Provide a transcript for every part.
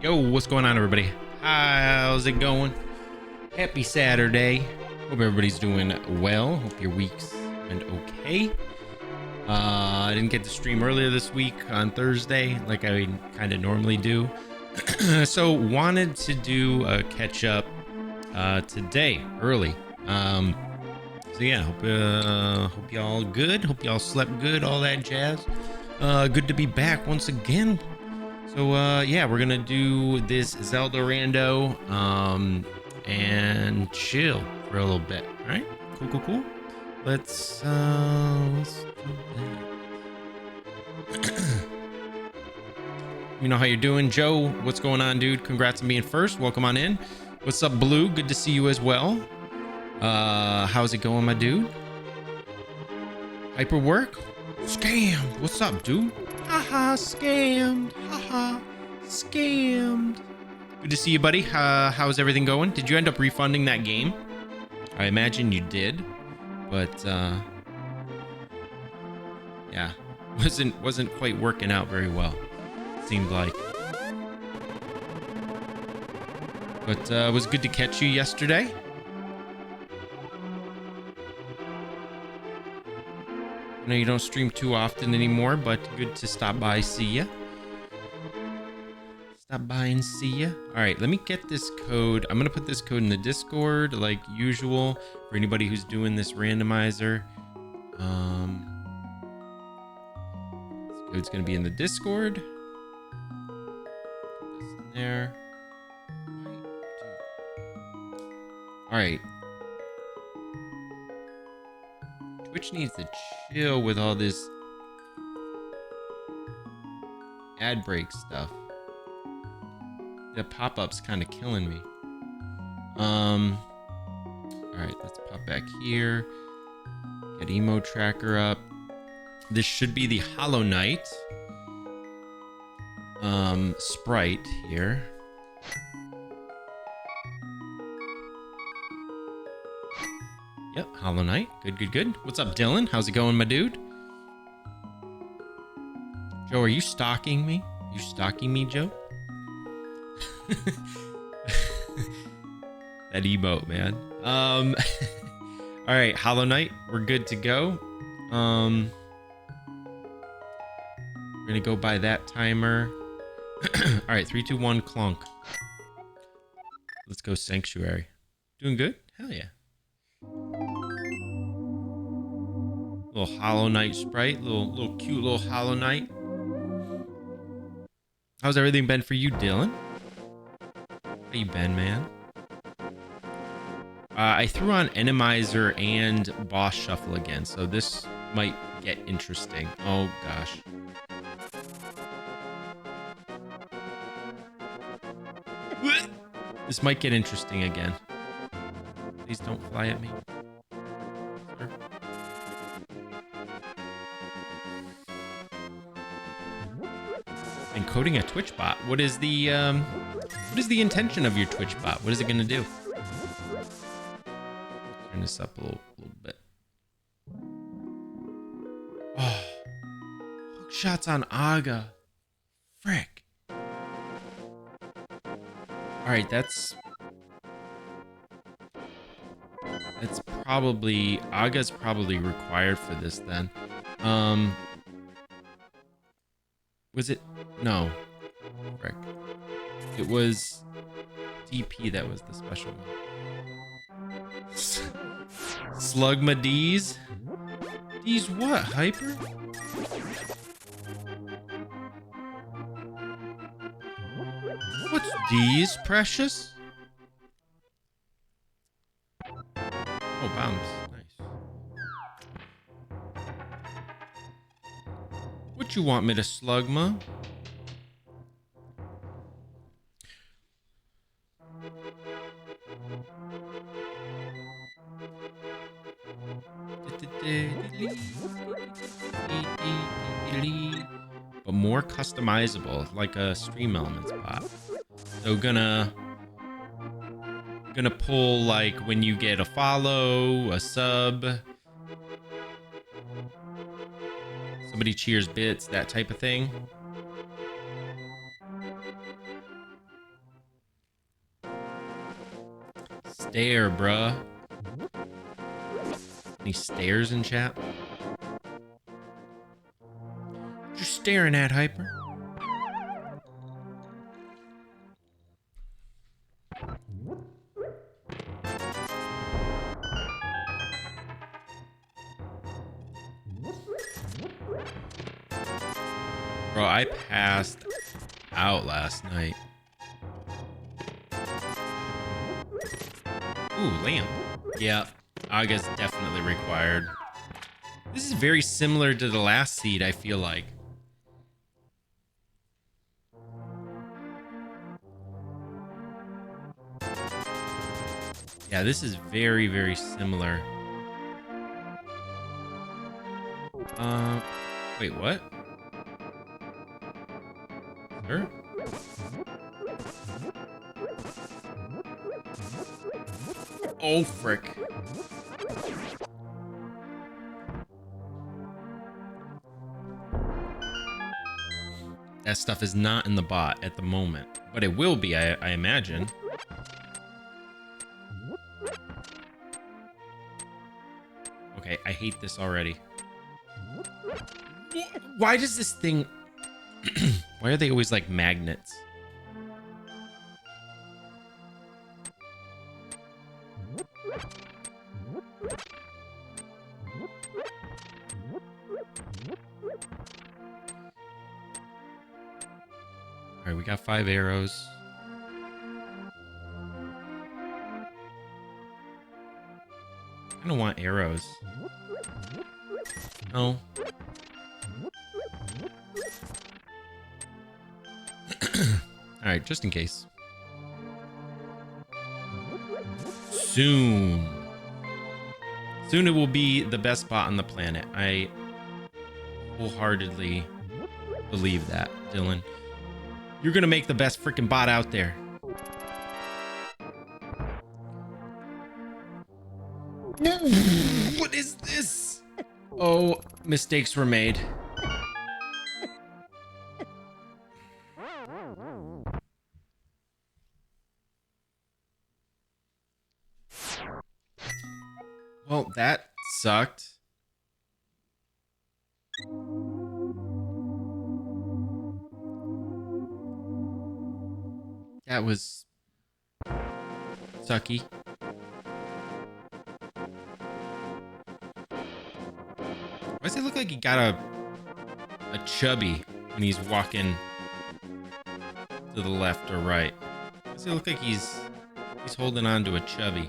Yo, what's going on, everybody? How's it going? Happy Saturday. Hope everybody's doing well. Hope your week's went okay. I didn't get to stream earlier this week on Thursday like I kind of normally do. So wanted to do a catch up today early. So yeah, hope y'all good. Hope y'all slept good, all that jazz. Good to be back once again. So yeah, we're gonna do this Zelda rando and chill for a little bit. All right, cool. Let's do that. You know how you're doing, Joe? What's going on, dude? Congrats on being first. Welcome on in. What's up, Blue? Good to see you as well. How's it going, my dude? Hyper work? Scammed. What's up, dude? Haha, scammed. Haha, scammed. Good to see you, buddy. How's everything going? Did you end up refunding that game? I imagine you did, but yeah, wasn't quite working out very well. Seemed like. But it was good to catch you yesterday. I know you don't stream too often anymore, but good to stop by, see ya. Stop by and see ya. All right, let me get this code. I'm gonna put this code in the Discord like usual for anybody who's doing this randomizer. This code's gonna be in the Discord. Put this in there. All right. Twitch needs to chill with all this ad break stuff. The pop-up's kind of killing me. All right, let's pop back here. Get emo tracker up. This should be the Hollow Knight sprite here. Yep, Hollow Knight. Good. What's up, Dylan? How's it going, my dude? Joe, are you stalking me? You stalking me, Joe? That emote, man. All right, Hollow Knight. We're good to go. We're gonna go by that timer. All right, 3, 2, 1, clunk. Let's go Sanctuary. Doing good? Hell yeah. Little Hollow Knight sprite, little cute little Hollow Knight. How's everything been for you, Dylan? How you been, man? I threw on Randomizer and Boss Shuffle again, so this might get interesting. Oh gosh. This might get interesting again. Please don't fly at me. Sure. Encoding a Twitch bot. What is the intention of your Twitch bot? What is it gonna do? Turn this up a little bit. Oh, hook shots on Aga. Frick. All right, that's probably Aga's probably required for this then. Was it? No. Frick. It was DP that was the special one. Slugma D's? D's what? Hyper? What's D's, Precious? Oh, bounce. Nice. What you want me to Slugma? But more customizable, like a Stream Elements bot. So gonna pull like when you get a follow, a sub, somebody cheers bits, that type of thing. stare, bruh. Any stares in chat? What you staring at, Hyper? Bro, I passed out last night. Ooh, lamp. Yeah, I guess definitely required. This is very similar to the last seed, I feel like. Yeah, this is very, very similar. Wait, what? Sir? Oh, frick. That stuff is not in the bot at the moment, but it will be, I imagine. Okay, I hate this already. Why does this thing... Why are they always like magnets? Alright, we got 5 arrows. I don't want arrows. No. Alright, just in case. Soon. Soon it will be the best bot on the planet. I wholeheartedly believe that, Dylan. You're gonna make the best freaking bot out there. What is this? Oh, mistakes were made. Well, that sucked. That was sucky. Why does it look like he got a chubby when he's walking to the left or right? Why does it look like he's holding on to a chubby?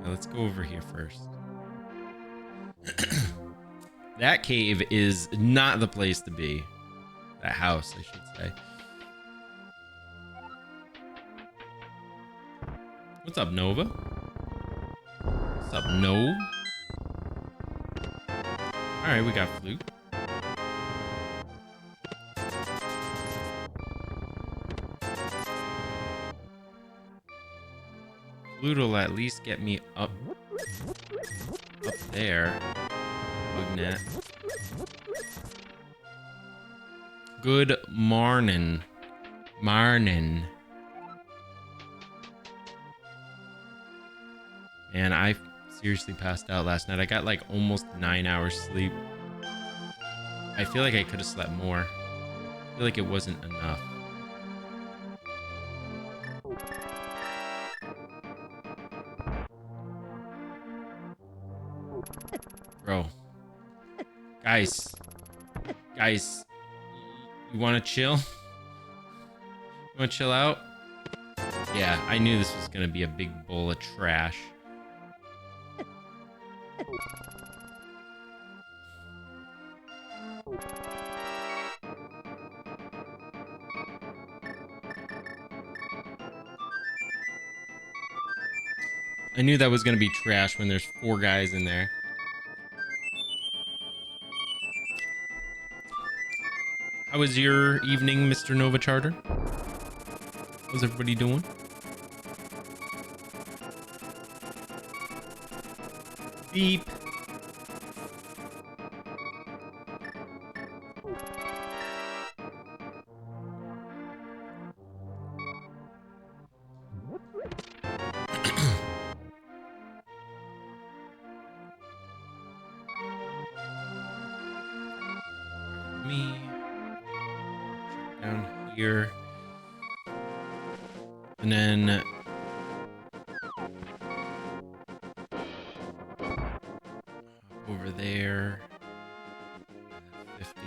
Now let's go over here first. That cave is not the place to be. That house, I should say. What's up, Nova? What's up, No? Alright, we got flute. Flute will at least get me up there. Bugnet. Good morning. Marnin. And I seriously passed out last night. I got like almost 9 hours sleep. I feel like I could have slept more. I feel like it wasn't enough. Bro. Guys. Guys. You want to chill? You want to chill out? Yeah, I knew this was going to be a big bowl of trash. I knew that was going to be trash when there's 4 guys in there. How was your evening, Mr. Nova Charter? How's everybody doing? Beep. me. Down here. And then over there. That's 50.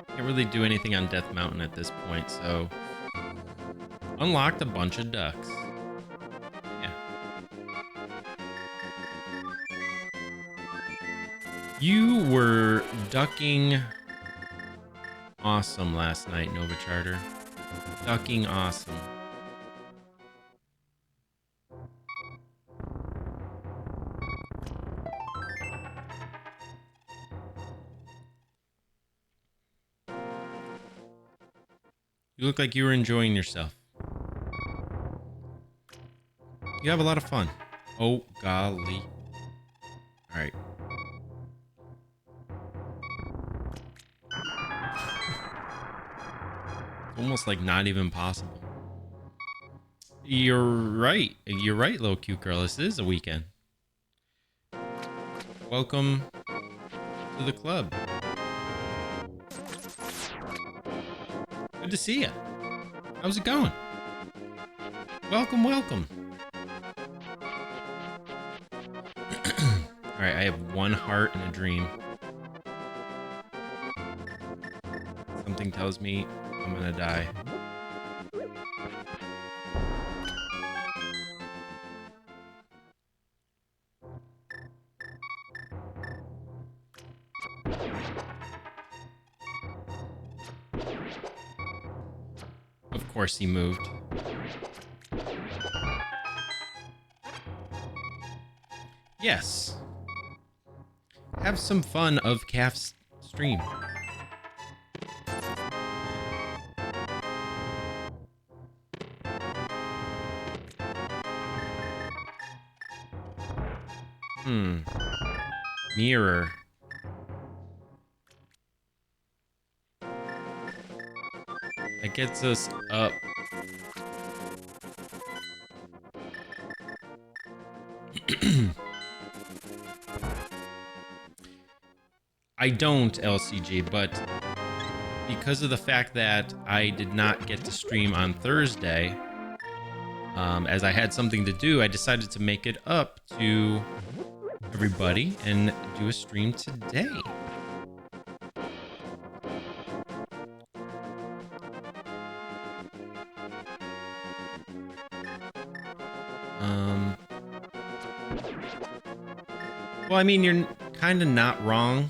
Can't really do anything on Death Mountain at this point, so unlocked a bunch of ducks. Yeah. You were ducking awesome last night, Nova Charter. Ducking awesome. You look like you were enjoying yourself. You have a lot of fun. Oh, golly. All right. It's almost like not even possible. You're right. You're right, little cute girl. This is a weekend. Welcome to the club. Good to see you. How's it going? Welcome, welcome. All right, I have one heart and a dream. Something tells me I'm gonna die. Of course he moved. Yes. Have some fun of Calf's stream. Mirror. That gets us up. I don't, LCG, but because of the fact that I did not get to stream on Thursday, as I had something to do, I decided to make it up to everybody and do a stream today. Well, I mean, you're kind of not wrong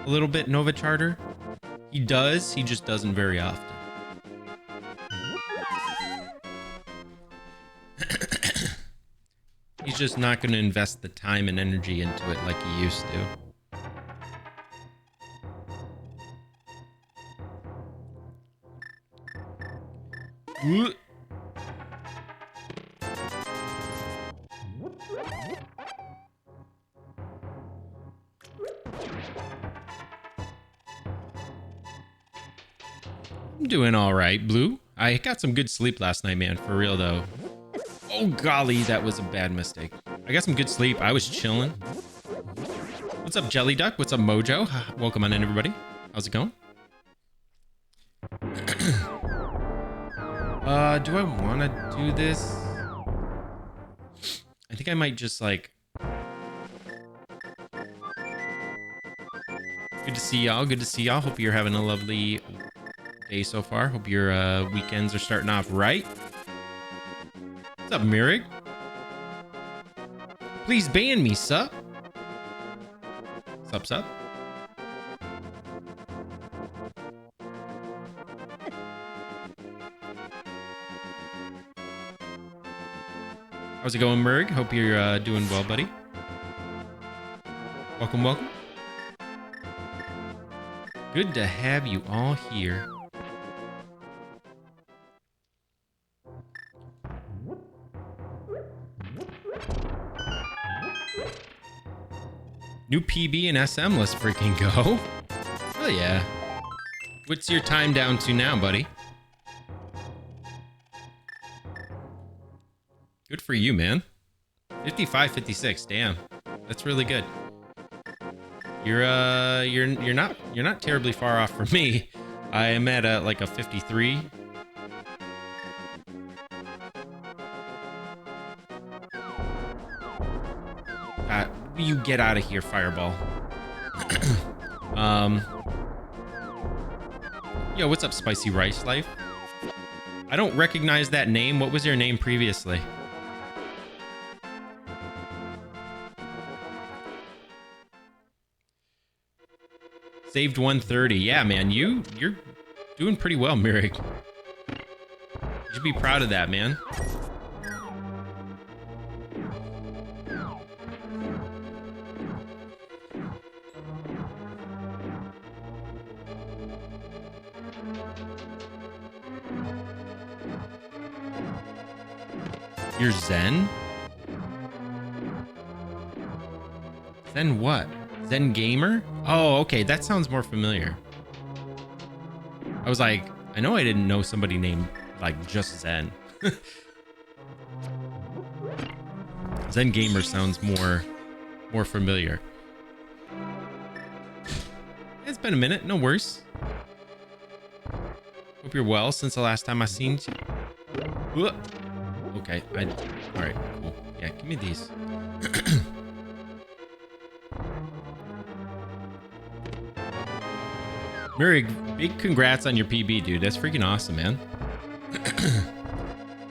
a little bit, Nova Charter. He does, he just doesn't very often. He's just not going to invest the time and energy into it like he used to. Ooh. I'm doing all right, Blue. I got some good sleep last night, man. For real, though. Oh, golly, that was a bad mistake. I got some good sleep. I was chilling. What's up, Jelly Duck? What's up, Mojo? Welcome on in, everybody. How's it going? Do I want to do this? I think I might just, like... Good to see y'all. Good to see y'all. Hope you're having a lovely day so far. Hope your weekends are starting off right. What's up, Mirig? Please ban me, sup? Sup, sup? How's it going, Merg? Hope you're doing well, buddy. Welcome, welcome. Good to have you all here. New PB and SM, let's freaking go. Oh yeah. What's your time down to now, buddy? Good for you, man. 55, 56, damn. That's really good. You're not terribly far off from me. I am at like a 53. You get out of here, Fireball. Yo, what's up, Spicy Rice Life? I don't recognize that name. What was your name previously? Saved 130. Yeah, man, you're doing pretty well, Mirik. You should be proud of that, man. You're Zen? Zen what? Zen Gamer? Oh, okay. That sounds more familiar. I was like, I know I didn't know somebody named, like, just Zen. Zen Gamer sounds more familiar. It's been a minute. No worries. Hope you're well since the last time I seen you. Okay, all right, cool. Yeah, give me these. Murray, big congrats on your PB, dude. That's freaking awesome, man.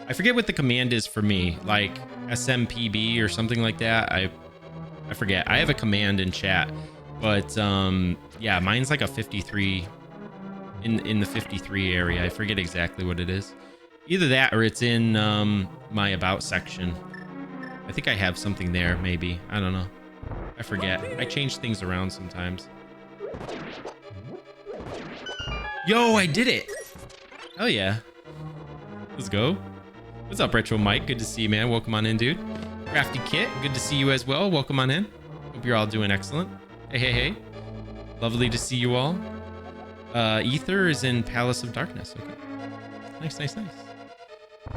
I forget what the command is for me, like SMPB or something like that. I forget. I have a command in chat, but yeah, mine's like a 53 in the 53 area. I forget exactly what it is. Either that or it's in my about section. I think I have something there, maybe. I don't know. I forget. I change things around sometimes. Yo, I did it! Hell yeah. Let's go. What's up, Retro Mike? Good to see you, man. Welcome on in, dude. Crafty Kit, good to see you as well. Welcome on in. Hope you're all doing excellent. Hey, hey, hey. Lovely to see you all. Ether is in Palace of Darkness. Okay. Nice, nice, nice.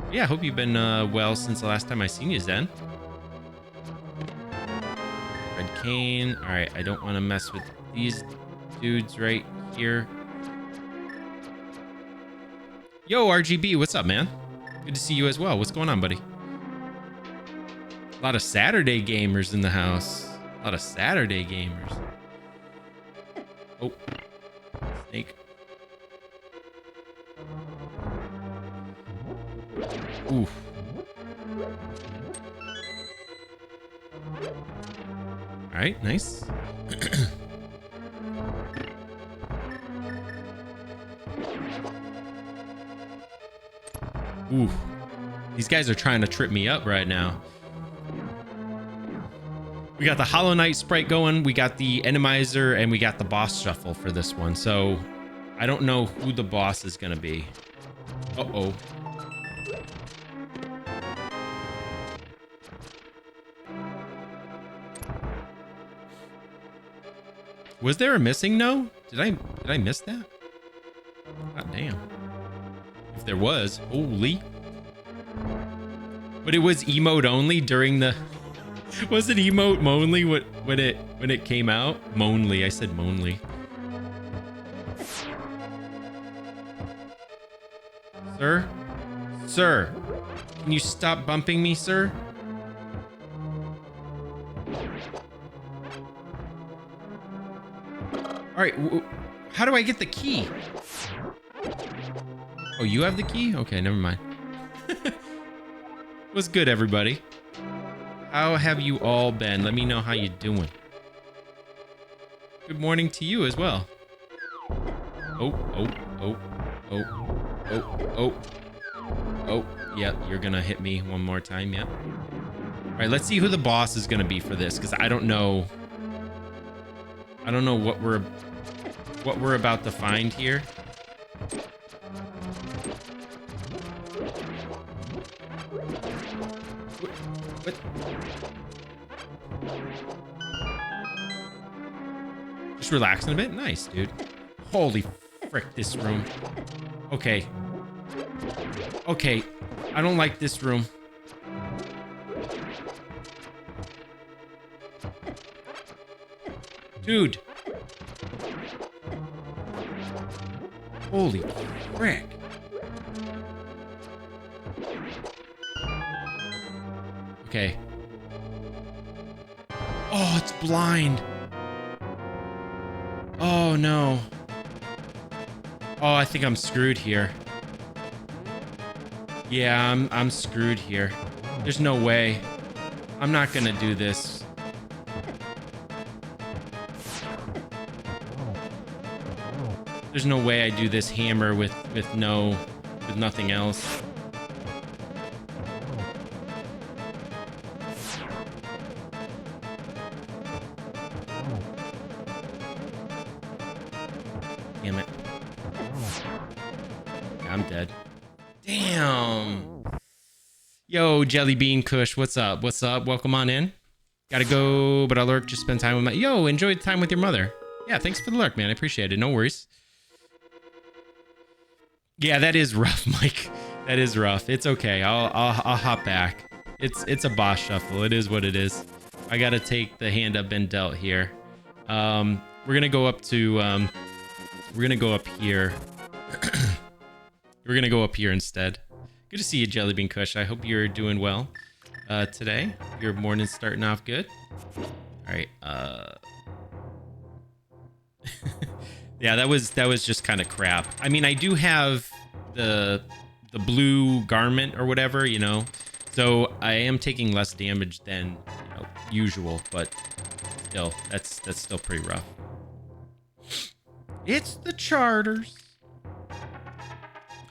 Yeah, I hope you've been well since the last time I seen you, Zen. Red Cane. All right, I don't want to mess with these dudes right here. Yo, RGB, what's up, man? Good to see you as well. What's going on, buddy? A lot of Saturday gamers in the house. A lot of Saturday gamers. Oh, snake. Oof. All right, nice. Oof. These guys are trying to trip me up right now. We got the Hollow Knight sprite going, we got the Randomizer, and we got the boss shuffle for this one. So I don't know who the boss is going to be. Uh-oh. Was there a missing no? Did I miss that? God damn. If there was, holy. But it was emote only during the... Was it emote only when it came out? Monly, I said monly. Sir? Sir, can you stop bumping me, sir? All right, how do I get the key? Oh, you have the key? Okay, never mind. What's good, everybody? How have you all been? Let me know how you're doing. Good morning to you as well. Oh, oh, oh, oh, oh, oh. Oh, yeah, you're gonna hit me one more time, yeah. All right, let's see who the boss is gonna be for this, because I don't know. I don't know what we're about to find here. What? Just relaxing a bit? Nice, dude. Holy frick, this room. Okay. Okay. I don't like this room. Dude. Holy frick. Okay. Oh, it's blind. Oh, no. Oh, I think I'm screwed here. Yeah, I'm screwed here. There's no way. I'm not gonna do this. There's no way I do this hammer with nothing else. Damn it. Yeah, I'm dead. Damn. Yo, Jelly Bean Kush, what's up? What's up? Welcome on in. Gotta go, but I'll lurk. Just spend time with my... Yo, enjoy time with your mother. Yeah, thanks for the lurk, man. I appreciate it. No worries. Yeah, that is rough, Mike. That is rough. It's okay. I'll hop back. It's a boss shuffle. It is what it is. I gotta take the hand I've been dealt here. We're gonna go up to we're gonna go up here. We're gonna go up here instead. Good to see you, Jellybean Kush. I hope you're doing well today. Your morning's starting off good. All right. Yeah, that was just kind of crap. I mean, I do have the blue garment or whatever, you know, so I am taking less damage than usual, but still, that's still pretty rough. It's the charters.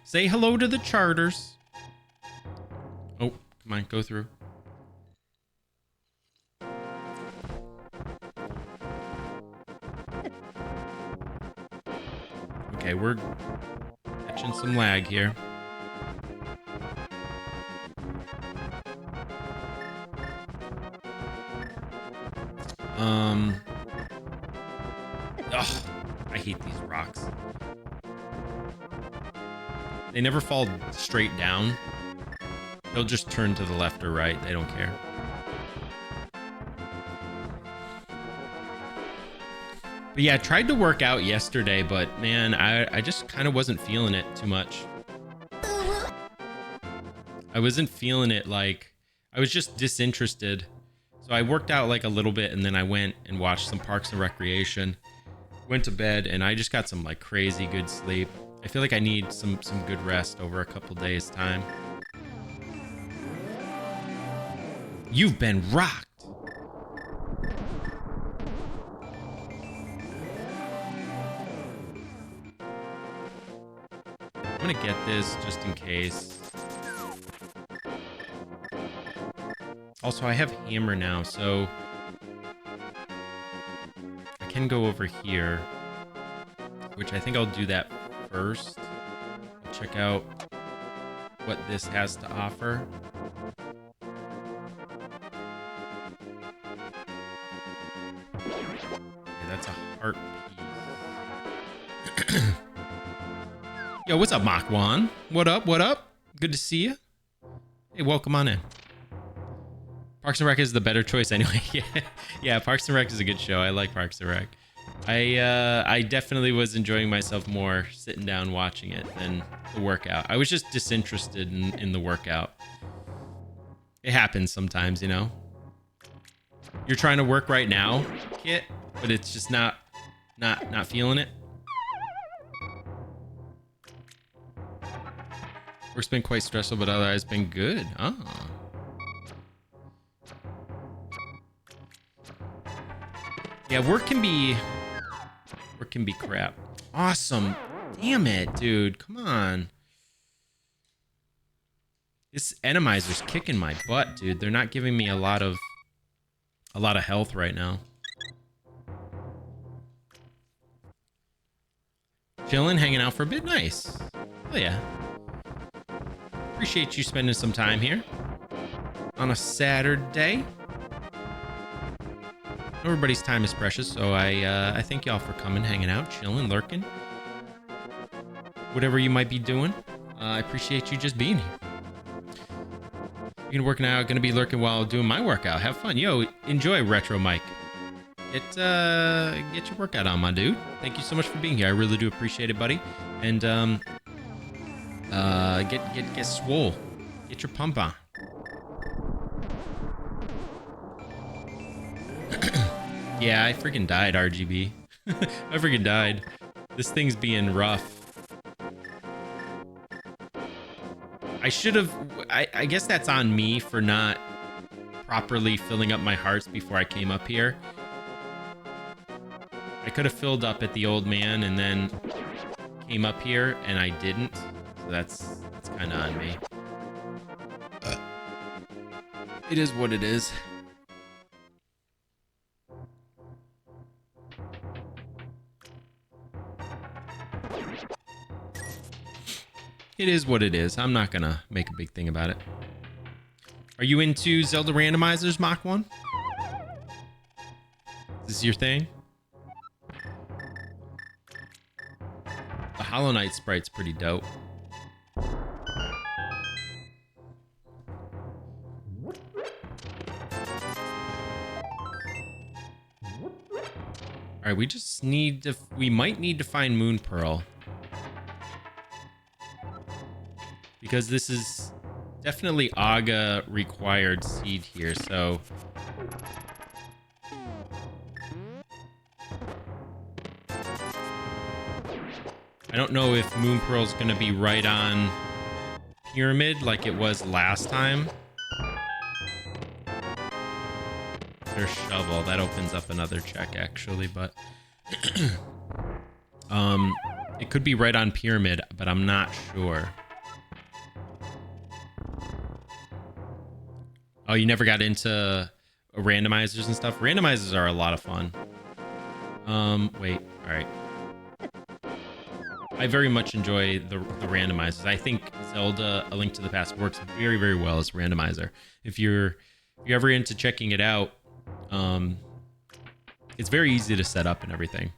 Say hello to the charters. Oh, come on, go through. Okay, we're catching some lag here. Ugh, I hate these rocks. They never fall straight down. They'll just turn to the left or right. They don't care. But yeah, I tried to work out yesterday, but man, I just kind of wasn't feeling it too much. I wasn't feeling it, like, I was just disinterested. So I worked out like a little bit, and then I went and watched some Parks and Recreation. Went to bed, and I just got some like crazy good sleep. I feel like I need some good rest over a couple days' time. You've been rocked. I'm gonna get this just in case. Also, I have hammer now, so I can go over here, which I think I'll do that first. I'll check out what this has to offer. Okay, that's a heart piece. Yo, what's up, Makwan? What up? What up? Good to see you. Hey, welcome on in. Parks and Rec is the better choice anyway. Yeah, Parks and Rec is a good show. I like Parks and Rec. I definitely was enjoying myself more sitting down watching it than the workout. I was just disinterested in the workout. It happens sometimes, you know. You're trying to work right now, Kit, but it's just not feeling it. Work's been quite stressful, but otherwise been good. Oh. Yeah, work can be crap. Awesome. Damn it, dude. Come on. This Randomizer's kicking my butt, dude. They're not giving me a lot of health right now. Chilling, hanging out for a bit. Nice. Oh yeah. Appreciate you spending some time here on a Saturday. Everybody's time is precious, so I thank y'all for coming, hanging out, chilling, lurking. Whatever you might be doing, I appreciate you just being here. You're working out, gonna be lurking while doing my workout. Have fun. Yo, enjoy Retro Mike. get your workout on, my dude. Thank you so much for being here. I really do appreciate it, buddy. And get swole. Get your pump on. Yeah, I freaking died, RGB. I freaking died. This thing's being rough. I should have... I guess that's on me for not properly filling up my hearts before I came up here. I could have filled up at the old man and then came up here, and I didn't. So that's kind of on me. It is what it is. It is what it is. I'm not gonna make a big thing about it. Are you into Zelda randomizers, Mach 1? Is this your thing? The Hollow Knight sprite's pretty dope. Alright, we just need to... We might need to find Moon Pearl. Because this is definitely Aga required seed here, so... I don't know if Moon Pearl's gonna be right on Pyramid like it was last time. There's Shovel. That opens up another check, actually, but... it could be right on Pyramid, but I'm not sure. Oh, you never got into randomizers and stuff? Randomizers are a lot of fun. Wait. All right. I very much enjoy the randomizers. I think Zelda: A Link to the Past works very, very well as a randomizer. If you're ever into checking it out, it's very easy to set up and everything.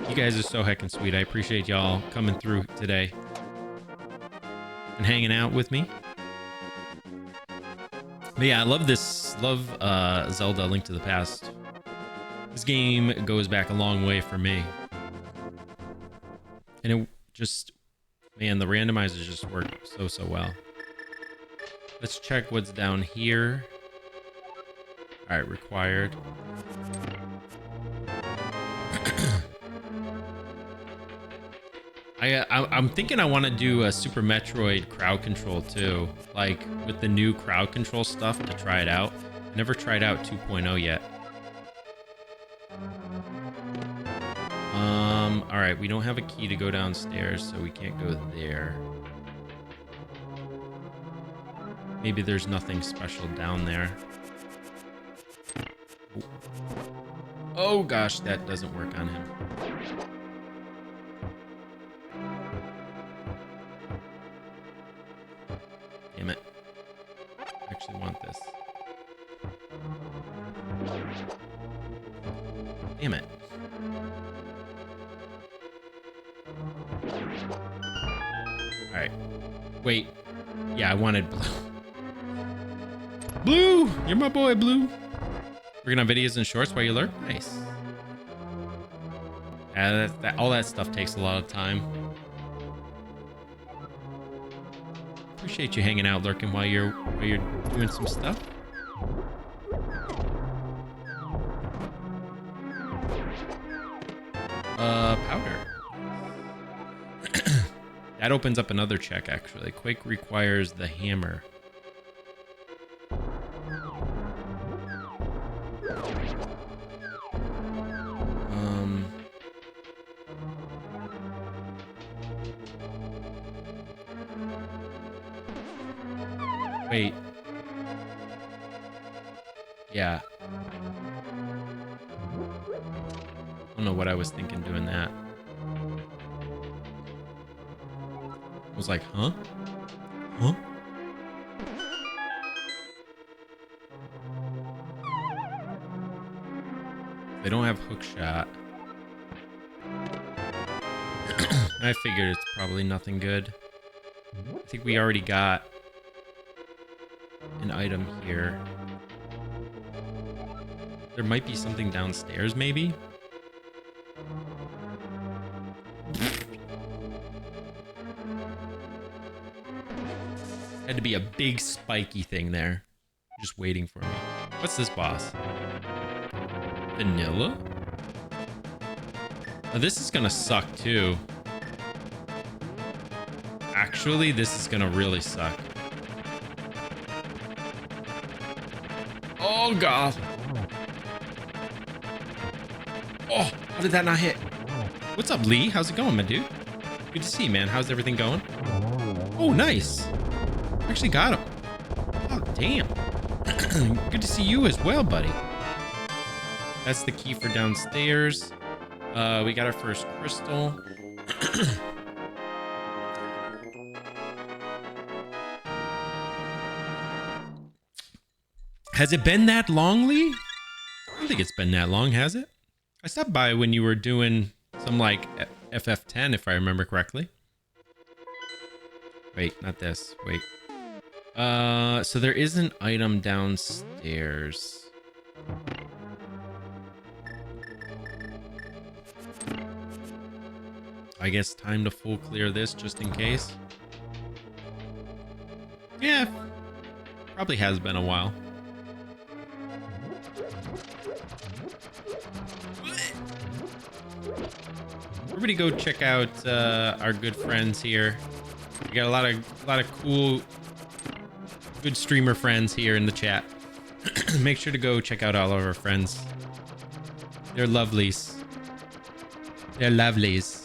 You guys are so heckin' sweet. I appreciate y'all coming through today and hanging out with me. But yeah, I love this. Love Zelda: A Link to the Past. This game goes back a long way for me. And it just... Man, the randomizers just work so well. Let's check what's down here. All right, required. I'm thinking I want to do a Super Metroid crowd control too, like with the new crowd control stuff to try it out. I never tried out 2.0 yet. All right, we don't have a key to go downstairs, so we can't go there. Maybe there's nothing special down there. Oh gosh, that doesn't work on him. Damn it. I actually want this. Damn it. Alright. Wait. Yeah, I wanted blue. Blue! You're my boy, Blue. Working on videos and shorts while you lurk? Nice. All that stuff takes a lot of time. Appreciate you hanging out, lurking while you're doing some stuff. Powder. That opens up another check, actually. Quake requires the hammer. Wait. Yeah. I don't know what I was thinking doing that. I was like, huh? Huh? They don't have hook shot. I figured it's probably nothing good. I think we already got an item here. There might be something downstairs, maybe? Had to be a big spiky thing there. Just waiting for me. What's this boss? Vanilla? Oh, this is gonna suck too. Actually, this is gonna really suck. Oh god. Oh, how did that not hit? What's up, Lee? How's it going, my dude? Good to see you, man. How's everything going? Oh, nice. Actually got him. Oh, damn. Good to see you as well, buddy. That's the key for downstairs. We got our first crystal. Has it been that long, Lee? I don't think it's been that long, has it? I stopped by when you were doing some, like, FF10, if I remember correctly. Wait, not this. Wait. So there is an item downstairs. I guess time to full clear this just in case. Yeah, probably has been a while. Everybody go check out our good friends here. We got a lot of cool, good streamer friends here in the chat. Make sure to go check out all of our friends. They're lovelies. They're lovelies.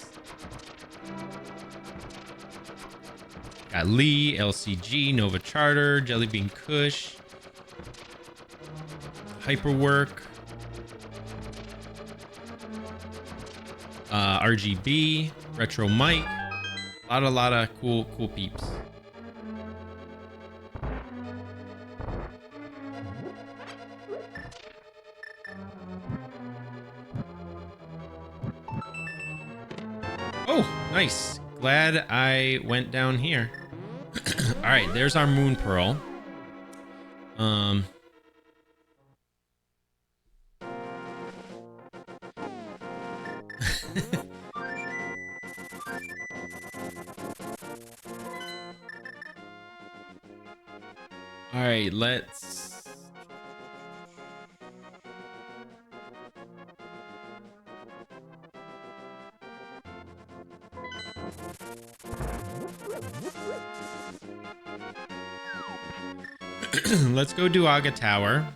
Got Lee, LCG, Nova Charter, Jellybean Kush, Hyperwork, RGB, Retro Mike. A lot of cool peeps. Oh, nice. Glad I went down here. All right, there's our moon pearl. All right, let's... let's go do Aga Tower.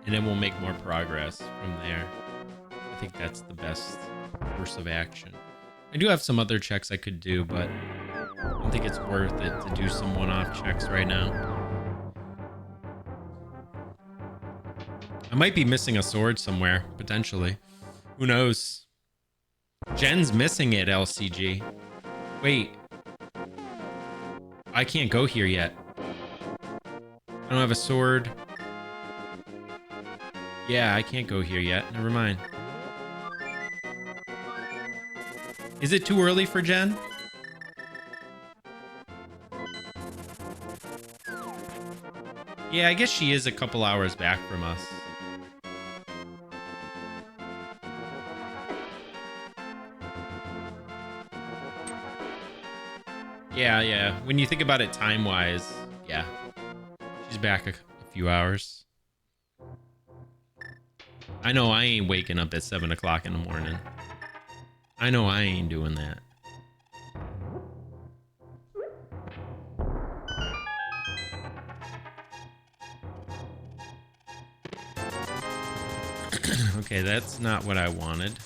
And then we'll make more progress from there. I think that's the best course of action. I do have some other checks I could do, but I don't think it's worth it to do some one-off checks right now. I might be missing a sword somewhere, potentially. Who knows? Jen's missing it, LCG. Wait. I can't go here yet. I don't have a sword. Yeah, I can't go here yet. Never mind. Is it too early for Jen? Yeah, I guess she is a couple hours back from us. Yeah. When you think about it time-wise, yeah. She's back a few hours. I know I ain't waking up at 7 o'clock in the morning. I know I ain't doing that. Okay, that's not what I wanted.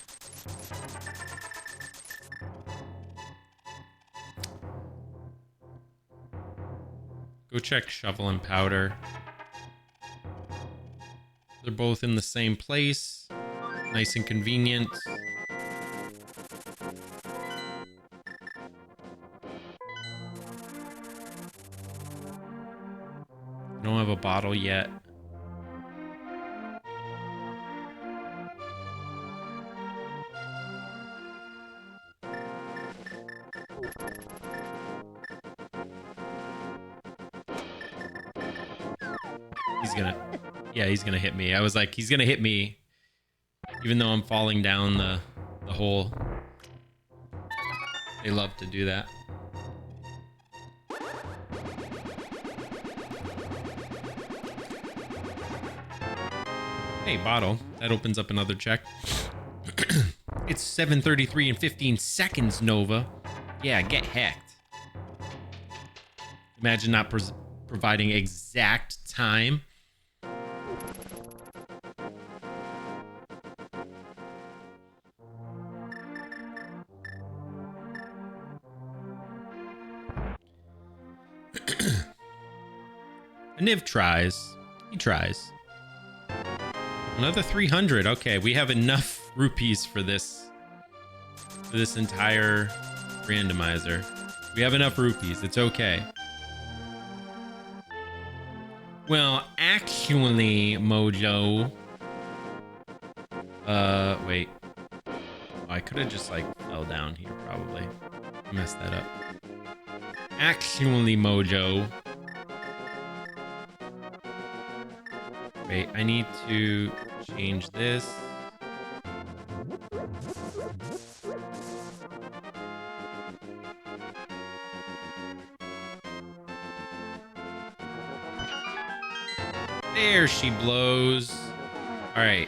Go check Shovel and Powder. They're both in the same place. Nice and convenient. Don't have a bottle yet. Yeah, he's gonna hit me. I was like, he's gonna hit me, even though I'm falling down the hole. They love to do that. Hey, bottle. That opens up another check. It's 7:33 and 15 seconds, Nova. Yeah, get hacked. Imagine not providing exact time. Niv tries. He tries. Another 300. Okay, we have enough rupees for this entire randomizer. We have enough rupees. It's okay. Well, actually, Mojo. Wait. Oh, I could have just like fell down here probably. Messed that up. Actually, Mojo. Wait, I need to change this. There she blows. All right.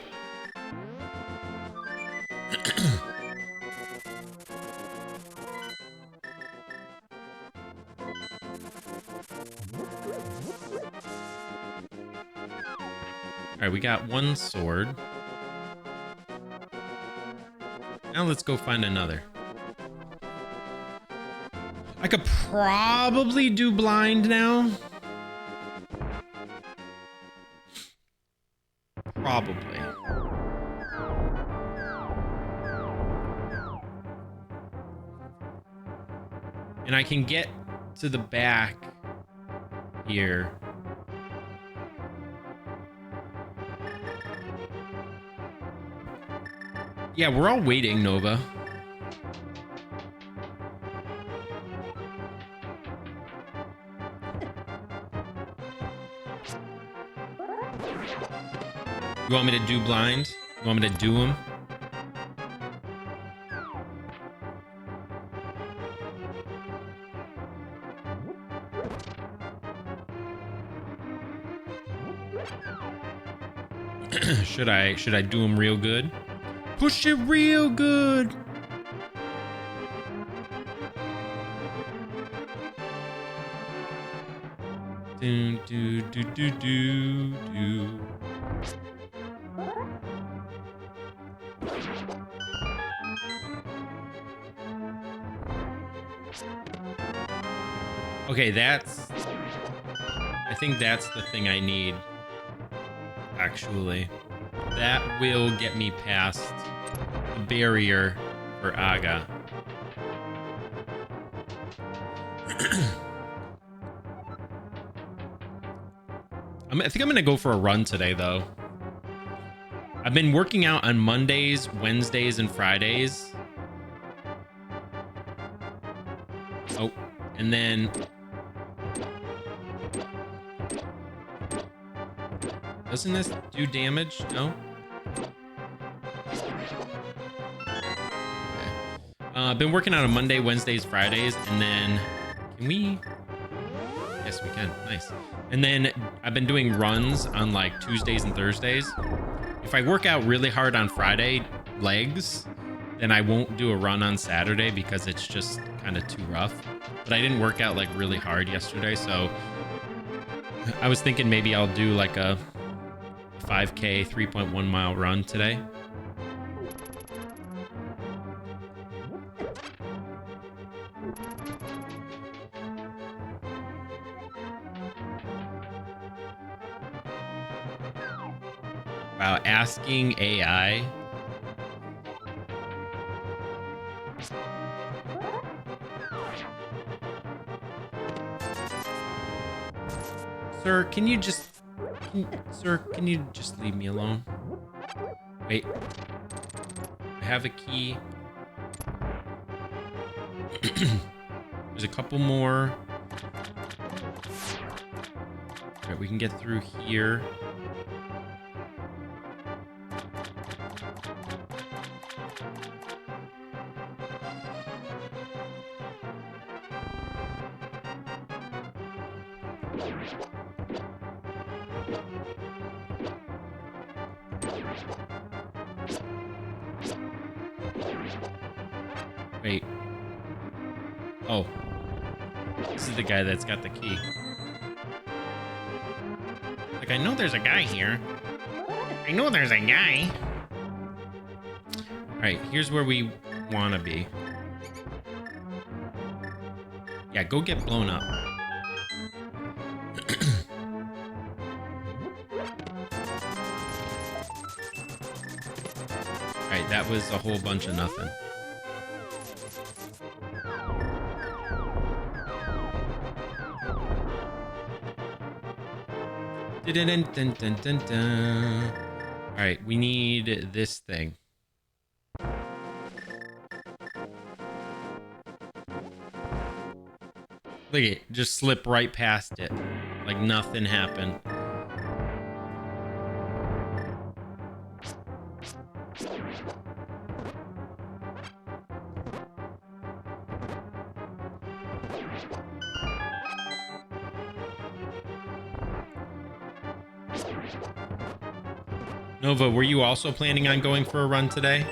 All right, we got one sword. Now let's go find another. I could probably do blind now. Probably. And I can get to the back here. Yeah, we're all waiting, Nova. You want me to do blind? You want me to do him? Should I do him real good? Push it real good. Do do do do do do. Okay, I think that's the thing I need. Actually, that will get me past the barrier for Aga. I think I'm gonna go for a run today, though. I've been working out on Mondays, Wednesdays, and Fridays. Oh, and then doesn't this do damage? No. Okay. I've been working out on Monday, Wednesdays, Fridays, and then can we? Yes, we can. Nice. And then I've been doing runs on like Tuesdays and Thursdays. If I work out really hard on Friday, legs, then I won't do a run on Saturday because it's just kind of too rough. But I didn't work out like really hard yesterday, so I was thinking maybe I'll do like a 5K 3.1 mile run today. Wow, asking AI. Sir, can you just leave me alone? Wait. I have a key. There's a couple more. All right, we can get through here. Wait. Oh. This is the guy that's got the key. Like, I know there's a guy here. I know there's a guy. Alright, here's where we want to be. Yeah, go get blown up. Alright, that was a whole bunch of nothing. Alright, we need this thing. Look at it, just slip right past it. Like nothing happened. Nova, were you also planning on going for a run today?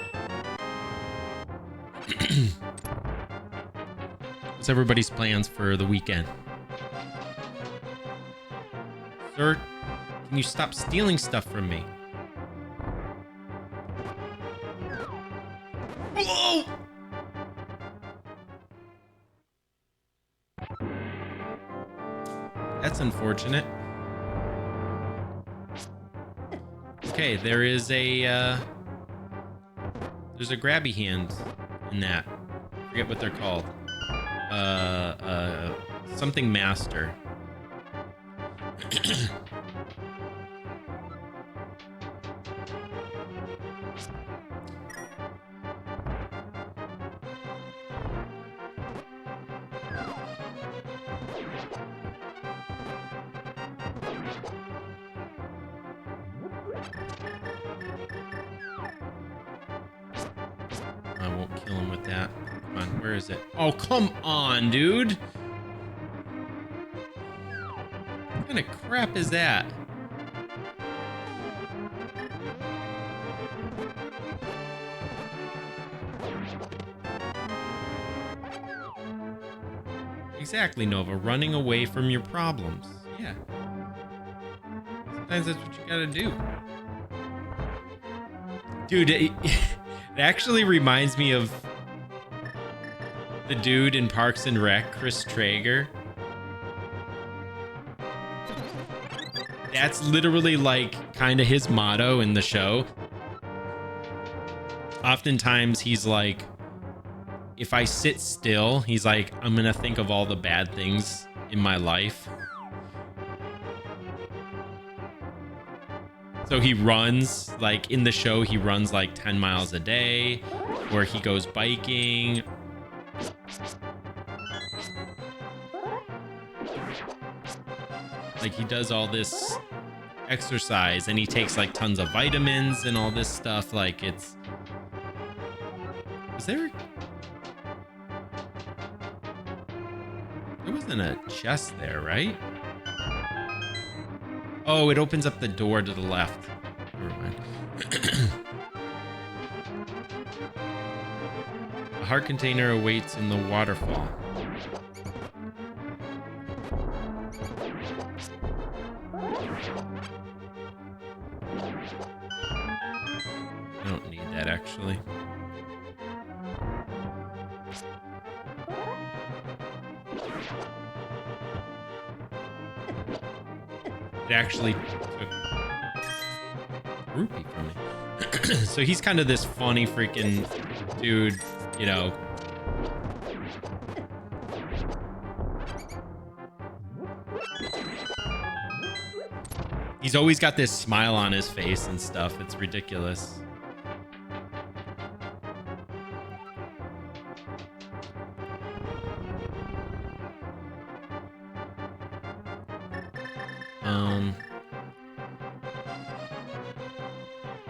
What's everybody's plans for the weekend? Sir, can you stop stealing stuff from me? Whoa! That's unfortunate. Okay, there's a grabby hand in that. I forget what they're called. Something master. I won't kill him with that. Come on, where is it? Oh, come on, dude. What kind of crap is that? Exactly, Nova. Running away from your problems. Yeah. Sometimes that's what you gotta do. Dude, it actually reminds me of the dude in Parks and Rec, Chris Traeger. That's literally like kind of his motto in the show. Oftentimes he's like, if I sit still, he's like, I'm gonna think of all the bad things in my life. So he runs, like in the show, he runs like 10 miles a day, or he goes biking. Like he does all this exercise and he takes like tons of vitamins and all this stuff. Like it's... Was there... There wasn't a chest there, right? Oh, it opens up the door to the left. Never mind. A heart container awaits in the waterfall. I don't need that, actually. It actually took rupee from me. So he's kind of this funny freaking dude, you know. He's always got this smile on his face and stuff. It's ridiculous.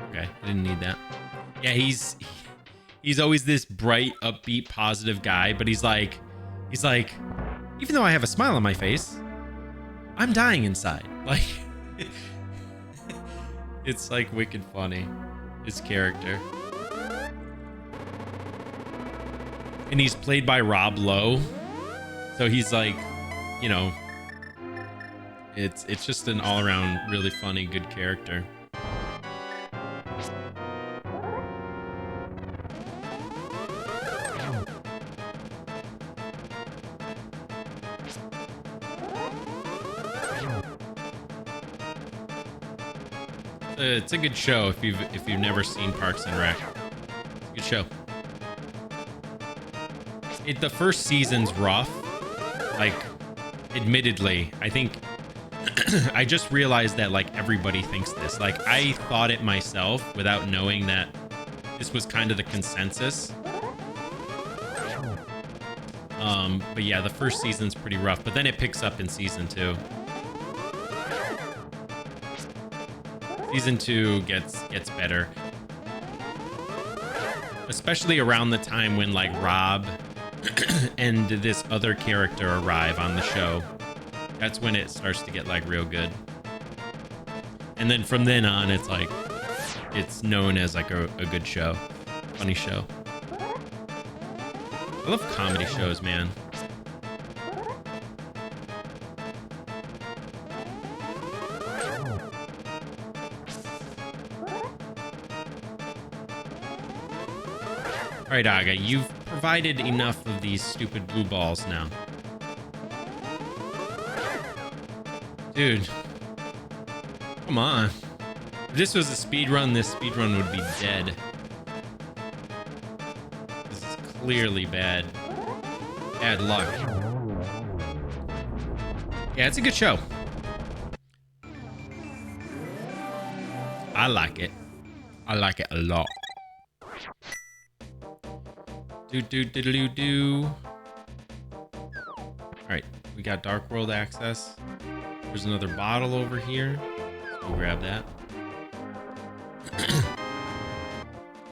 Okay, I didn't need that. Yeah, he's always this bright, upbeat, positive guy, but he's like, even though I have a smile on my face, I'm dying inside. Like, it's like wicked funny, his character. And he's played by Rob Lowe. So he's like, you know, it's just an all-around really funny, good character. It's a good show if you've never seen Parks and Rec. It's a good show. The first season's rough. Like, admittedly, I think I just realized that like everybody thinks this. Like, I thought it myself without knowing that this was kind of the consensus. But yeah, the first season's pretty rough, but then it picks up in season 2. Season 2 gets better. Especially around the time when like Rob and this other character arrive on the show. That's when it starts to get like real good. And then from then on, it's like, it's known as like a good show. Funny show. I love comedy shows, man. All right, Aga, you've provided enough of these stupid blue balls now. Dude. Come on. If this was a speed run, this speed run would be dead. This is clearly bad. Bad luck. Yeah, it's a good show. I like it. I like it a lot. Do. Alright, we got Dark World access. There's another bottle over here. Let's go grab that.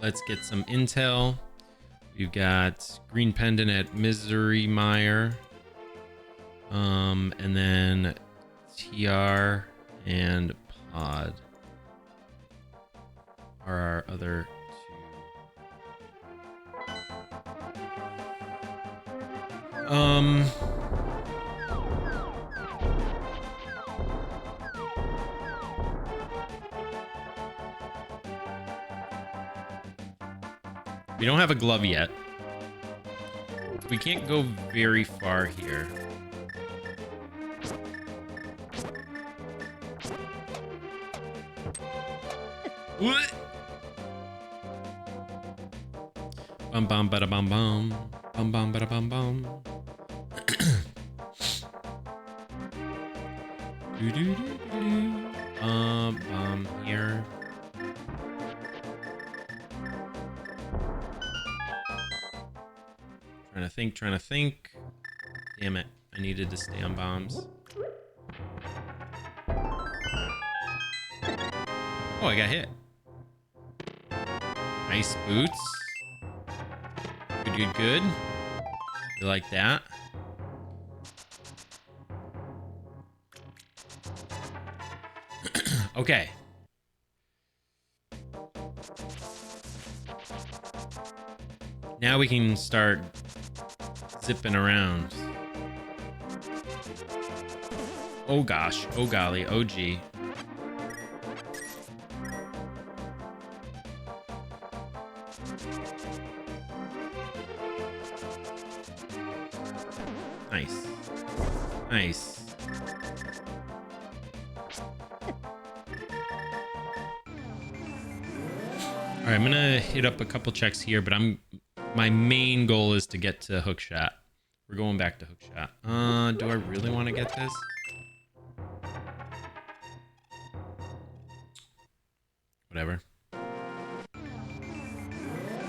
Let's get some intel. We've got Green Pendant at Misery Mire. And then TR and Pod are our other we don't have a glove yet. We can't go very far here. What? Bum bum bada bum bum. Bum bum bada bum bum. Here. Trying to think. Damn it. I needed to stay on bombs. Oh, I got hit. Nice boots. Good. You like that? Okay. Now we can start zipping around. Oh gosh. Oh golly. Oh gee. Nice. Nice. All right, I'm gonna hit up a couple checks here, but my main goal is to get to hookshot. We're going back to hookshot. Do I really want to get this? Whatever.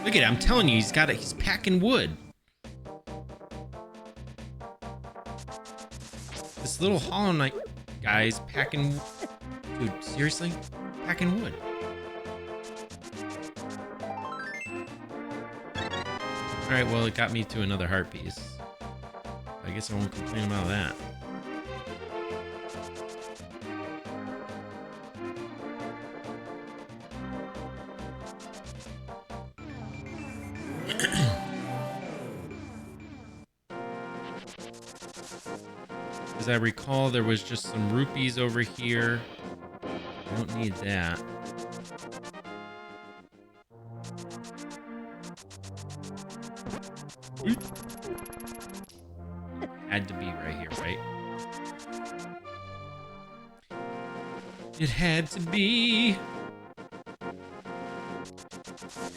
Look at it, I'm telling you, he's packing wood. This little Hollow Knight guy's packing... Dude, seriously? Packing wood. Alright, well, it got me to another heart piece. I guess I won't complain about that. Because I recall there was just some rupees over here. I don't need that. Had to be right here, right? It had to be.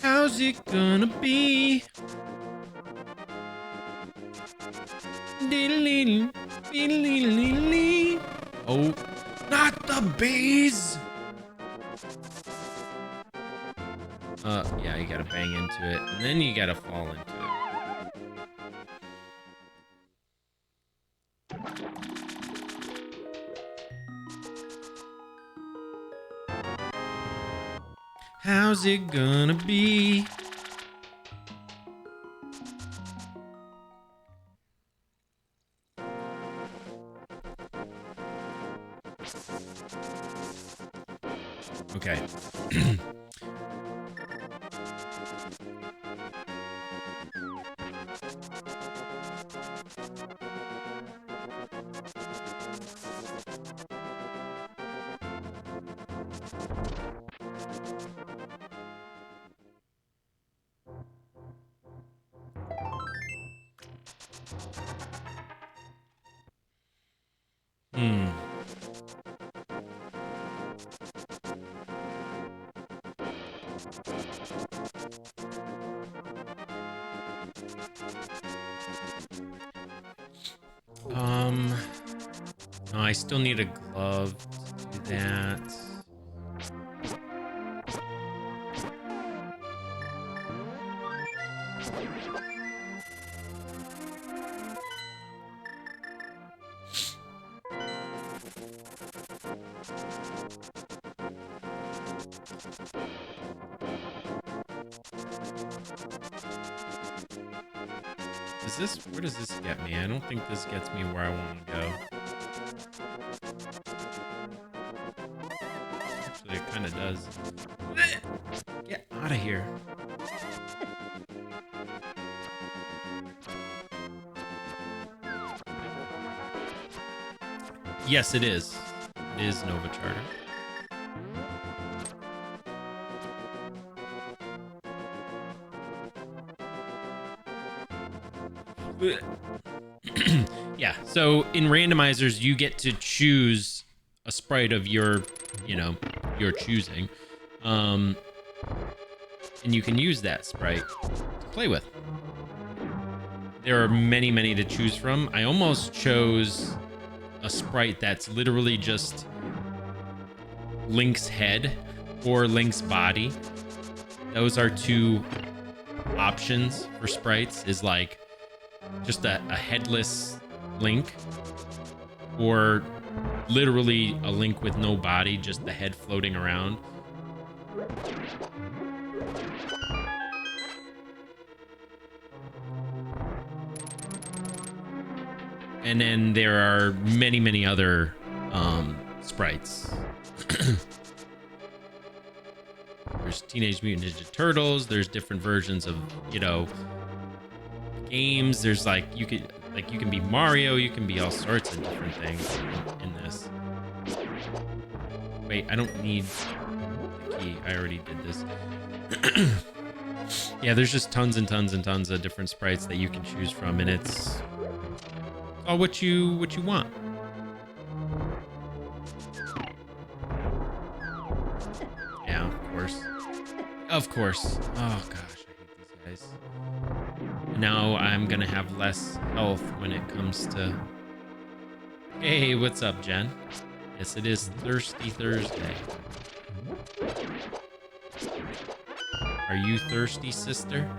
How's it gonna be? Oh, not the bees! Yeah, you gotta bang into it, and then you gotta fall into it. How's it gonna be? Okay. No, I still need a glove to do that. Where does this get me? I don't think this gets me where I want to go. Actually, it kind of does. Get out of here. Yes, it is. It is Nova Charter. Yeah, so in randomizers, you get to choose a sprite of your choosing. And you can use that sprite to play with. There are many, many to choose from. I almost chose a sprite that's literally just Link's head or Link's body. Those are two options for sprites, is like just a headless Link, or literally a Link with no body, just the head floating around. And then there are many, many other sprites. There's Teenage Mutant Ninja Turtles. There's different versions of, games. There's you can be Mario. You can be all sorts of different things in this. Wait, I don't need the key. I already did this. Yeah, there's just tons and tons and tons of different sprites that you can choose from, and it's all what you want. Yeah, of course. Of course. Oh gosh, I hate these guys. Now I'm gonna have less health when it comes to... Hey, what's up, Jen? Yes, it is Thirsty Thursday. Are you thirsty, sister?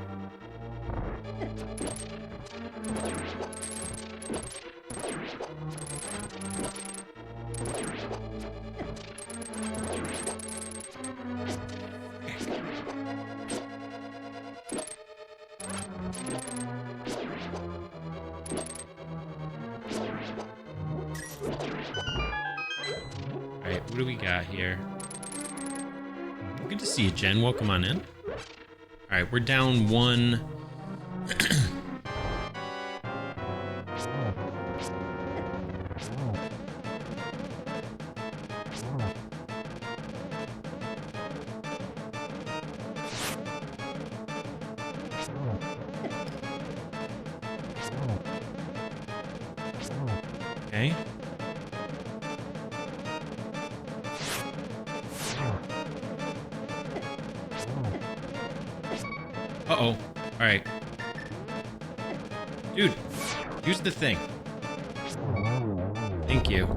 Alright, what do we got here? Good to see you, Jen. Welcome on in. Alright, we're down one. Okay. Uh-oh. All right. Dude, use the thing. Thank you.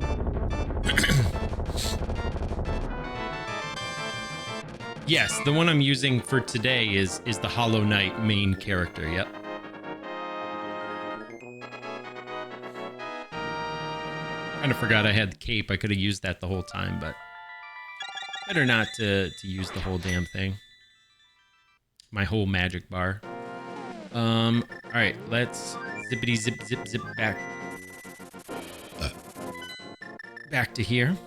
Yes, the one I'm using for today is the Hollow Knight main character. Yep. Kind of forgot I had the cape. I could have used that the whole time, but better not to use the whole damn thing. My whole magic bar. All right, let's zippity zip zip zip back to here.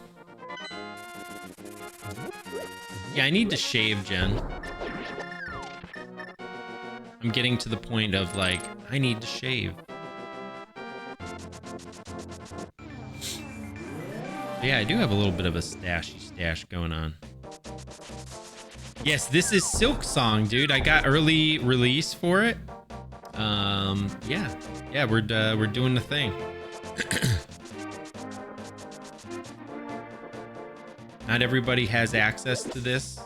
Yeah, I need to shave, Jen. I'm getting to the point of like, I need to shave. Yeah, I do have a little bit of a stash going on. Yes, this is Silk Song, dude. I got early release for it. Yeah, we're doing the thing. Not everybody has access to this.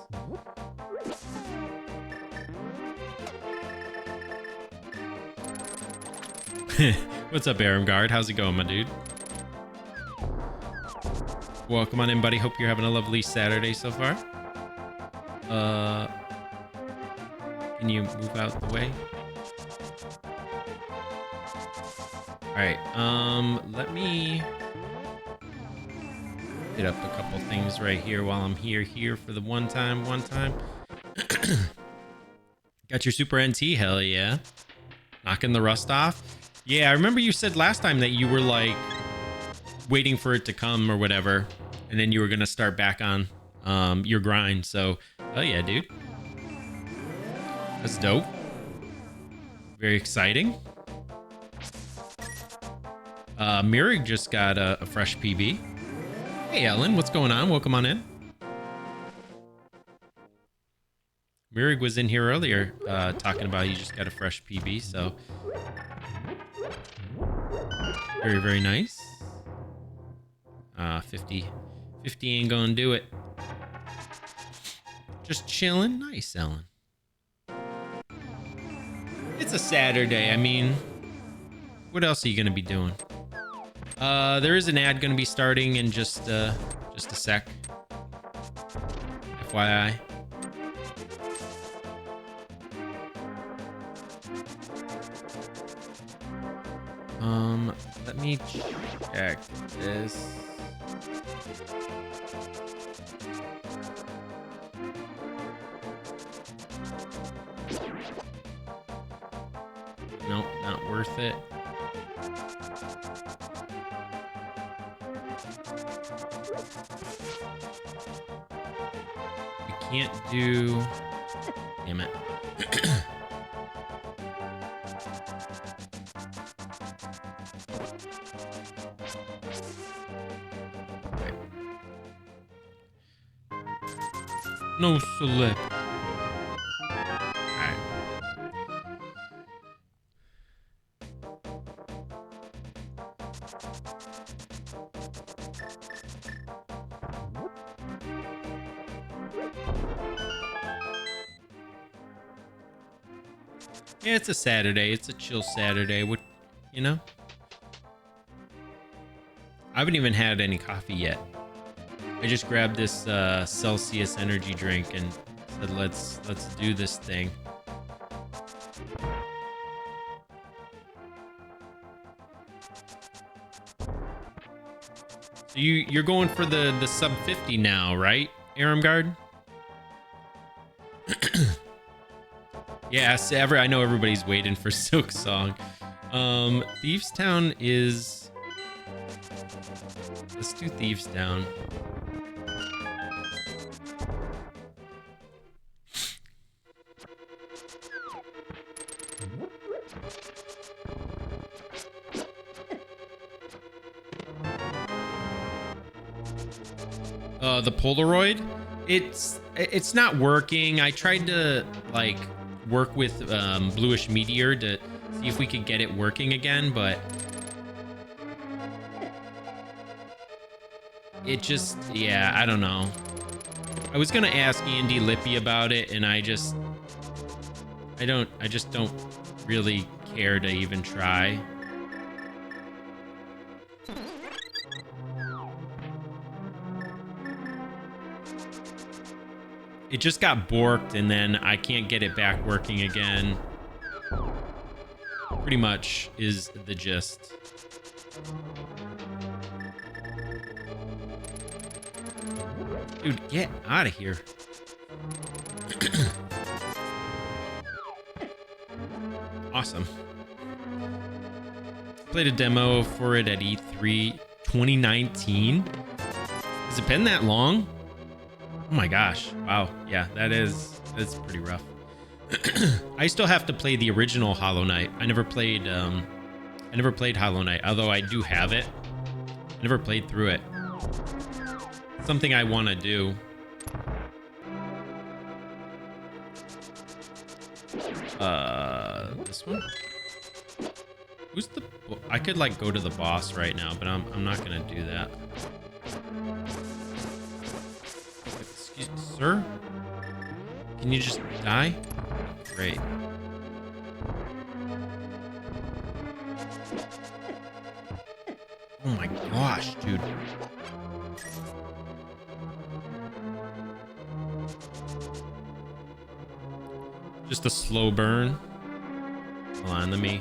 What's up, Aramgard? How's it going, my dude? Welcome on in, buddy. Hope you're having a lovely Saturday so far. Can you move out the way? All right. Let me hit up a couple things right here while I'm here for the one time. Got your Super NT? Hell yeah. Knocking the rust off? Yeah, I remember you said last time that you were like waiting for it to come or whatever, and then you were gonna start back on your grind. So, oh yeah, dude. That's dope. Very exciting. Mirig just got a fresh PB. Hey, Ellen, what's going on? Welcome on in. Mirig was in here earlier talking about he just got a fresh PB, so very, very nice. 50 ain't gonna do it. Just chilling. Nice, Ellen. It's a Saturday. I mean, what else are you gonna be doing? There is an ad gonna be starting in just a sec. FYI. Let me check this. Nope, not worth it. We can't do... Damn it. No slip. Alright. Yeah, it's a Saturday. It's a chill Saturday. What, you know? I haven't even had any coffee yet. I just grabbed this Celsius energy drink and said, let's do this thing. So you're going for the sub 50 now, right, Aramgard? Yes, I know everybody's waiting for Silk Song. Thieves Town is... Let's do Thieves Town. The Polaroid, it's not working. I tried to like work with Bluish Meteor to see if we could get it working again, but it just, yeah, I don't know. I was gonna ask Andy Lippy about it, and I just don't really care to even try. It just got borked, and then I can't get it back working again. Pretty much is the gist. Dude, get out of here. Awesome. Played a demo for it at E3 2019. Has it been that long? Oh my gosh. Wow. Yeah, that's pretty rough. I still have to play the original Hollow Knight. I never played Hollow Knight, although I do have it. I never played through it. Something I want to do. This one? Who's the... I could, like, go to the boss right now, but I'm not gonna do that. Excuse me, sir? Can you just die? Great. Oh my gosh, dude. Just a slow burn. Hold on, let me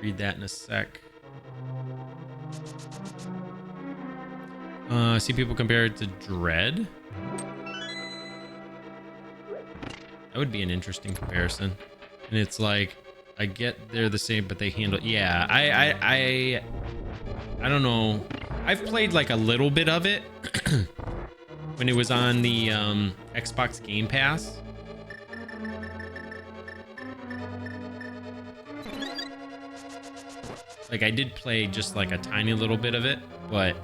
read that in a sec. I see people compare it to Dread. That would be an interesting comparison. And it's like, I get they're the same, but they handle... Yeah, I don't know. I've played like a little bit of it when it was on the Xbox Game Pass. Like, I did play just like a tiny little bit of it, but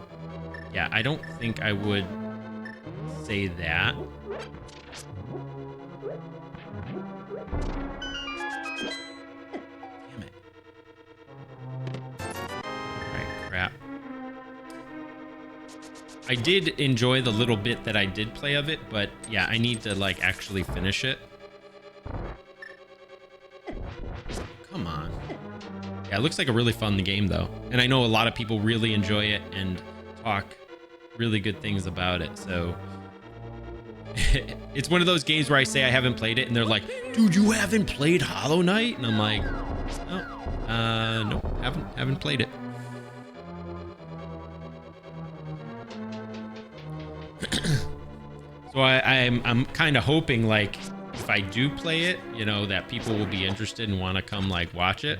yeah, I don't think I would say that. Damn it. Alright, crap. I did enjoy the little bit that I did play of it, but yeah, I need to like actually finish it. Come on. Yeah, it looks like a really fun game though. And I know a lot of people really enjoy it and talk really good things about it. So it's one of those games where I say I haven't played it and they're like, dude, you haven't played Hollow Knight? And I'm like, oh, no, haven't played it. So I'm kind of hoping like if I do play it, you know, that people will be interested and want to come like watch it.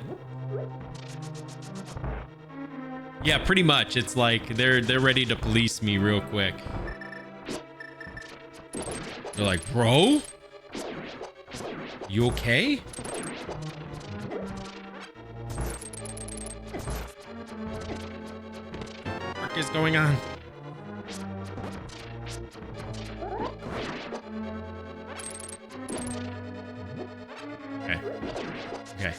Yeah, pretty much. It's like they're ready to police me real quick. They're like, bro, you okay? What is going on? Okay. Okay.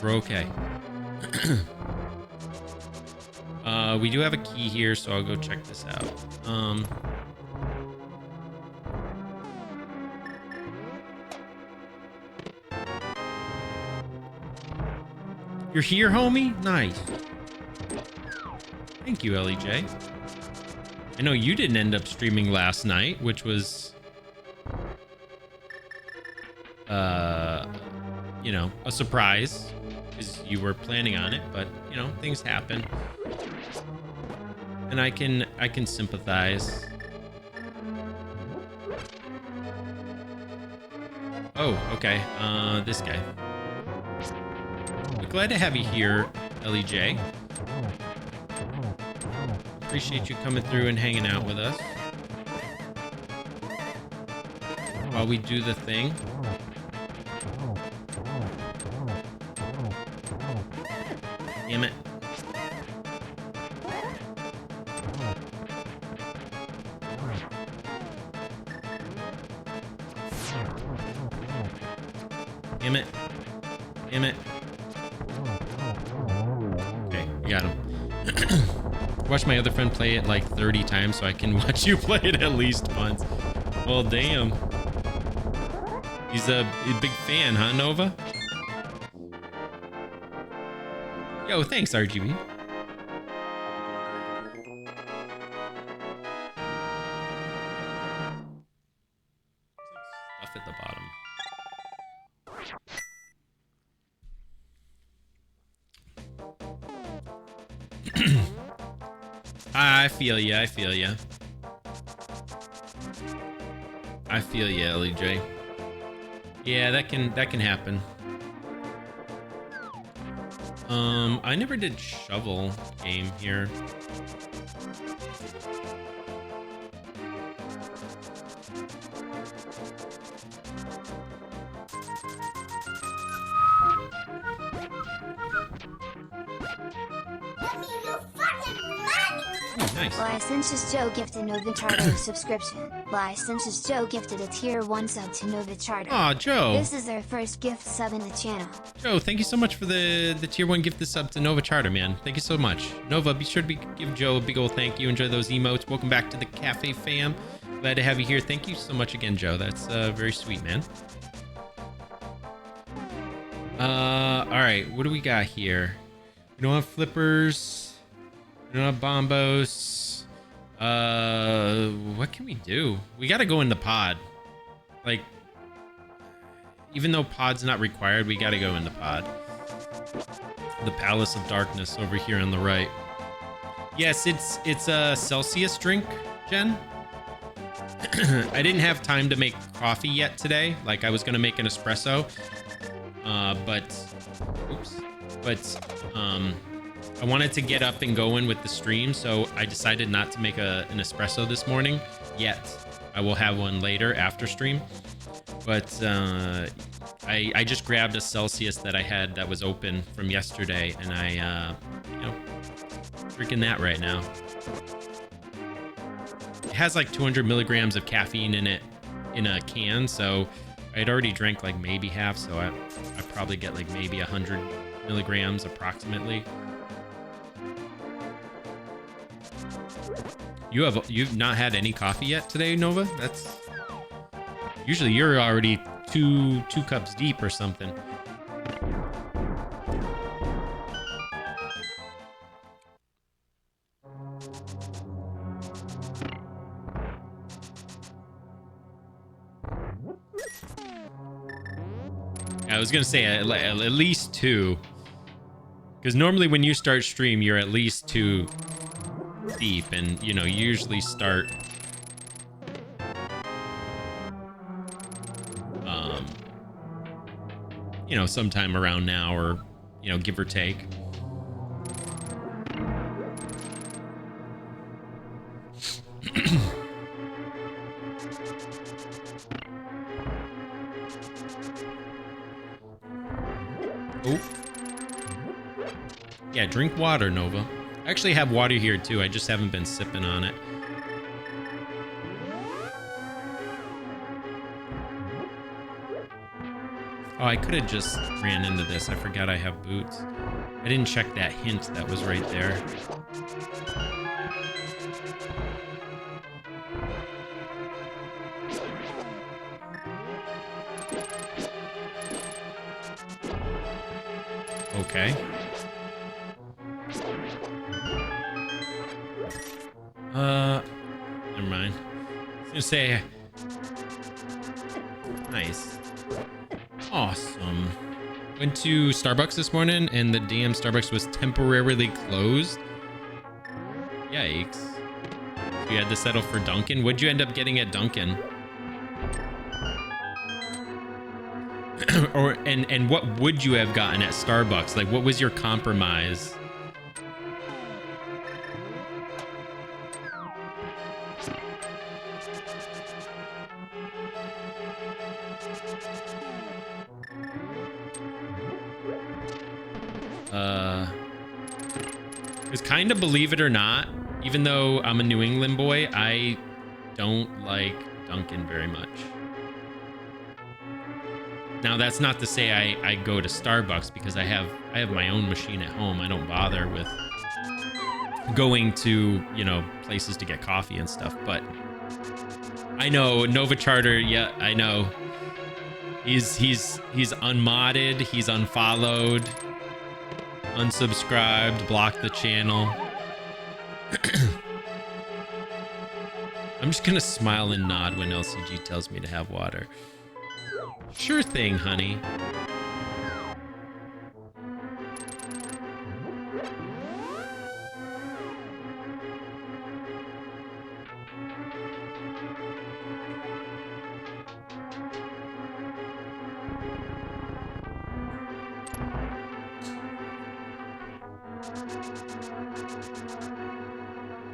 We're okay. We do have a key here, so I'll go check this out. You're here, homie? Nice. Thank you, LEJ. I know you didn't end up streaming last night, which was... you know, a surprise. Because you were planning on it, but, you know, things happen. And I can sympathize. Oh, okay. This guy. We're glad to have you here, LEJ. Appreciate you coming through and hanging out with us while we do the thing. Damn it. Damn it. Damn it. Okay, we got him. Watch my other friend play it like 30 times so I can watch you play it at least once. Well, damn. He's a big fan, huh, Nova? Yo, thanks, RGB. Stuff at the bottom. I feel ya. I feel ya. I feel ya, LEJ. Yeah, that can happen. I never did shovel game here. Nice. Licentious Joe gifted Novachardo subscription. Licentious Joe gifted a tier 1 sub to Novachardo. Aw, Joe. This is their first gift sub in the channel. Joe, thank you so much for the tier 1 gift sub to Nova Charter, man. Thank you so much. Nova, be sure to give Joe a big old thank you. Enjoy those emotes. Welcome back to the cafe fam. Glad to have you here. Thank you so much again, Joe. That's very sweet, man. All right, what do we got here? We don't have flippers. We don't have bombos. What can we do? We gotta go in the pod. Like, even though pod's not required, we gotta go in the pod. The Palace of Darkness over here on the right. Yes, it's a Celsius drink, Jen. I didn't have time to make coffee yet today. Like, I was gonna make an espresso, I wanted to get up and going with the stream, so I decided not to make an espresso this morning yet. I will have one later after stream, but I just grabbed a Celsius that I had that was open from yesterday, and I drinking that right now. It has like 200 milligrams of caffeine in it in a can, so I'd already drank like maybe half, so I probably get like maybe 100 milligrams approximately. You've not had any coffee yet today, Nova? That's usually you're already two cups deep or something. I was gonna say at least 2, because normally when you start stream, you're at least 2 deep, and you usually start sometime around now, or give or take. Oh yeah, drink water, Nova. I actually have water here too. I just haven't been sipping on it. Oh, I could have just ran into this. I forgot I have boots. I didn't check that hint that was right there. Okay. Never mind. I was gonna say, nice. Awesome. Went to Starbucks this morning and the damn Starbucks was temporarily closed. Yikes. You had to settle for Dunkin'. What'd you end up getting at Dunkin'? and what would you have gotten at Starbucks? Like, what was your compromise? Because kind of, believe it or not, even though I'm a New England boy, I don't like Dunkin' very much. Now, that's not to say I go to Starbucks, because I have my own machine at home. I don't bother with going to, you know, places to get coffee and stuff. But I know Nova Charter. Yeah, I know. He's unmodded. He's unfollowed, unsubscribed, blocked the channel. I'm just gonna smile and nod when LCG tells me to have water. Sure thing, honey.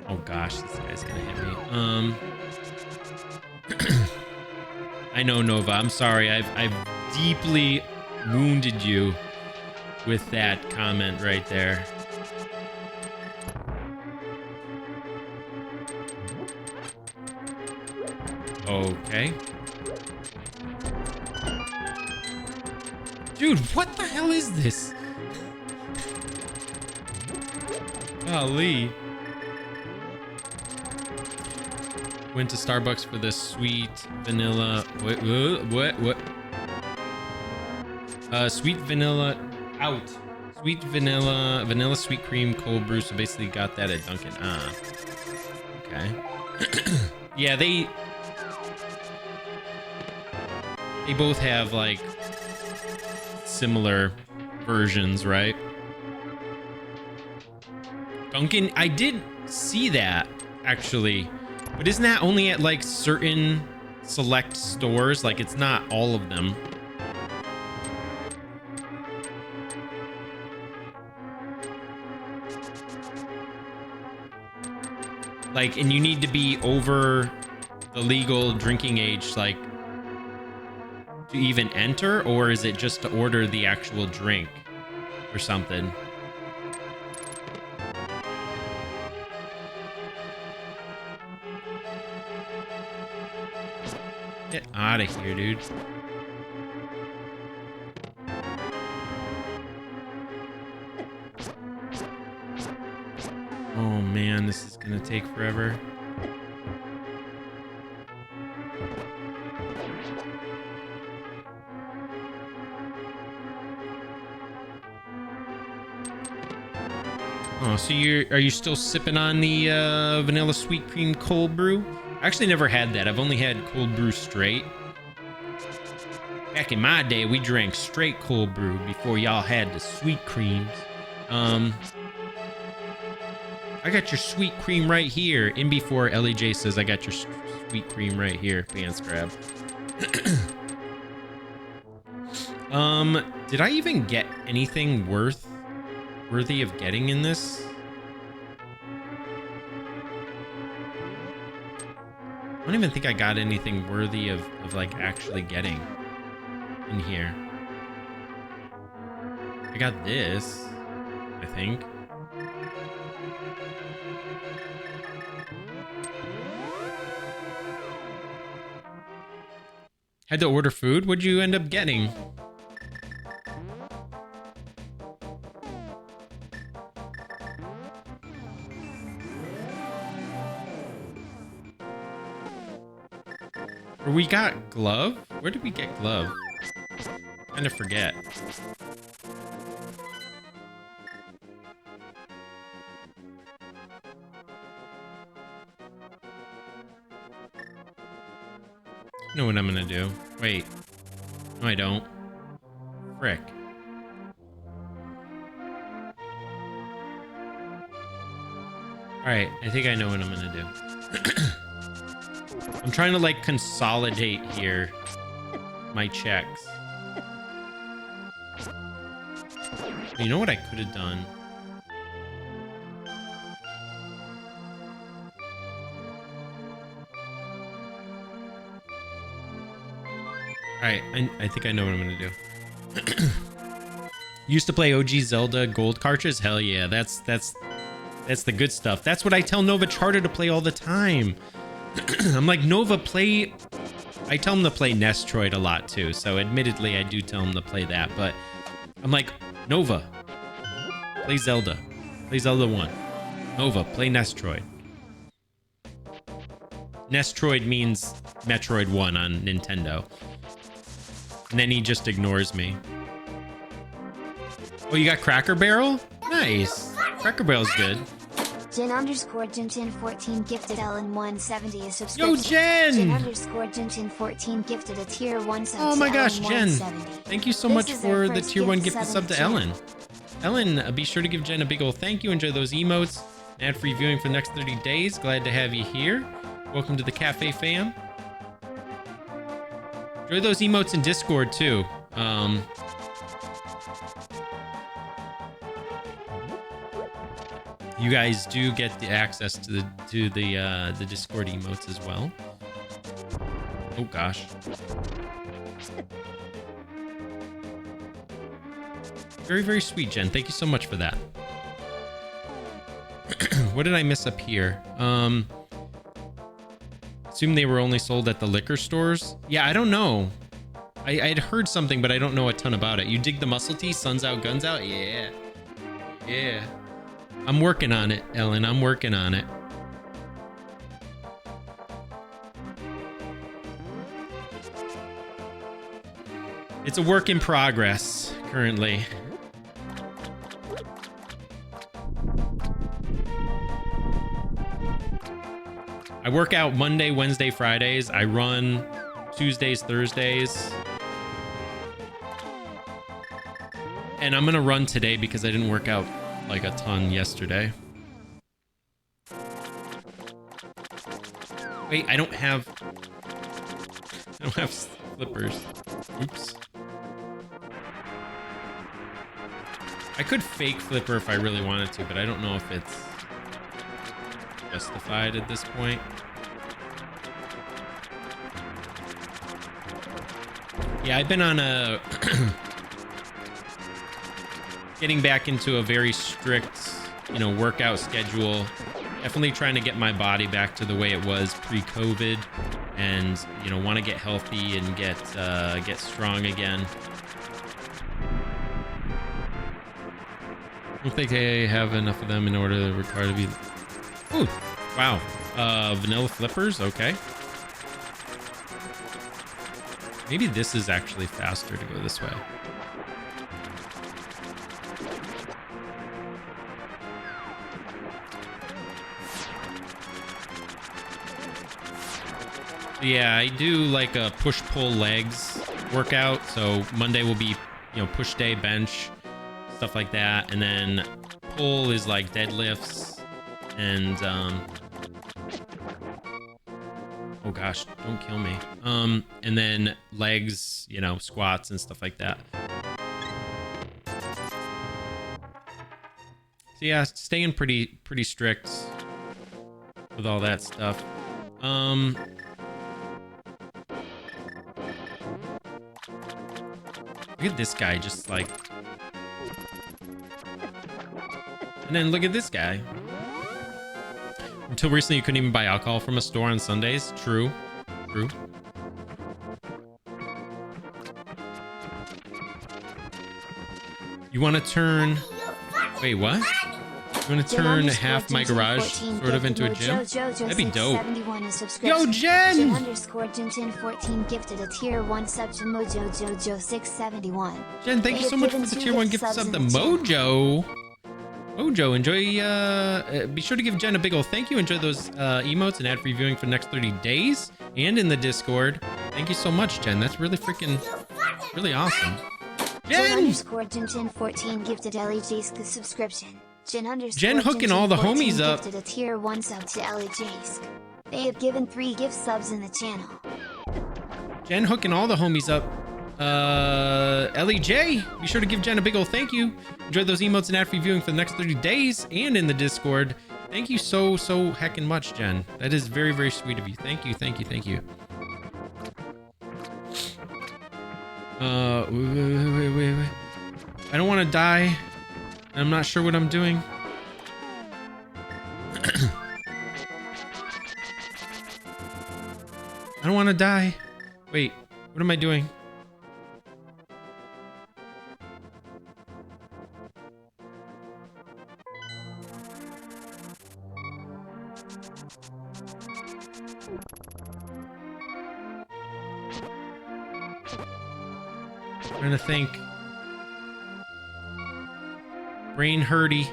Oh gosh, this guy's gonna hit me. I know, Nova. I'm sorry. I've deeply wounded you with that comment right there. Okay. Dude, what the hell is this? Golly. Went to Starbucks for the sweet vanilla. What? Sweet vanilla out. Sweet vanilla sweet cream cold brew. So basically got that at Dunkin'. Okay. Yeah, they both have like similar versions, right? Dunkin', I did see that actually. But isn't that only at like certain select stores? Like it's not all of them. Like, and you need to be over the legal drinking age, like to even enter, or is it just to order the actual drink or something? Get out of here, dude. Oh man, this is gonna take forever. Oh, so are you still sipping on the vanilla sweet cream cold brew? I actually never had that. I've only had cold brew straight. Back in my day, we drank straight cold brew before y'all had the sweet creams. I got your sweet cream right here. In before LEJ says I got your sweet cream right here. Pants grab. Did I even get anything worthy of getting in this? I don't even think I got anything worthy of like actually getting in here. I got this, I think. Had to order food? What'd you end up getting? Or we got glove? Where did we get glove? Kind of forget. I know what I'm gonna do. Wait. No, I don't. Frick. Alright, I think I know what I'm gonna do. I'm trying to like consolidate here my checks. You know what I could have done? Alright, I think I know what I'm gonna do. Used to play OG Zelda gold cartridge? Hell yeah, that's the good stuff. That's what I tell Nova Charter to play all the time. I'm like, Nova, play... I tell him to play Nestroid a lot too, so admittedly I do tell him to play that, but I'm like, Nova, play Zelda. Play Zelda 1. Nova, play Nestroid. Nestroid means Metroid 1 on Nintendo. And then he just ignores me. Oh, you got Cracker Barrel? Nice. Cracker Barrel's good. Jen_Jintin14 gifted Ellen 170 a subscription. Yo, Jen! Jen_Jintin14 gifted a tier 1 sub Oh to my gosh, Ellen Jen. 170. Thank you so This much is our for the first tier 1 gift gift sub to Jen. Ellen. Ellen, be sure to give Jen a big ol' thank you. Enjoy those emotes. Ad-free viewing for the next 30 days. Glad to have you here. Welcome to the Cafe fam. Enjoy those emotes in Discord too. You guys do get the access to the Discord emotes as well. Oh gosh. Very, very sweet, Jen. Thank you so much for that. What did I miss up here? Assume they were only sold at the liquor stores. Yeah, I don't know. I'd heard something, but I don't know a ton about it. You dig the muscle tee? Suns out, guns out? Yeah. Yeah. I'm working on it, Ellen. I'm working on it. It's a work in progress currently. I work out Monday, Wednesday, Fridays. I run Tuesdays, Thursdays. And I'm gonna run today because I didn't work out like a ton yesterday. Wait, I don't have flippers. Oops. I could fake flipper if I really wanted to, but I don't know if it's justified at this point. Yeah, I've been on a getting back into a very strict, workout schedule. Definitely trying to get my body back to the way it was pre-COVID, and want to get healthy and get strong again. I don't think they have enough of them in order to require to be. Ooh, wow. Vanilla flippers, okay. Maybe this is actually faster to go this way. Yeah, I do like a push-pull legs workout. So Monday will be, push day, bench, stuff like that. And then pull is like deadlifts and, oh gosh, don't kill me. And then legs, squats and stuff like that. So yeah, staying pretty strict with all that stuff. Look at this guy, just like... And then look at this guy. Until recently, you couldn't even buy alcohol from a store on Sundays. True. True. You want to turn... Wait, what? You want to turn half my garage sort of into a gym? That'd be dope. Yo, Jen! Jen_Jintin14 gifted a tier 1 sub to Mojo Jojo 671. Jen, thank you so much for the tier 1 gift sub to Mojo. Mojo, enjoy, be sure to give Jen a big ol' thank you. Enjoy those emotes and ad-free viewing for the next 30 days and in the Discord. Thank you so much, Jen. That's really freaking, really awesome. Jen! Jen_Jintin14 gifted LEJ's the subscription. Jen hooking all the homies up. Gifted a tier 1 sub to LEJ's. They have given 3 gift subs in the channel. Jen hooking all the homies up. LEJ, be sure to give Jen a big ol' thank you. Enjoy those emotes and ad-free viewing for the next 30 days and in the Discord. Thank you so heckin' much, Jen. That is very, very sweet of you. Thank you, thank you, thank you. Wait. I don't want to die. I'm not sure what I'm doing. I don't want to die. Wait, what am I doing? Trying to think. Brain hurty.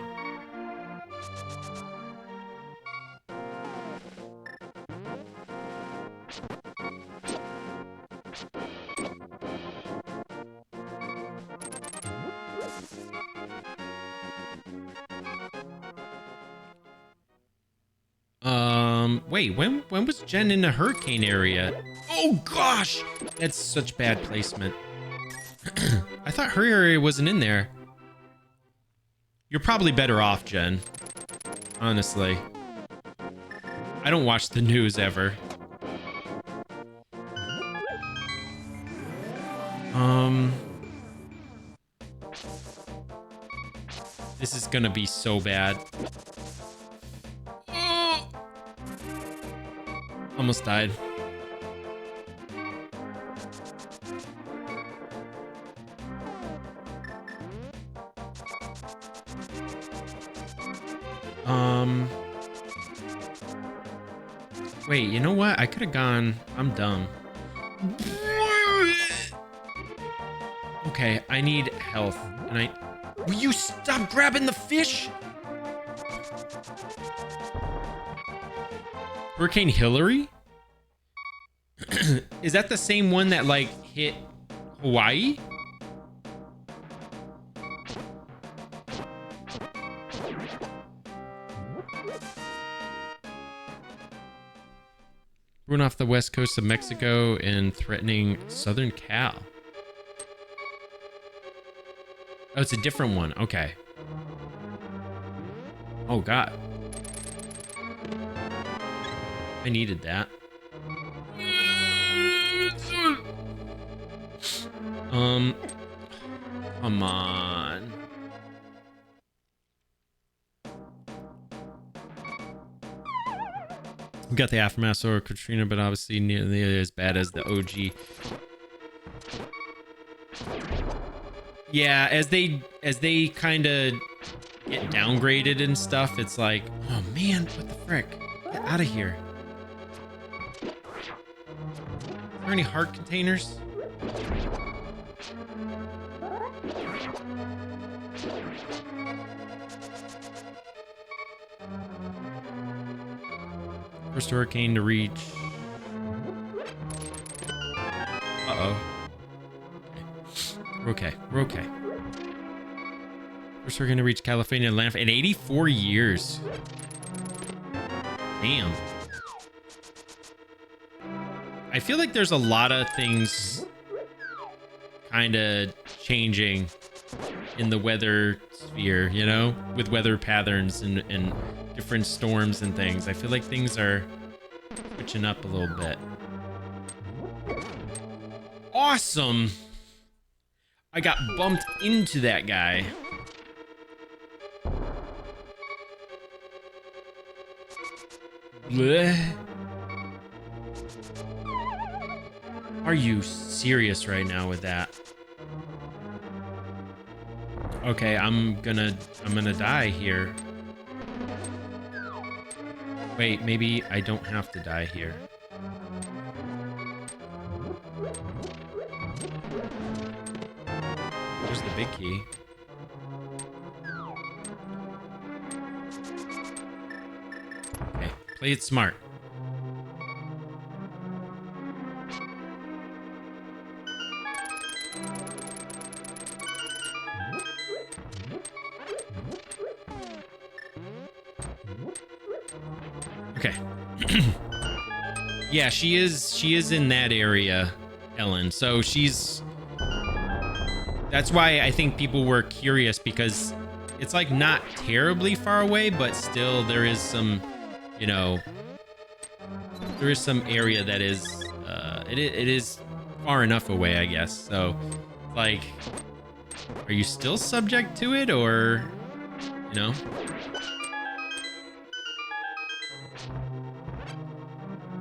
Wait, when was Jen in the hurricane area? Oh gosh, that's such bad placement. I thought her area wasn't in there. You're probably better off, Jen. Honestly. I don't watch the news ever. This is gonna be so bad. Almost died. Wait, you know what? I could have gone. I'm dumb. Okay, I need health. And will you stop grabbing the fish? Hurricane Hillary? Is that the same one that like hit Hawaii? Run off the west coast of Mexico and threatening southern Cal. Oh, it's a different one. Okay. Oh, God. I needed that. Come on. We got the aftermath of Katrina, but obviously nearly as bad as the OG. Yeah, as they kind of get downgraded and stuff, it's like, oh man, what the frick? Get out of here. Are there any heart containers? First hurricane to reach. Uh-oh. We're okay. We're okay. First hurricane to reach California landfall in 84 years. Damn. I feel like there's a lot of things kind of changing in the weather sphere, you know, with weather patterns and different storms and things. I feel like things are switching up a little bit. Awesome. I got bumped into that guy. Blech. Are you serious right now with that? Okay, I'm gonna die here. Wait, maybe I don't have to die here. There's the big key. Okay, play it smart. Okay. Yeah, she is in that area, Ellen. So that's why I think people were curious, because it's like not terribly far away, but still there is some, you know, there is some area that is it is far enough away, I guess. So like, are you still subject to it, or, you know?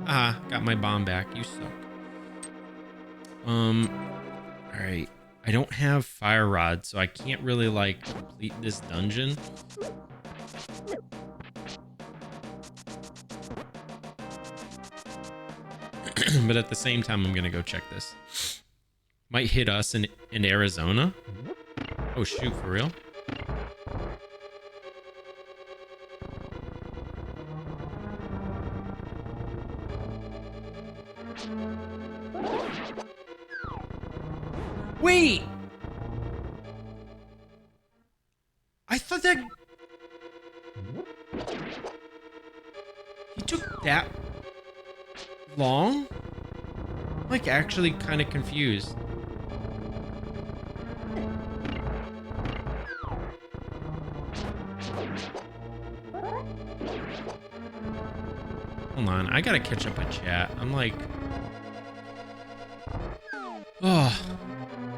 Ah, got my bomb back. You suck. All right. I don't have fire rod, so I can't really like complete this dungeon. But at the same time, I'm gonna go check this. Might hit us in Arizona. Oh shoot, for real? Wait! I thought that... He took that long? I'm like actually kind of confused. Hold on, I gotta catch up with chat. I'm like... Oh...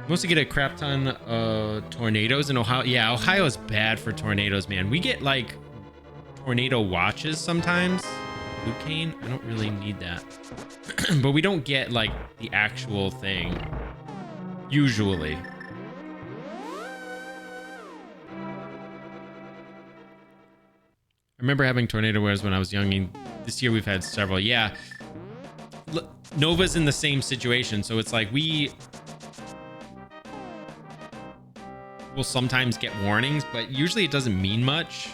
Mostly get a crap ton of tornadoes in Ohio. Yeah, Ohio's bad for tornadoes, man. We get like tornado watches sometimes. Bouquet, I don't really need that. But we don't get like the actual thing. Usually. I remember having tornado wares when I was young. And this year we've had several. Yeah. Nova's in the same situation. So it's like we'll sometimes get warnings, but usually it doesn't mean much.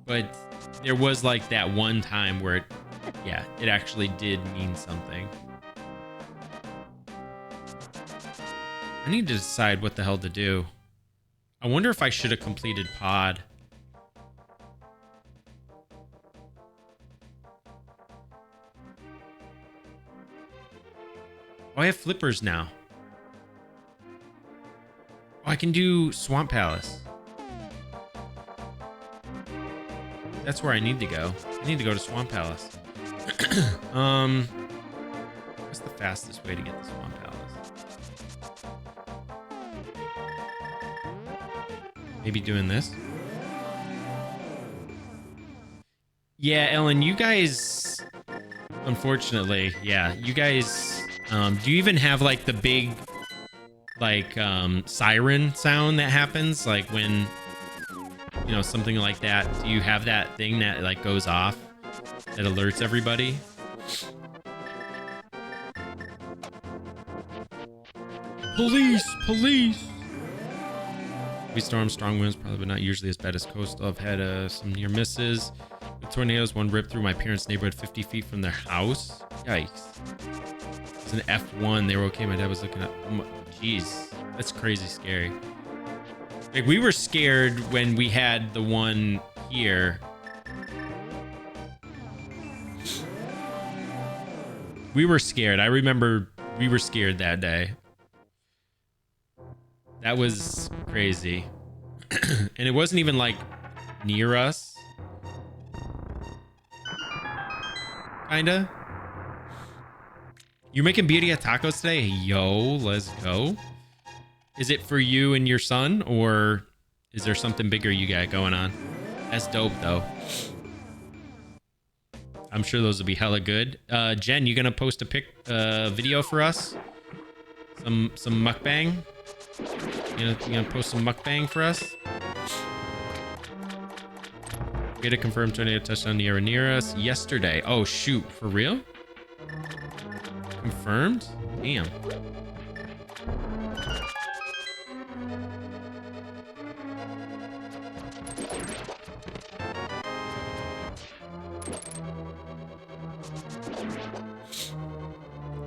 But there was like that one time where it actually did mean something. I need to decide what the hell to do. I wonder if I should have completed pod. Oh, I have flippers now. Oh, I can do Swamp Palace. That's where I need to go. I need to go to Swamp Palace. What's the fastest way to get to Swamp Palace? Maybe doing this? Yeah, Ellen, you guys... Unfortunately, yeah, you guys... do you even have, like, the big... like siren sound that happens like when something like that? Do you have that thing that like goes off that alerts everybody? Police. We storm, strong winds, probably but not usually as bad as coastal. I've had some near misses with tornadoes. One ripped through my parents' neighborhood 50 feet from their house. Yikes. It's an F1. They were okay. My dad was looking at... Jeez, that's crazy scary. Like, we were scared when we had the one here. We were scared. I remember we were scared that day. That was crazy. And it wasn't even like near us. Kinda. You making birria tacos today? Yo, let's go. Is it for you and your son, or is there something bigger you got going on? That's dope, though. I'm sure those will be hella good. Jen, you gonna post a video for us? Some mukbang? You gonna post some mukbang for us? We had a confirmed tornado touchdown near or near us yesterday. Oh shoot, for real? Confirmed? Damn.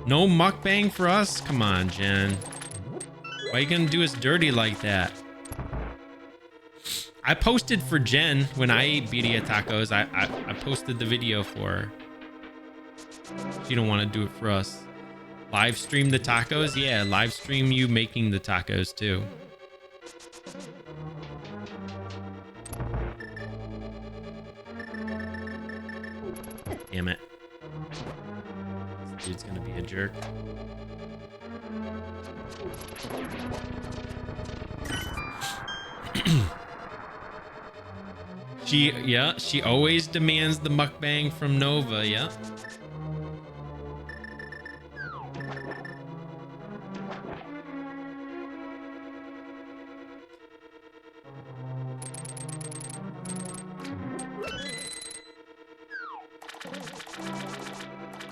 No mukbang for us? Come on, Jen. Why are you gonna do us dirty like that? I posted for Jen when I ate birria tacos. I posted the video for her. She don't want to do it for us. Live stream the tacos? Yeah, live stream you making the tacos too. Damn it. This dude's gonna be a jerk. She always demands the mukbang from Nova, yeah.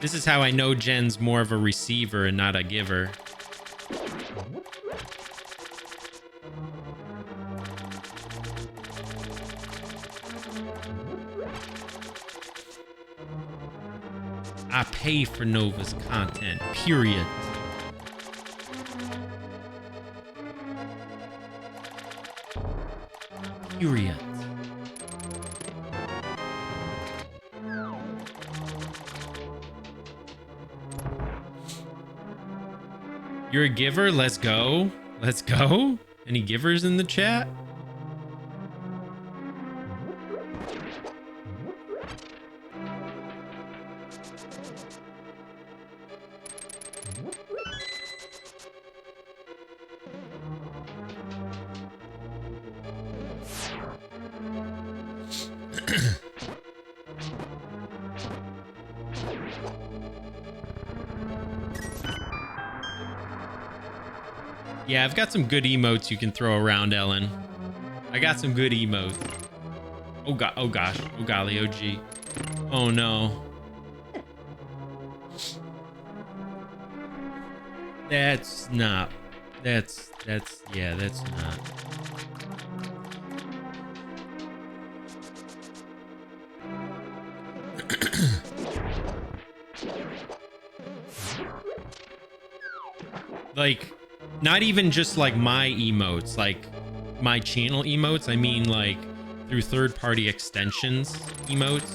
This is how I know Jen's more of a receiver and not a giver. I pay for Nova's content, period. Period. You're a giver? Let's go. Let's go. Any givers in the chat? Yeah, I've got some good emotes you can throw around, Ellen. I got some good emotes. Oh god, oh gosh, oh golly, oh gee. Oh no. That's not. That's yeah, that's not. Like, not even just like my emotes, like my channel emotes. I mean, like through third-party extensions emotes,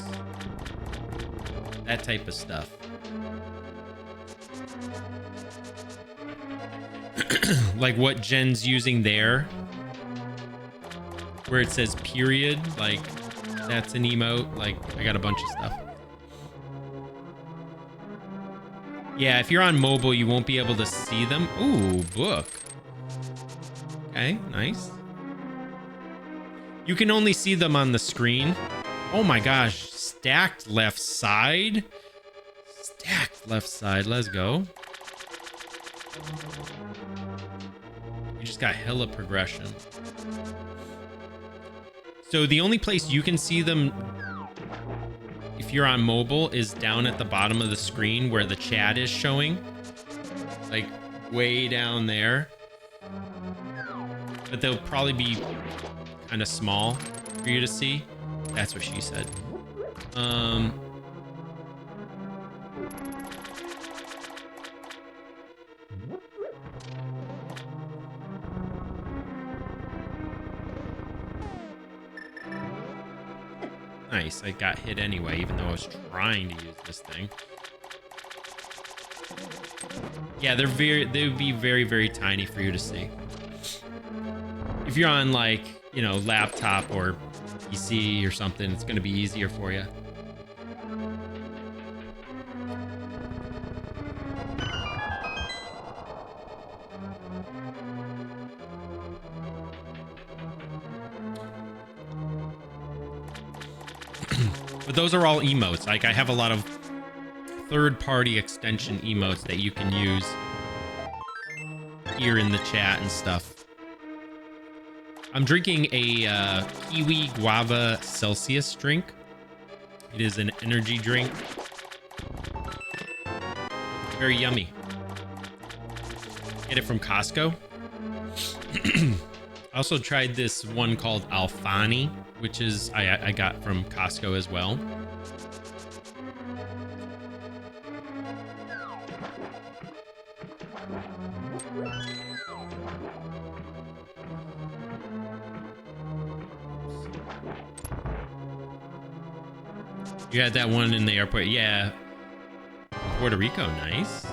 that type of stuff. Like what Jen's using there, where it says period, like that's an emote. Like I got a bunch of stuff. Yeah, if you're on mobile, you won't be able to see them. Ooh, book. Okay, nice. You can only see them on the screen. Oh my gosh, stacked left side. Stacked left side, let's go. We just got hella progression. So the only place you can see them if you're on mobile is down at the bottom of the screen where the chat is showing, like way down there, but they'll probably be kind of small for you to see. That's what she said. Nice, I got hit anyway, even though I was trying to use this thing. Yeah, they would be very, very tiny for you to see. If you're on like, you know, laptop or PC or something, it's going to be easier for you. But those are all emotes. Like I have a lot of third-party extension emotes that you can use here in the chat and stuff. I'm drinking a kiwi guava Celsius drink. It is an energy drink. Very yummy. Get it from Costco. I also tried this one called Alfani, which is I got from Costco as well. You had that one in the airport. Yeah. Puerto Rico, nice.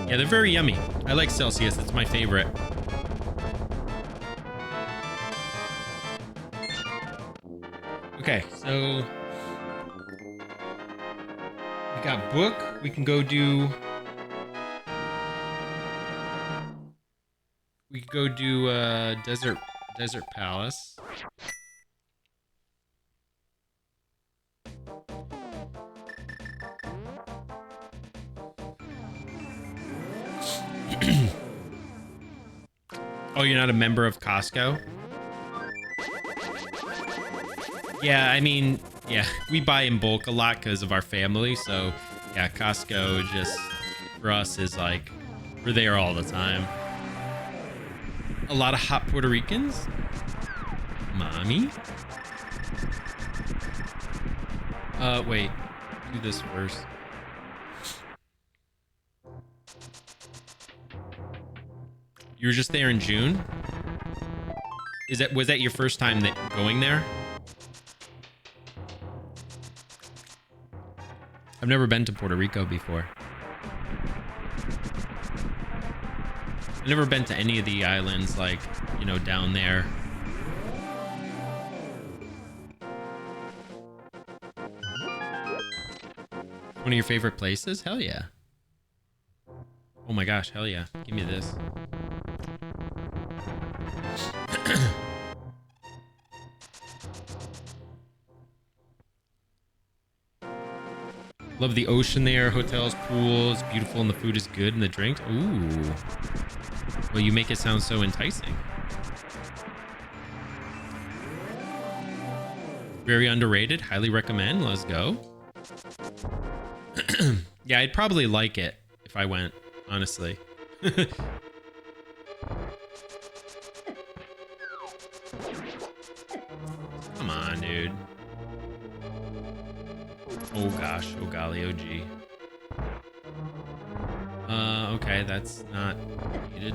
Yeah, they're very yummy. I like Celsius. It's my favorite. Okay, so we got book. We can go do. We could go do Desert Palace. Oh, you're not a member of Costco? Yeah, I mean, yeah, we buy in bulk a lot because of our family. So, yeah, Costco just, for us, is like, we're there all the time. A lot of hot Puerto Ricans. Mommy? Wait. Do this first. You were just there in June? Was that your first time going there? I've never been to Puerto Rico before. I've never been to any of the islands, like, you know, down there. One of your favorite places? Hell yeah. Oh my gosh, hell yeah. Give me this. Love the ocean there, hotels, pools, beautiful, and the food is good and the drinks. Ooh. Well, you make it sound so enticing. Very underrated. Highly recommend. Let's go. Yeah, I'd probably like it if I went, honestly. Come on, dude. Oh gosh, oh golly, oh gee. Okay, that's not needed.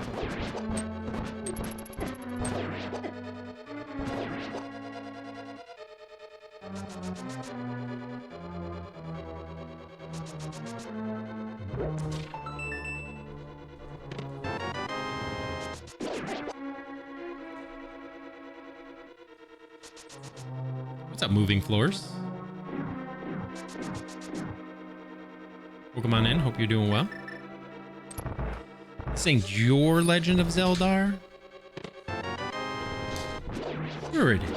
What's up, moving floors? Welcome on in. Hope you're doing well. This ain't your Legend of Zelda? Sure it is.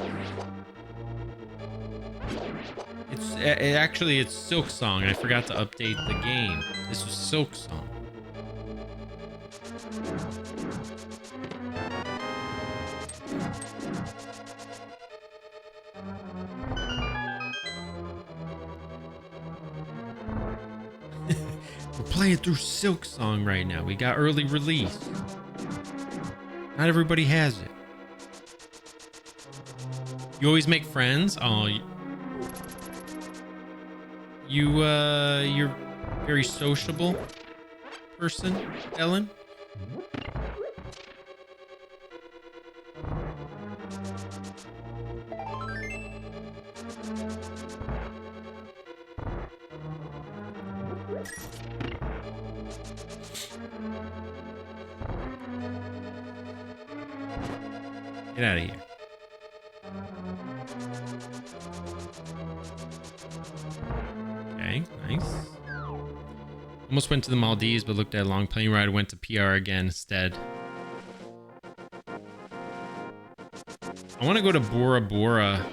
Actually, it's Silk Song. I forgot to update the game. This was Silk Song. We're playing through Silk Song right now. We got early release. Not everybody has it. You always make friends? Oh, you're very sociable person, Ellen. Get out of here. Okay, nice. Almost went to the Maldives, but looked at a long plane ride. Went to PR again instead. I want to go to Bora Bora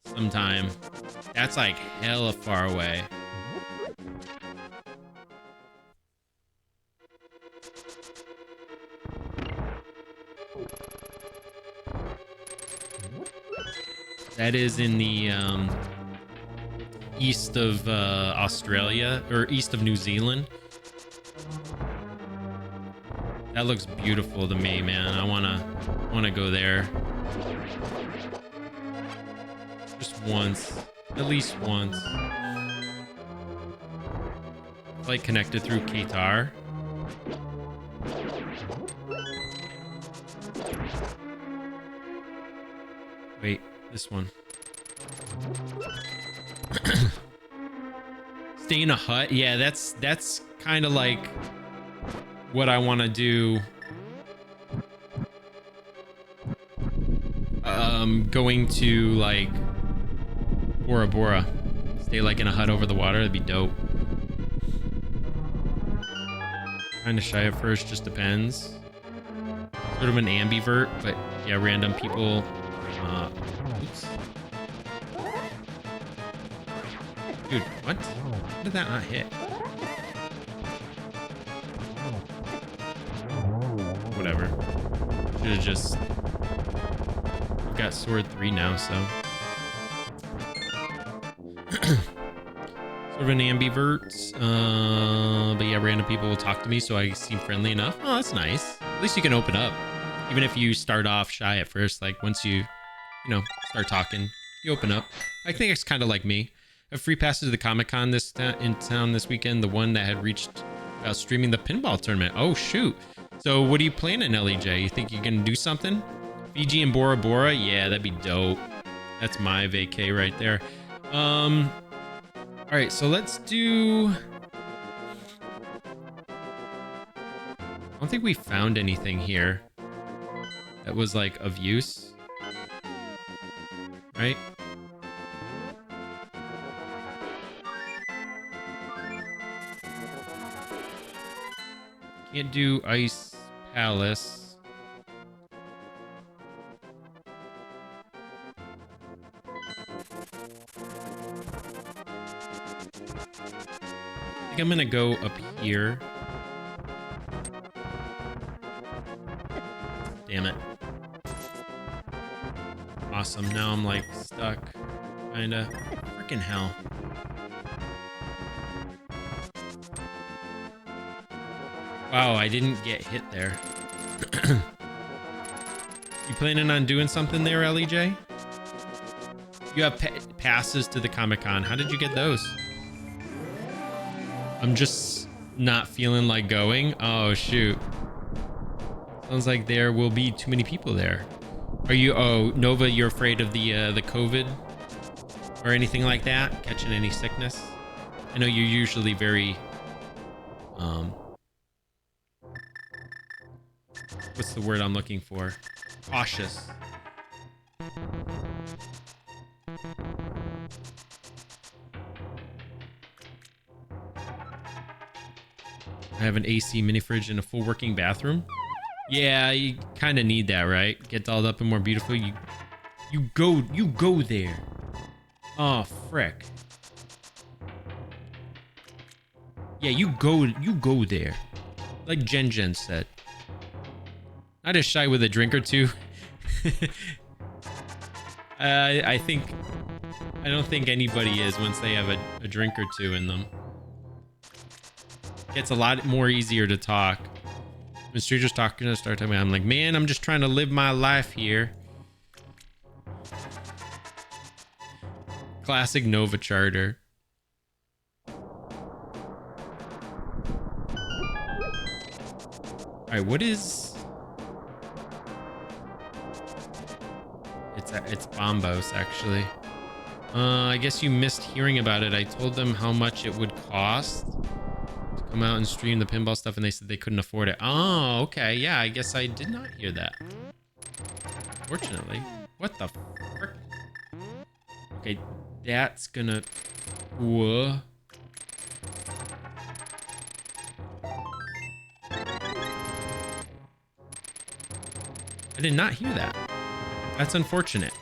sometime. That's like hella far away. That is in the east of Australia, or east of New Zealand. That looks beautiful to me, man. I wanna go there. Just once. At least once. Flight connected through Qatar. Wait, this one. Stay in a hut? Yeah, that's kind of like what I want to do. Going to like Bora Bora. Stay like in a hut over the water. That'd be dope. Kind of shy at first, just depends. Sort of an ambivert, but yeah, random people. Oops. Dude, what? How did that not hit? Whatever. Should have just... We've got sword 3 now, so... Sort of an ambivert. But yeah, random people will talk to me, so I seem friendly enough. Oh, that's nice. At least you can open up. Even if you start off shy at first, like once you start talking, you open up. I think it's kind of like me. I have free passes to the Comic-Con in town this weekend. The one that had reached streaming the pinball tournament. Oh, shoot. So what are you planning, LEJ? You think you can do something? Fiji and Bora Bora? Yeah, that'd be dope. That's my vacay right there. All right, so let's do... I don't think we found anything here that was like of use, right? Can't do Ice Palace. I think I'm gonna go up here. Damn it. Awesome. Now I'm like stuck. Kinda. Freaking hell. Wow, I didn't get hit there. You planning on doing something there, LEJ? You have passes to the Comic-Con. How did you get those? I'm just not feeling like going. Oh, shoot. Sounds like there will be too many people there. Are you... Oh, Nova, you're afraid of the COVID? Or anything like that? Catching any sickness? I know you're usually very... What's the word I'm looking for? Cautious. I have an AC mini fridge and a full working bathroom. Yeah, you kind of need that, right? Get dolled up and more beautiful. You go there. Oh, frick. Yeah, you go there. Like Jen said. Not as shy with a drink or two. I don't think anybody is once they have a drink or two in them. It's a lot more easier to talk. When strangers talking to start talking, I'm like, man, I'm just trying to live my life here. Classic Nova charter. All right, what is... It's Bombos, actually. I guess you missed hearing about it. I told them how much it would cost to come out and stream the pinball stuff, and they said they couldn't afford it. Oh, okay. Yeah, I guess I did not hear that. Fortunately. What the frick? Okay, that's gonna... Whoa. I did not hear that. That's unfortunate.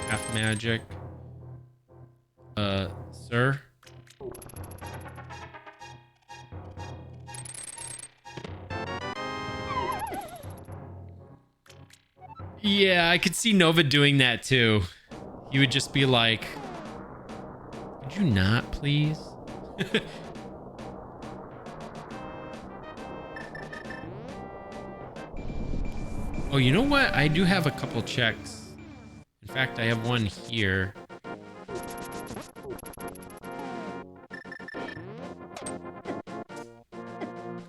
Half magic. Sir? Yeah, I could see Nova doing that too. He would just be like, could you not, please? Oh, you know what? I do have a couple checks. In fact, I have one here.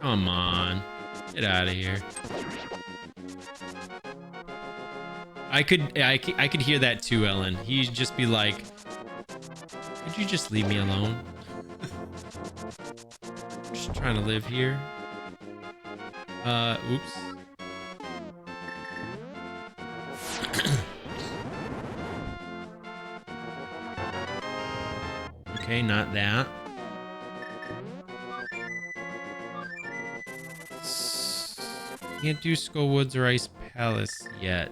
Come on. Get out of here. I could hear that too, Ellen. He'd just be like, could you just leave me alone? I'm just trying to live here. Oops. Okay, not that. Can't do Skullwoods or Ice Palace yet.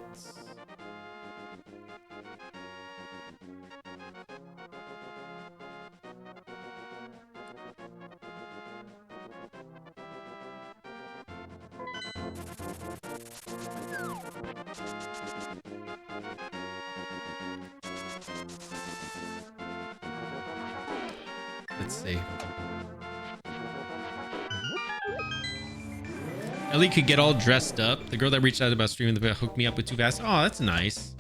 Let's see. Ellie could get all dressed up. The girl that reached out about streaming the hooked me up with Too Fast. Oh, that's nice.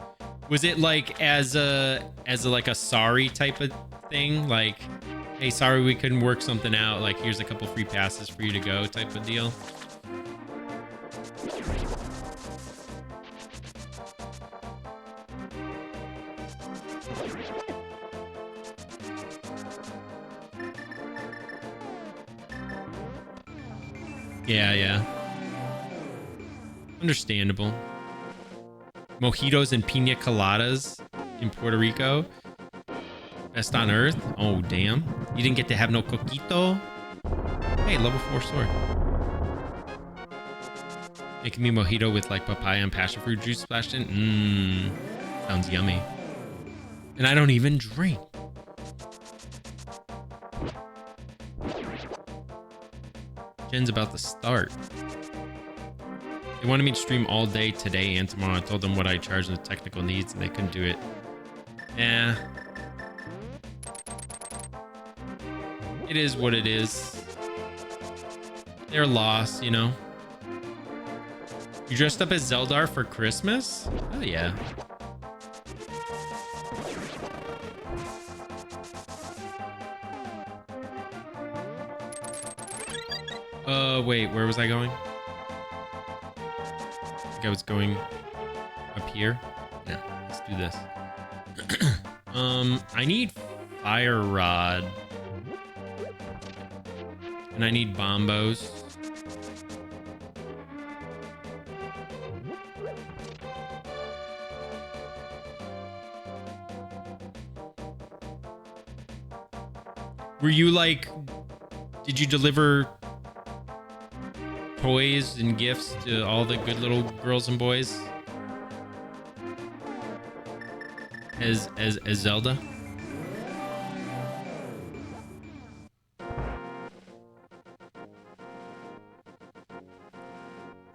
Was it like as a like a sorry type of thing? Like, hey, sorry we couldn't work something out. Like, here's a couple free passes for you to go type of deal. Yeah, yeah. Understandable. Mojitos and pina coladas in Puerto Rico. Best on earth. Oh, damn. You didn't get to have no coquito? Hey, level 4 sword. Making me mojito with like papaya and passion fruit juice splashed in. Mmm. Sounds yummy. And I don't even drink. Gen's about to start. They wanted me to stream all day today and tomorrow. I told them what I charged and the technical needs, and they couldn't do it. Yeah. It is what it is. Their loss, you know. You dressed up as Zelda for Christmas? Oh, yeah. Wait, where was I going? I think I was going up here. Yeah, let's do this. I need fire rod. And I need bombos. Were you like, did you deliver toys and gifts to all the good little girls and boys as Zelda?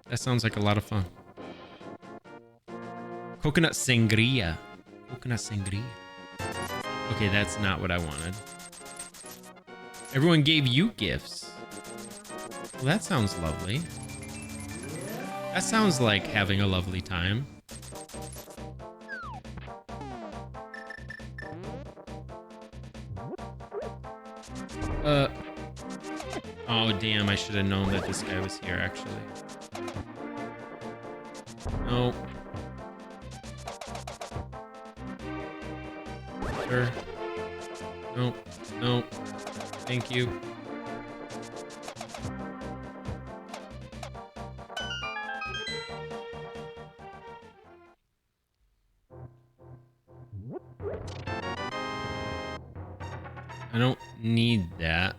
That sounds like a lot of fun. Coconut sangria. Coconut sangria. Okay, that's not what I wanted. Everyone gave you gifts. Well, that sounds lovely. That sounds like having a lovely time. Oh, damn, I should have known that this guy was here, actually. No. Sure. No. No. Thank you. I don't need that.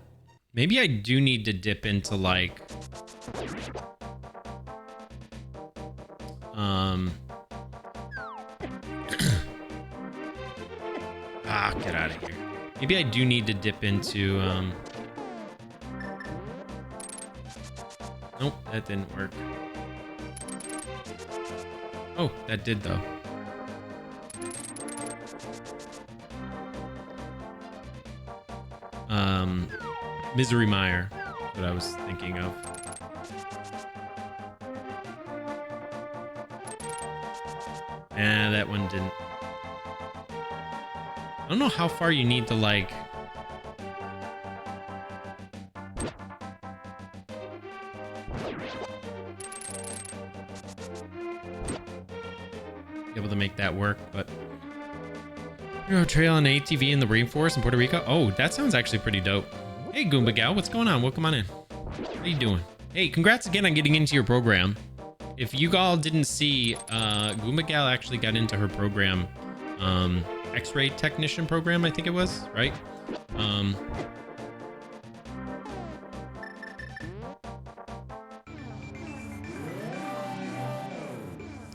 Maybe I do need to dip into like get out of here. Maybe I do need to dip into nope, that didn't work. Oh, that did though. Misery Mire, what I was thinking of. That one didn't. I don't know how far you need to like. Be able to make that work, but. Euro Trail on ATV in the rainforest in Puerto Rico. Oh, that sounds actually pretty dope. Hey, Goomba Gal, what's going on? Welcome on in. How you doing? Hey, congrats again on getting into your program. If you all didn't see, Goomba Gal actually got into her program, X-ray technician program, I think it was, right? You're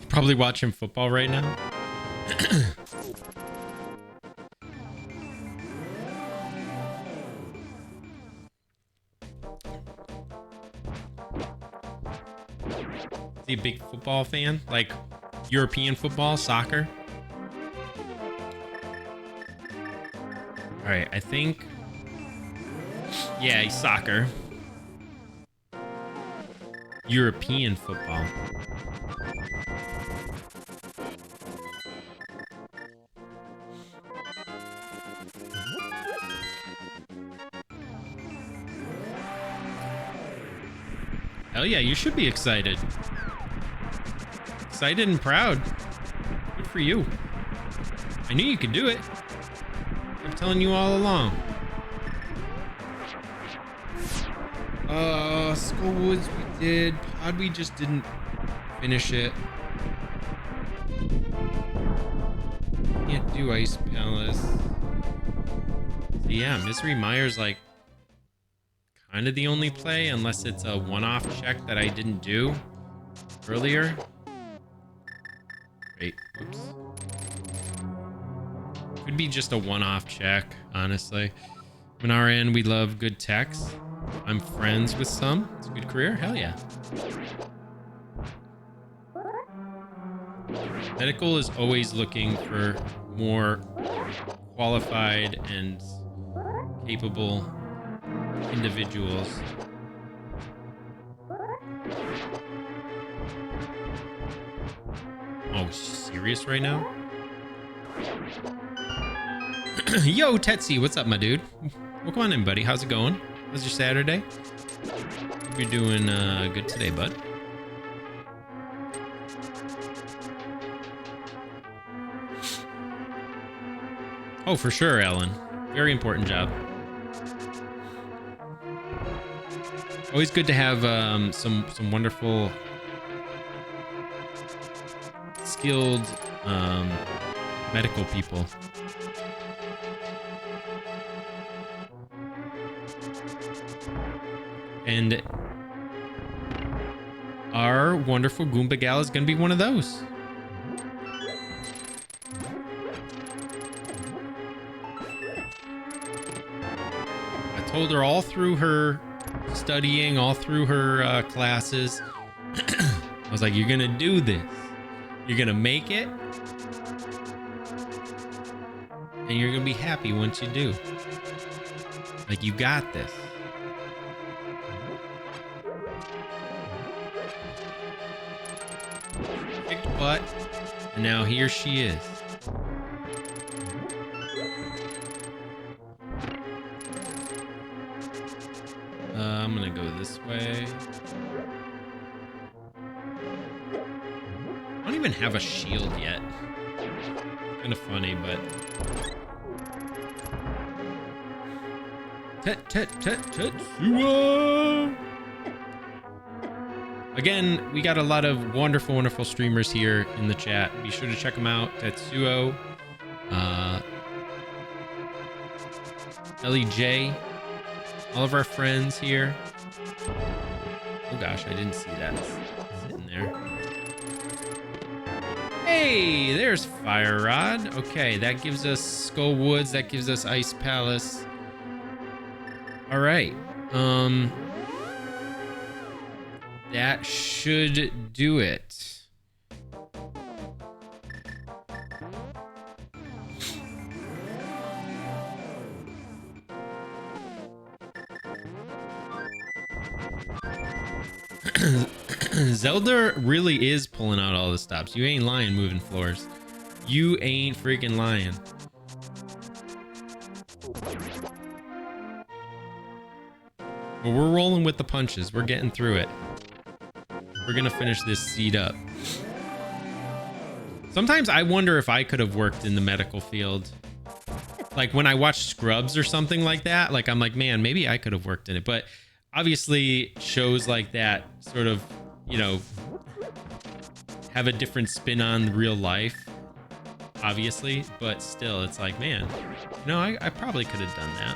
probably watching football right now. a big football fan, like European football, soccer. All right, I think, yeah, he's soccer. European football. Hell yeah, you should be excited. Excited and proud. Good for you. I knew you could do it. I'm telling you all along. Skullwoods we did. Pod we just didn't finish it. Can't do Ice Palace. So yeah, Misery Mire's like kind of the only play, unless it's a one-off check that I didn't do earlier. Wait, oops. Could be just a one-off check, honestly. On our end, we love good techs. I'm friends with some. It's a good career. Hell yeah. Medical is always looking for more qualified and capable individuals. Oh, serious right now? Yo, Tetsi, what's up, my dude? Well, come on in, buddy. How's it going? How's your Saturday? Hope you're doing good today, bud. Oh, for sure, Ellen. Very important job. Always good to have some wonderful, skilled medical people. And our wonderful Goomba gal is going to be one of those. I told her all through her studying, all through her classes, I was like, you're going to do this. You're going to make it. And you're going to be happy once you do. Like, you got this. Butt, and now here she is. I'm gonna go this way. I don't even have a shield yet. Kind of funny, but Tetsuo. Again, we got a lot of wonderful streamers here in the chat. Be sure to check them out. Tetsuo, LEJ, all of our friends here. Oh gosh, I didn't see that sitting there. Hey, there's Fire Rod. Okay, that gives us Skull Woods. That gives us Ice Palace. All right. That should do it. Zelda really is pulling out all the stops. You ain't lying, moving floors. You ain't freaking lying. But we're rolling with the punches. We're getting through it. We're gonna finish this seed up. Sometimes I wonder if I could have worked in the medical field. Like when I watch Scrubs or something like that, like I'm like, man, maybe I could have worked in it. But obviously shows like that sort of, you know, have a different spin on real life, obviously. But still, it's like, man, no, I probably could have done that.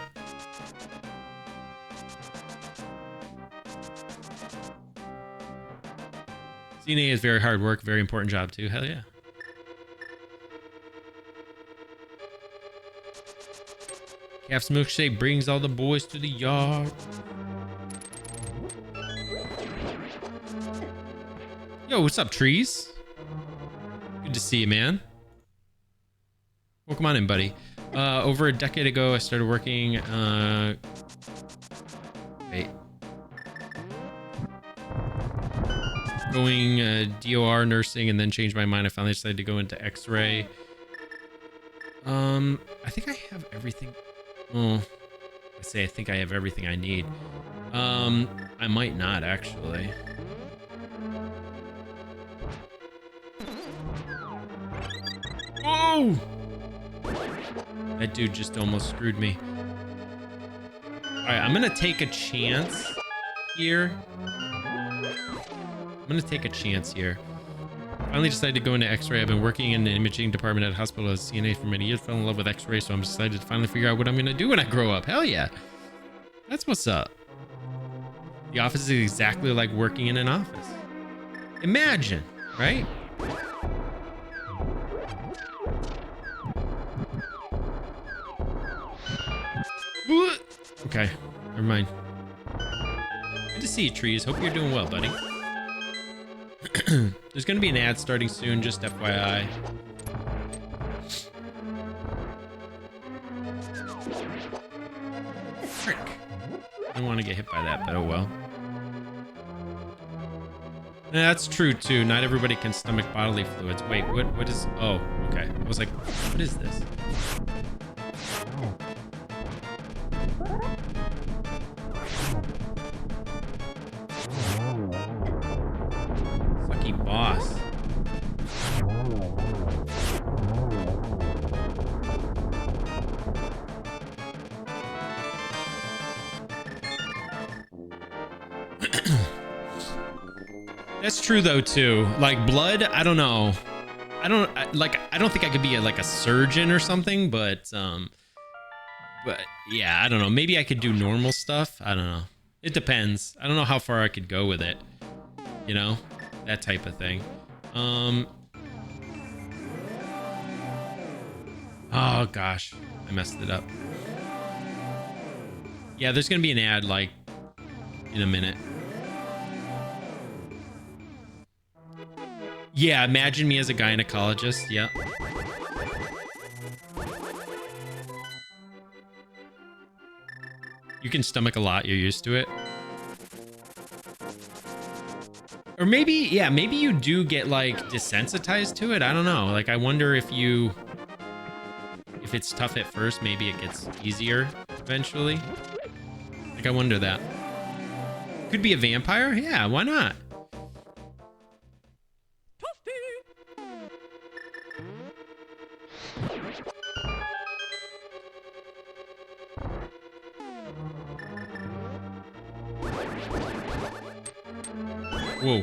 CNA is very hard work, very important job too. Hell yeah. Calf's milkshake brings all the boys to the yard. Yo, what's up, trees? Good to see you, man. Welcome on in, buddy. Over a decade ago, I started working, wait. Going, DOR nursing and then changed my mind. I finally decided to go into X-ray. I think I have everything. Oh, I think I have everything I need. I might not, actually. Whoa! That dude just almost screwed me. Alright, I'm gonna take a chance here. Finally decided to go into X-ray. I've been working in the imaging department at a hospital as CNA for many years. Fell in love with X-ray, so I'm decided to finally figure out what I'm gonna do when I grow up. Hell yeah. That's what's up. The office is exactly like working in an office. Imagine, right? Okay, never mind. Good to see you, Trees. Hope you're doing well, buddy. There's gonna be an ad starting soon, just FYI. Frick. I don't want to get hit by that, but oh well. That's true too. Not everybody can stomach bodily fluids. Wait, what is... Oh, okay. I was like, what is this? Sucky boss. That's true though too. Like blood, I don't know. I don't think I could be like a surgeon or something, but yeah, I don't know. Maybe I could do normal stuff. I don't know. It depends. I don't know how far I could go with it. You know, that type of thing. Oh gosh, I messed it up. Yeah, there's gonna be an ad like in a minute. Yeah, imagine me as a gynecologist. Yeah. You can stomach a lot. You're used to it. Or maybe, yeah, maybe you do get like desensitized to it. I don't know. Like, I wonder if it's tough at first, maybe it gets easier eventually. Like, I wonder that. Could be a vampire. Yeah, why not? Whoa.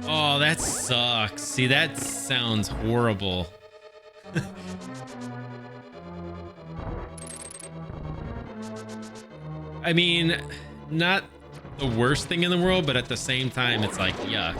Oh, that sucks. See, that sounds horrible. I mean, not the worst thing in the world, but at the same time, it's like, yuck.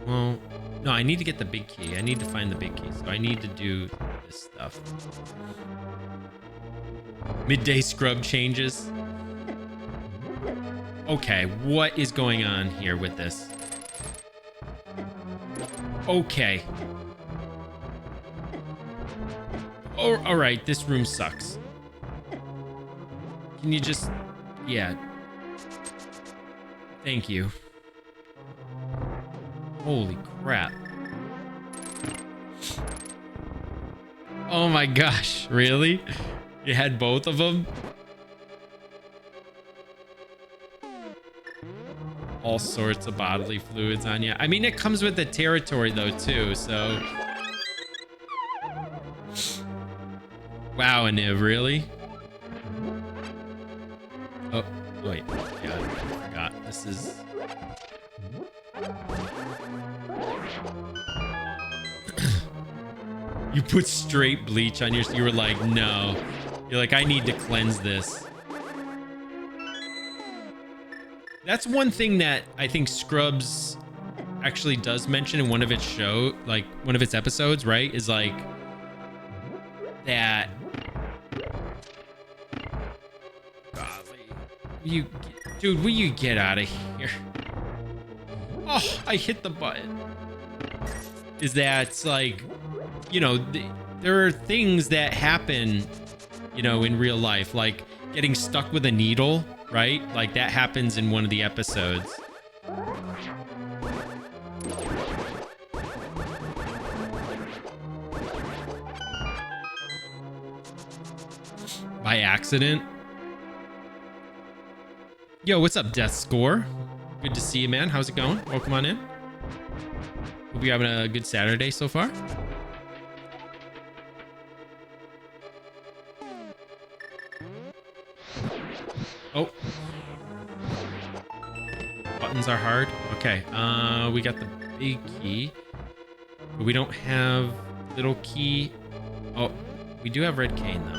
Well, no, I need to get the big key. I need to find the big key, so I need to do this stuff. Midday scrub changes. Okay, what is going on here with this? Okay. Oh, all right, this room sucks. Can you just... Yeah. Thank you. Holy crap. Oh my gosh, really? You had both of them? All sorts of bodily fluids on you. I mean, it comes with the territory though too, so... Wow, Aniv, really? Oh, wait. Yeah, I forgot. This is... You put straight bleach on your... You were like, no. You're like, I need to cleanse this. That's one thing that I think Scrubs actually does mention in one of its one of its episodes, right? Is like that... Golly. Dude, will you get out of here? Oh, I hit the button. Is that it's like, you know, there are things that happen, you know, in real life, like getting stuck with a needle, right? Like that happens in one of the episodes. By accident. Yo, what's up, Death Score? Good to see you, man. How's it going? Welcome on in. Hope you're having a good Saturday so far. Oh. Buttons are hard. Okay. We got the big key. But we don't have little key. Oh, we do have red cane, though.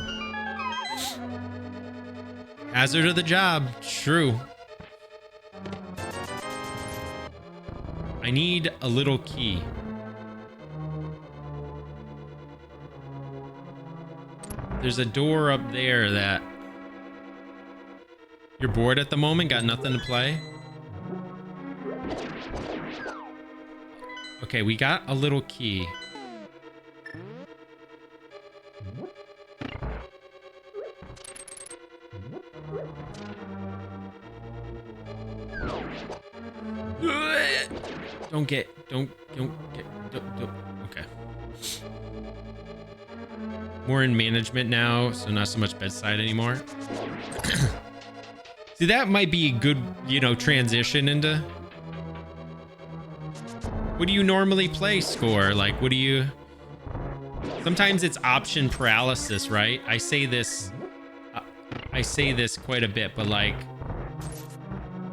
Hazard of the job. True. I need a little key. There's a door up there that... You're bored at the moment? Got nothing to play? Okay, we got a little key. Don't get, okay. More in management now, so not so much bedside anymore. See, that might be a good, you know, transition into... What do you normally play, Score? Like, what do you... Sometimes it's option paralysis, right? I say this quite a bit, but like...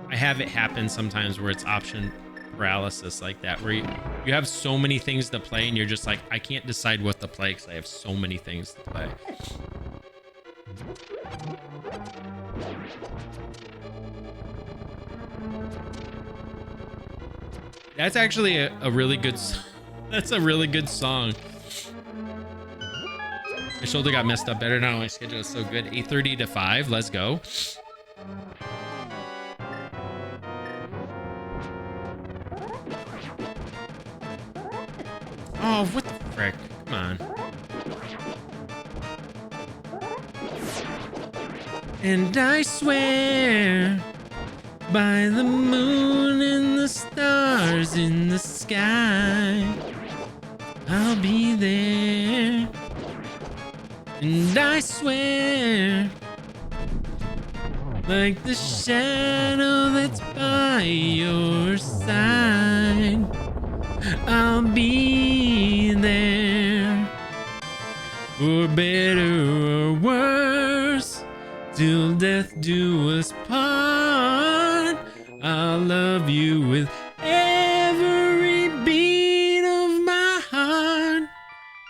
I have it happen sometimes where it's option paralysis like that, where you have so many things to play and you're just like, I can't decide what to play because I have so many things to play. That's actually a really good... That's a really good song. My shoulder got messed up better now. My schedule is so good. 8:30 to 5. Let's go. Oh, what the frick? Come on. And I swear by the moon and the stars in the sky, I'll be there. And I swear, like the shadow that's by your side, I'll be there. For better or worse, till death do us part, I'll love you with every beat of my heart.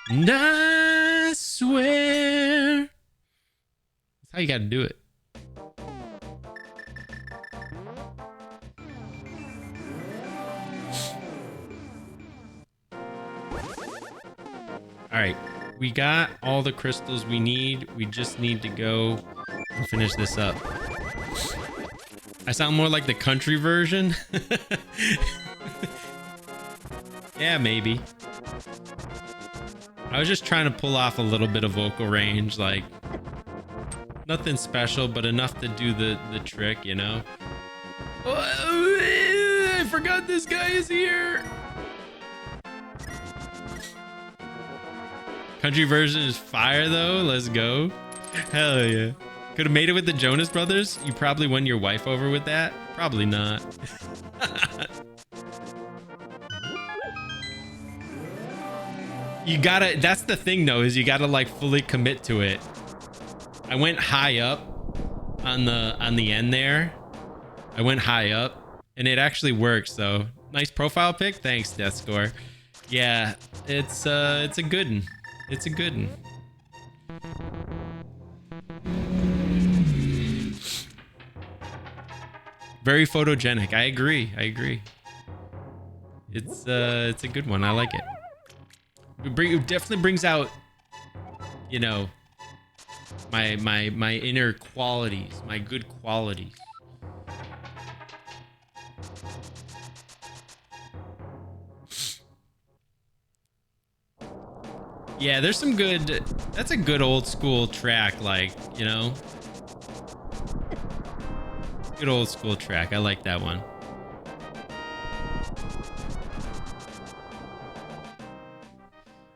And I swear. That's how you gotta do it. All right, we got all the crystals we need. We just need to go and finish this up. I sound more like the country version. Yeah, maybe. I was just trying to pull off a little bit of vocal range, like nothing special, but enough to do the trick, you know? Oh, I forgot this guy is here. Country version is fire though. Let's go. Hell yeah. Could have made it with the Jonas Brothers. You probably won your wife over with that. Probably not. You gotta, that's the thing though, is you gotta like fully commit to it. I went high up on the end there. I went high up and it actually works though. Nice profile pic. Thanks, Death Score. Yeah, it's a good one. It's a good one. Very photogenic. I agree. It's a good one. I like it. It definitely brings out, you know, my inner qualities, my good qualities. Yeah, there's some good. That's a good old school track, like, you know. Good old school track. I like that one.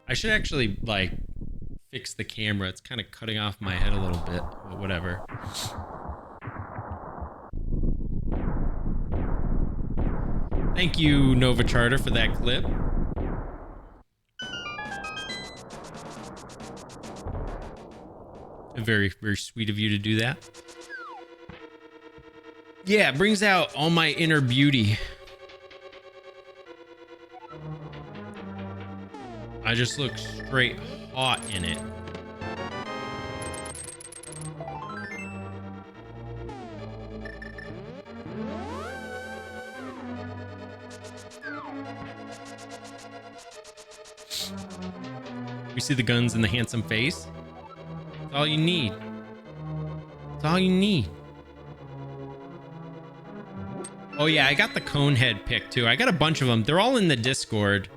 I should actually, like, fix the camera. It's kind of cutting off my head a little bit, but whatever. Thank you, Nova Charter, for that clip. Very, very sweet of you to do that. Yeah, it brings out all my inner beauty. I just look straight hot in it. We see the guns and the handsome face. That's all you need. That's all you need. Oh yeah, I got the Conehead pick too. I got a bunch of them. They're all in the Discord.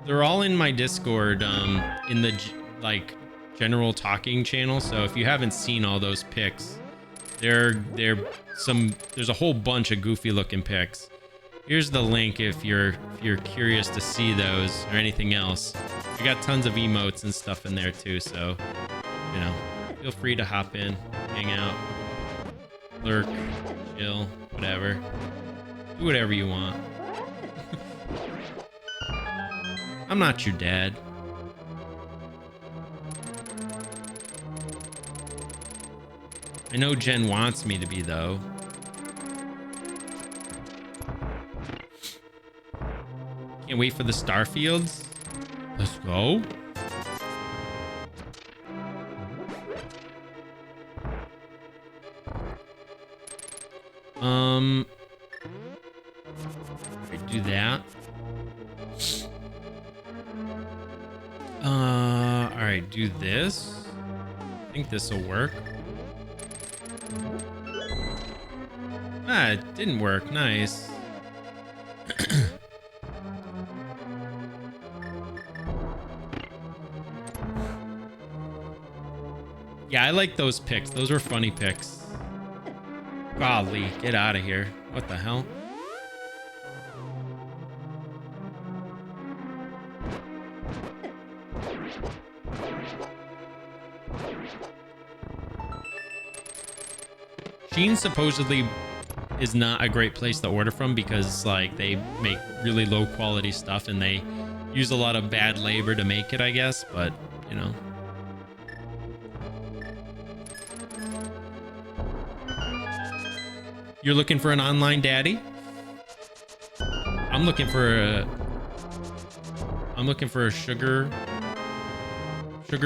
They're all in my Discord, in the like general talking channel. So if you haven't seen all those picks, there's a whole bunch of goofy looking picks. Here's the link if you're curious to see those or anything else. I got tons of emotes and stuff in there too, so you know, feel free to hop in, hang out, lurk, chill, whatever. Do whatever you want. I'm not your dad. I know Jen wants me to be, though. Can't wait for the Starfields. Let's go. I do that. All right, do this. I think this will work. Ah, it didn't work. Nice. Yeah, I like those picks. Those were funny picks. Golly, get out of here. What the hell? Shein supposedly is not a great place to order from because, like, they make really low quality stuff and they use a lot of bad labor to make it, I guess, but, you know. You're looking for an online daddy? I'm looking for a sugar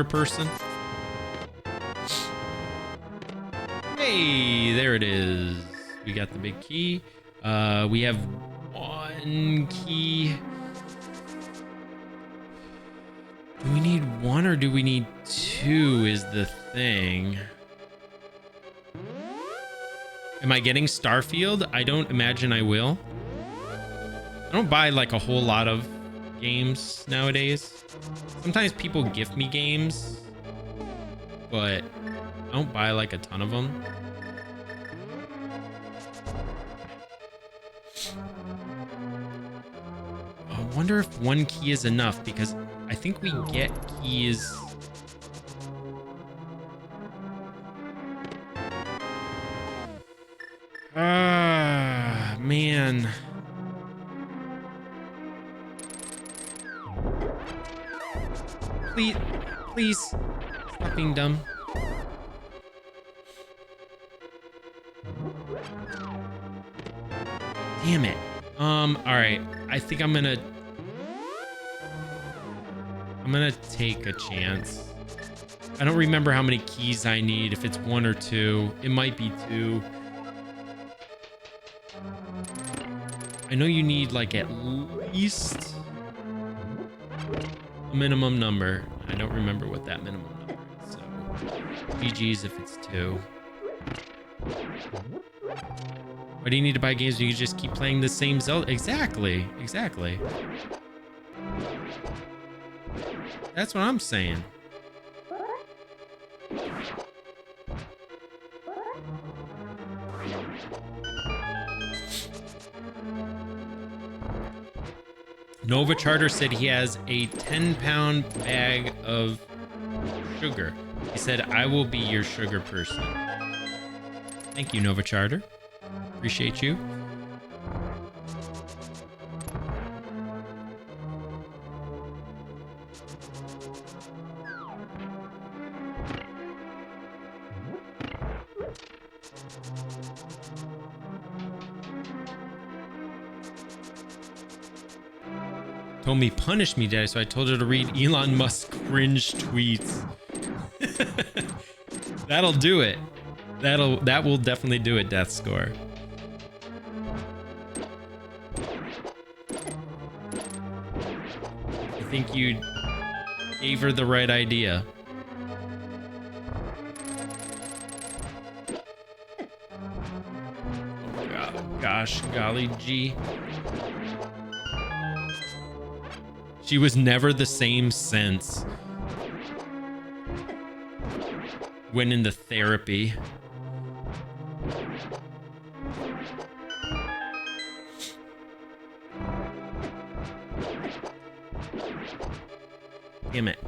person. Hey, there it is. We got the big key. We have one key. Do we need one or do we need two is the thing. Am I getting Starfield? I don't imagine I will. I don't buy like a whole lot of games nowadays. Sometimes people gift me games, but I don't buy like a ton of them. I wonder if one key is enough because I think we get keys. Ah, man. Please, stop being dumb. Damn it. All right. I think I'm gonna. I'm gonna take a chance. I don't remember how many keys I need. If it's 1 or 2, it might be 2. I know you need like at least a minimum number. I don't remember what that minimum number is. So GG's if it's 2. Why do you need to buy games when you can just keep playing the same Zelda? Exactly. Exactly. That's what I'm saying. Nova Charter said he has a 10-pound bag of sugar. He said, I will be your sugar person. Thank you, Nova Charter. Appreciate you. Told me punish me, Daddy, so I told her to read Elon Musk cringe tweets. That'll do it. That will definitely do it, Death Score. I think you gave her the right idea. Oh, gosh, golly gee. She was never the same since went into therapy. Damn it.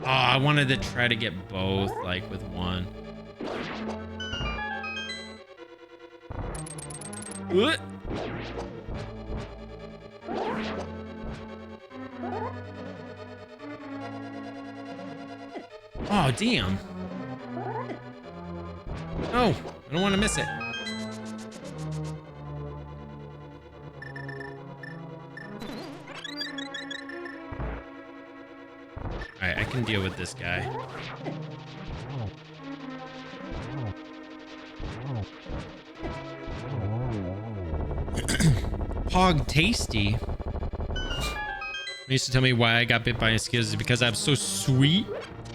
Oh, I wanted to try to get both, like, with one. What? Oh, damn. No, I don't want to miss it. Alright, I can deal with this guy. Pog Tasty. They used to tell me why I got bit by mosquitoes is because I'm so sweet.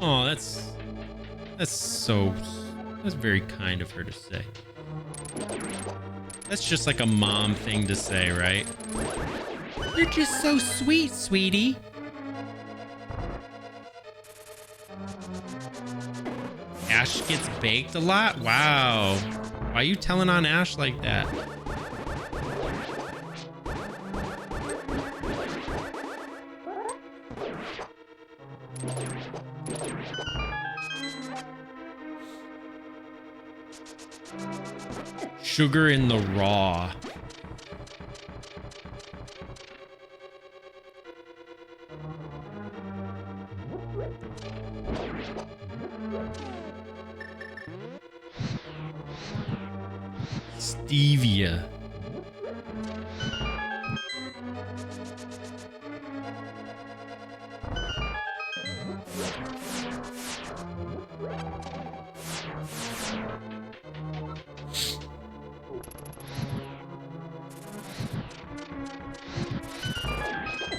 Oh, that's very kind of her to say. That's just like a mom thing to say, right? You're just so sweet, sweetie. Ash gets baked a lot? Wow. Why are you telling on Ash like that? Sugar in the raw. Stevia.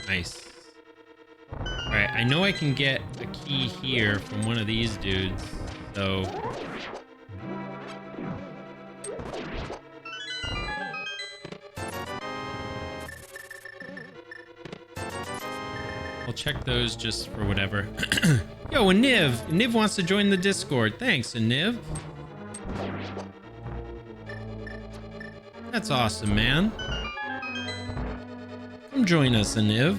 Nice. Alright, I know I can get a key here from one of these dudes, so... I'll check those just for whatever. Yo, a Niv! Niv wants to join the Discord. Thanks, a Niv. That's awesome, man. Come join us, Aniv.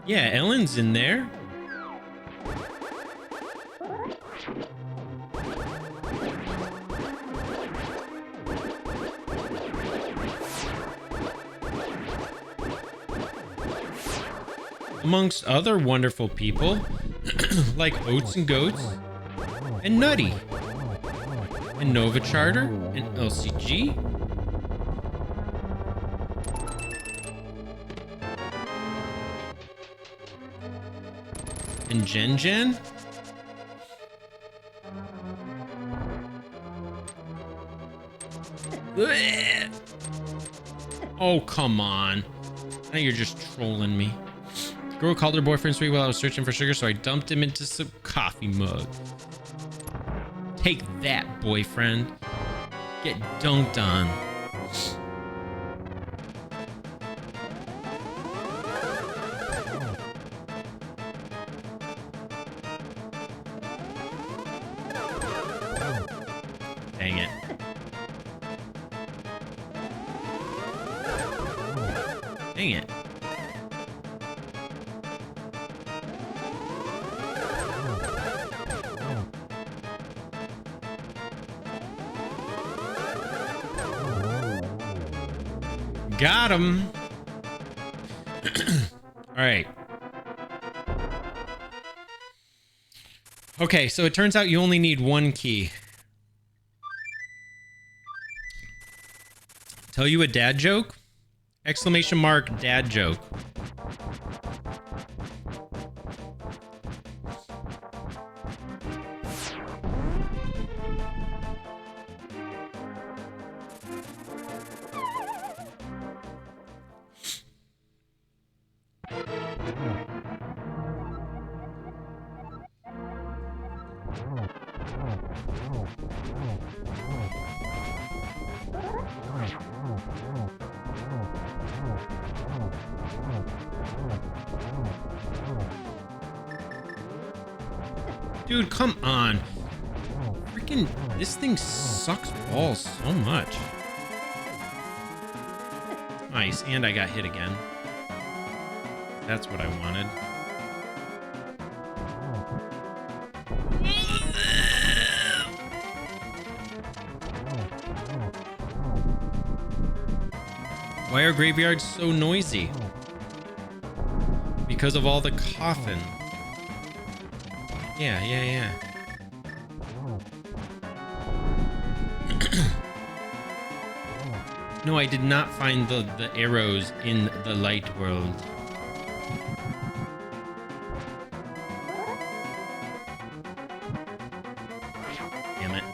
Yeah, Ellen's in there. Amongst other wonderful people. like Oats and Goats, and Nutty, and Nova Charter, and LCG. And Gen Gen. Oh, come on. Now you're just trolling me. The girl called her boyfriend sweet while I was searching for sugar, so I dumped him into some coffee mug. Take that, boyfriend. Get dunked on. Dang it. Dang it. Got him. All right. Okay, so it turns out you only need one key. Tell you a dad joke? Exclamation mark dad joke. Dude, come on. Freaking, this thing sucks balls so much. Nice, and I got hit again. That's what I wanted. Why are graveyards so noisy? Because of all the coffin. Yeah. No, I did not find the arrows in the light world. Damn it.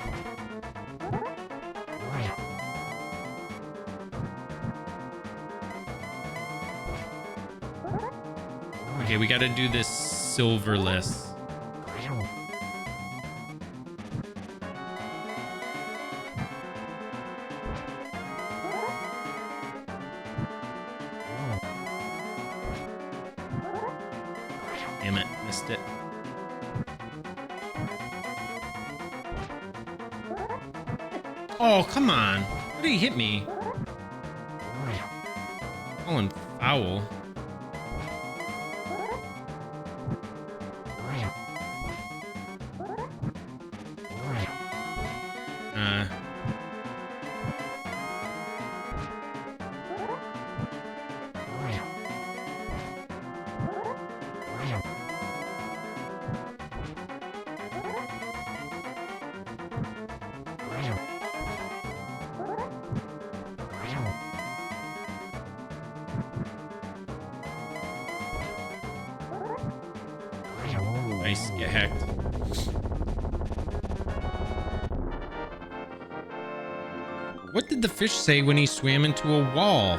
Okay, we gotta do this silverless. Damn it, missed it. Oh, come on. What did he hit me? Calling foul. Nice, get hacked. What did the fish say when he swam into a wall?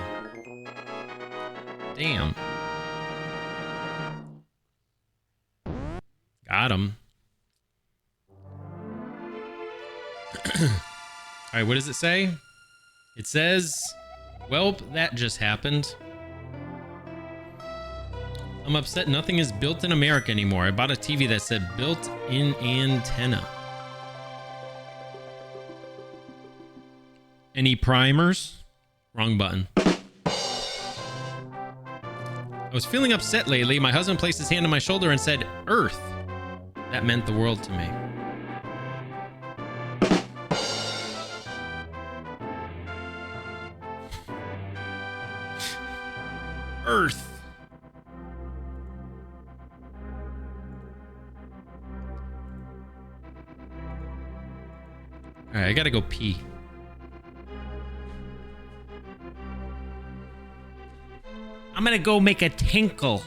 Damn. Got him. Alright, what does it say? It says, welp, that just happened. I'm upset nothing is built in America anymore. I bought a TV that said built-in antenna. Any primers? Wrong button. I was feeling upset lately. My husband placed his hand on my shoulder and said, Earth. That meant the world to me. Earth. I gotta go pee. I'm gonna go make a tinkle.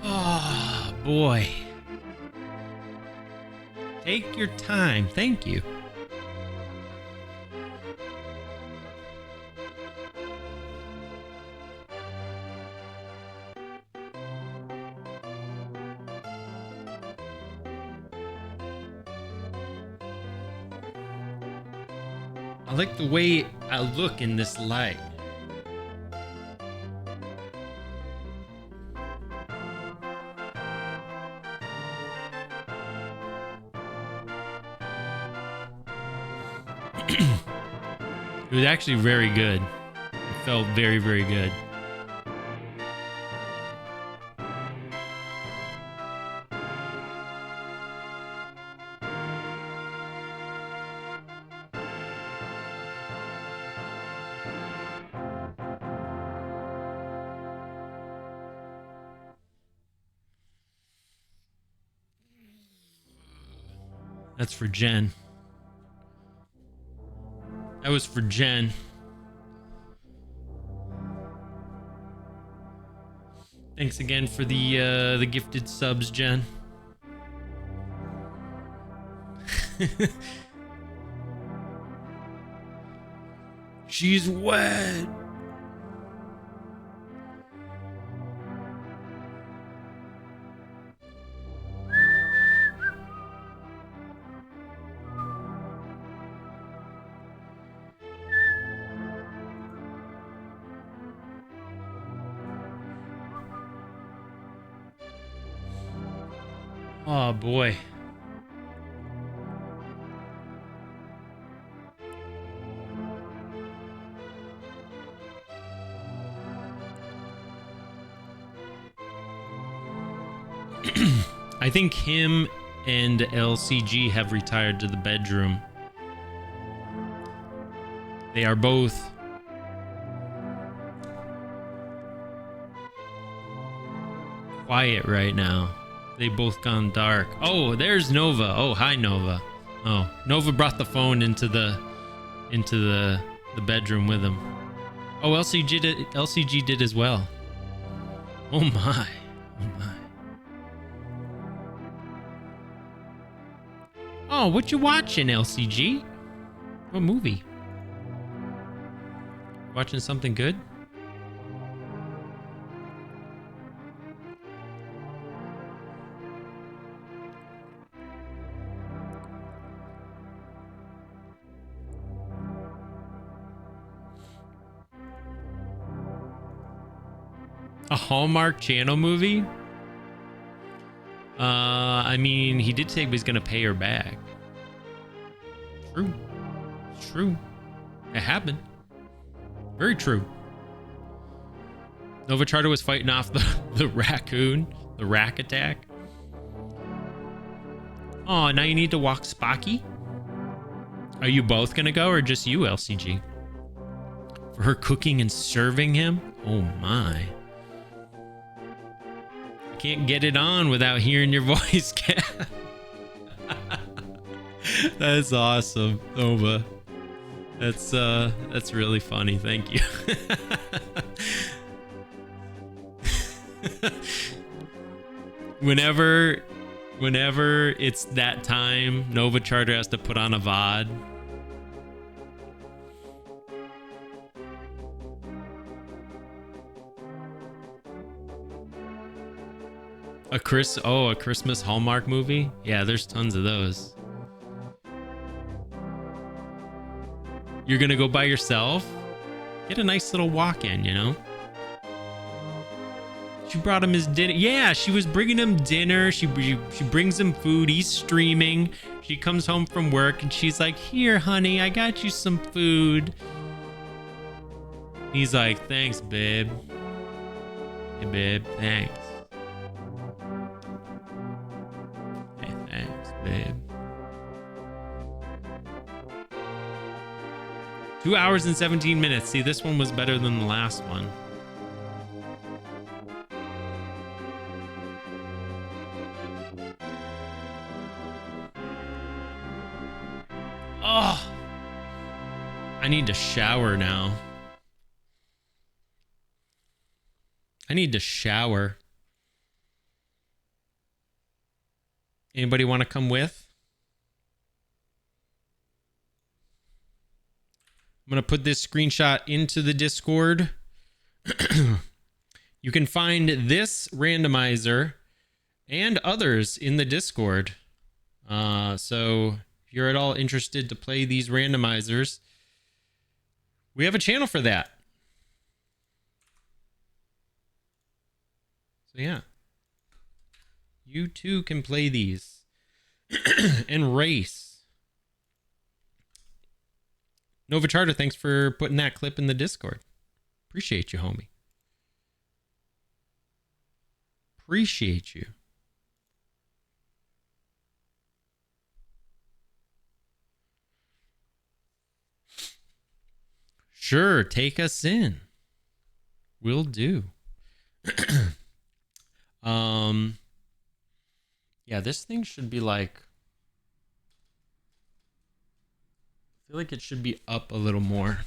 Oh, boy. Take your time. Thank you. I like the way I look in this light. It was actually very good. It felt very, very good. That's for Jen. That was for Jen. Thanks again for the gifted subs, Jen. She's wet. Oh boy. I think him and LCG have retired to the bedroom. They are both quiet right now. They both gone dark. Oh, there's Nova. Oh, hi Nova. Oh, Nova brought the phone into the bedroom with him. Oh, LCG did as well. Oh my. Oh my. Oh, what you watching, LCG? What movie? Watching something good? A Hallmark Channel movie? I mean, he did say he was gonna pay her back. True. It's true. It happened. Very true. Nova Charter was fighting off the raccoon, the rack attack. Oh, now you need to walk Spocky? Are you both gonna go or just you, LCG? For her cooking and serving him? Oh my. I can't get it on without hearing your voice, Cat. That's awesome, Nova. That's really funny. Thank you. Whenever it's that time, Nova Charter has to put on a VOD. A Christmas Hallmark movie? Yeah, there's tons of those. You're gonna go by yourself? Get a nice little walk in, you know? She brought him his dinner. Yeah, she was bringing him dinner. She brings him food. He's streaming. She comes home from work and she's like, "Here, honey, I got you some food." He's like, "Thanks, babe. Hey, babe, thanks. Hey, thanks, babe." 2 hours and 17 minutes. See, this one was better than the last one. Oh, I need to shower now. I need to shower. Anybody want to come with? I'm going to put this screenshot into the Discord. You can find this randomizer and others in the Discord. So if you're at all interested to play these randomizers, we have a channel for that. So yeah, you too can play these and race. Nova Charter, thanks for putting that clip in the Discord. Appreciate you, homie. Appreciate you. Sure, take us in. Will do. Yeah, this thing should be like, I feel like it should be up a little more.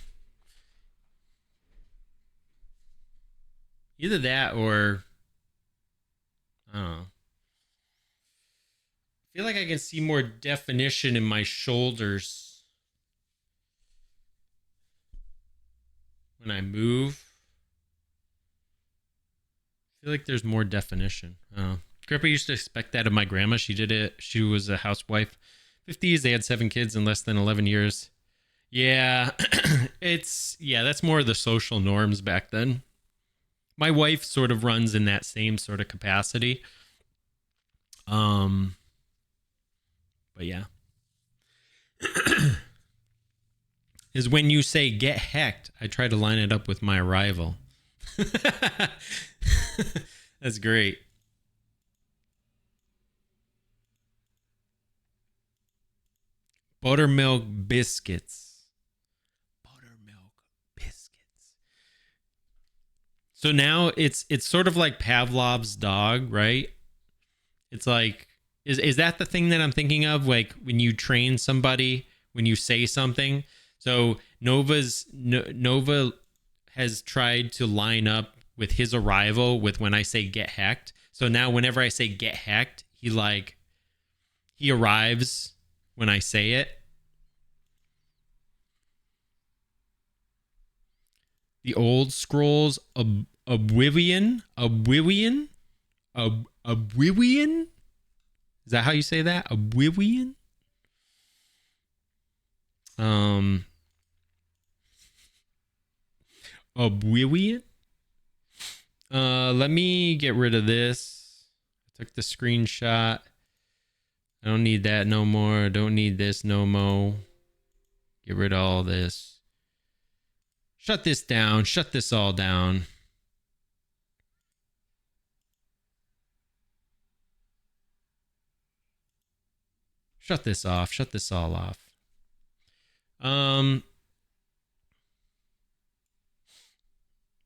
Either that or I don't know. I feel like I can see more definition in my shoulders when I move. I feel like there's more definition. Grandpa used to expect that of my grandma. She did it. She was a housewife. 50s, they had 7 kids in less than 11 years. Yeah, that's more of the social norms back then. My wife sort of runs in that same sort of capacity. But yeah. Is when you say get hecked, I try to line it up with my arrival. That's great. Buttermilk biscuits. Buttermilk biscuits. So now it's sort of like Pavlov's dog, right? It's like, is that the thing that I'm thinking of? Like when you train somebody, when you say something. So Nova has tried to line up with his arrival with when I say get hecked. So now whenever I say get hecked, he arrives when I say it. The old scrolls, Oblivion. Is that how you say that? Oblivion? Oblivion? Let me get rid of this. I took the screenshot. I don't need that no more. Don't need this no more. Get rid of all this. Shut this down. Shut this all down. Shut this off. Shut this all off.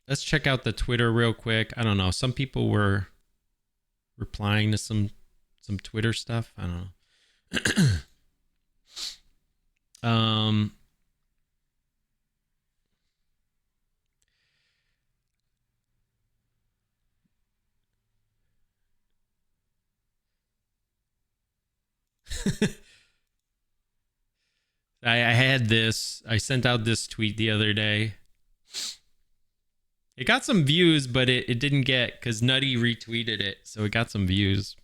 Let's check out the Twitter real quick. I don't know. Some people were replying to some Twitter stuff. I don't know. I had this. I sent out this tweet the other day. It got some views, but it didn't get, because Nutty retweeted it, so it got some views.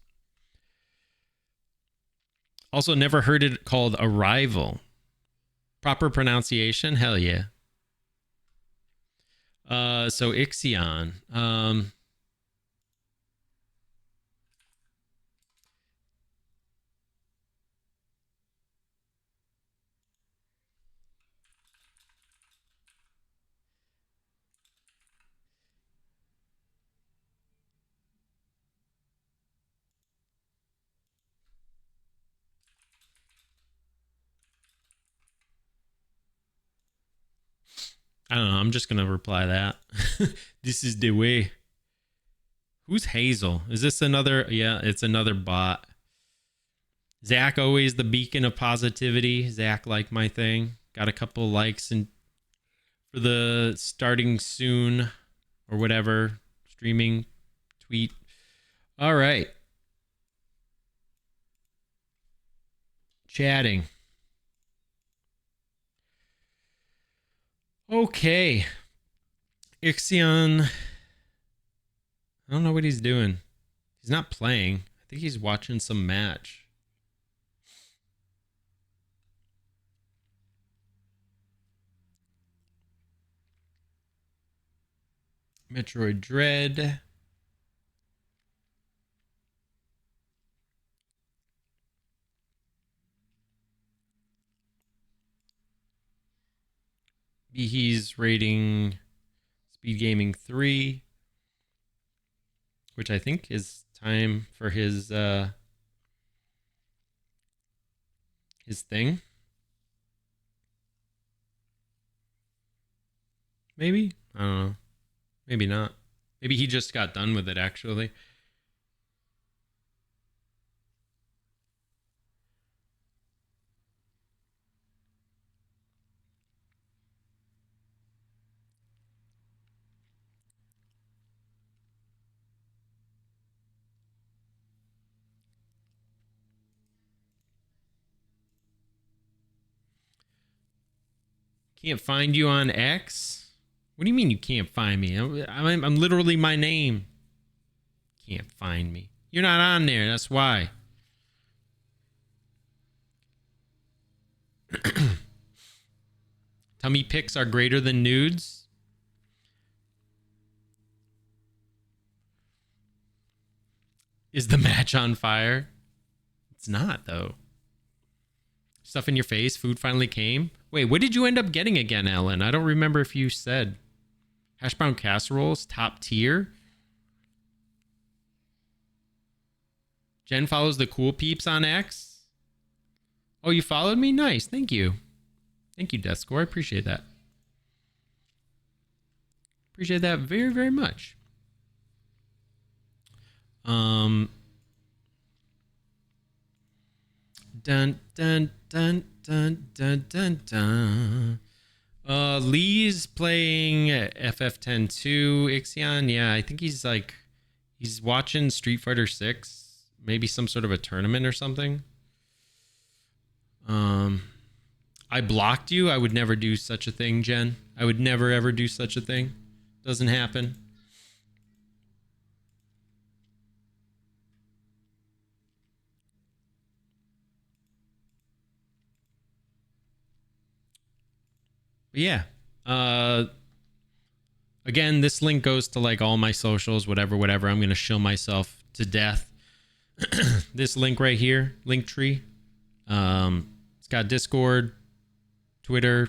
Also, never heard it called Arrival. Proper pronunciation? Hell yeah. So Ixion. I don't know. I'm just going to reply that. This is the way. Who's Hazel? Is this another? Yeah, it's another bot. Zach, always the beacon of positivity. Zach liked my thing. Got a couple likes and for the starting soon or whatever streaming tweet. All right. Chatting. Okay. Ixion. I don't know what he's doing. He's not playing. I think he's watching some match. Metroid Dread. He's rating Speed Gaming 3, which I think is time for his thing. Maybe? I don't know. Maybe not. Maybe he just got done with it, actually. Can't find you on X? What do you mean you can't find me? I'm literally my name. Can't find me. You're not on there. That's why. Tummy pics are greater than nudes. Is the match on fire? It's not, though. Stuff in your face. Food finally came. Wait, what did you end up getting again, Ellen? I don't remember if you said. Hash brown casseroles, top tier. Jen follows the cool peeps on X. Oh, you followed me? Nice. Thank you. Thank you, Deathscore. I appreciate that. Appreciate that very, very much. Dun dun dun dun dun dun dun. Lee's playing FF10-2. Ixion, yeah, I think he's watching Street Fighter 6, maybe some sort of a tournament or something. I blocked you. I would never do such a thing, Jen. I would never ever do such a thing. Doesn't happen. But yeah. Again, this link goes to like all my socials, whatever. I'm going to shill myself to death. This link right here, link tree. It's got Discord, Twitter,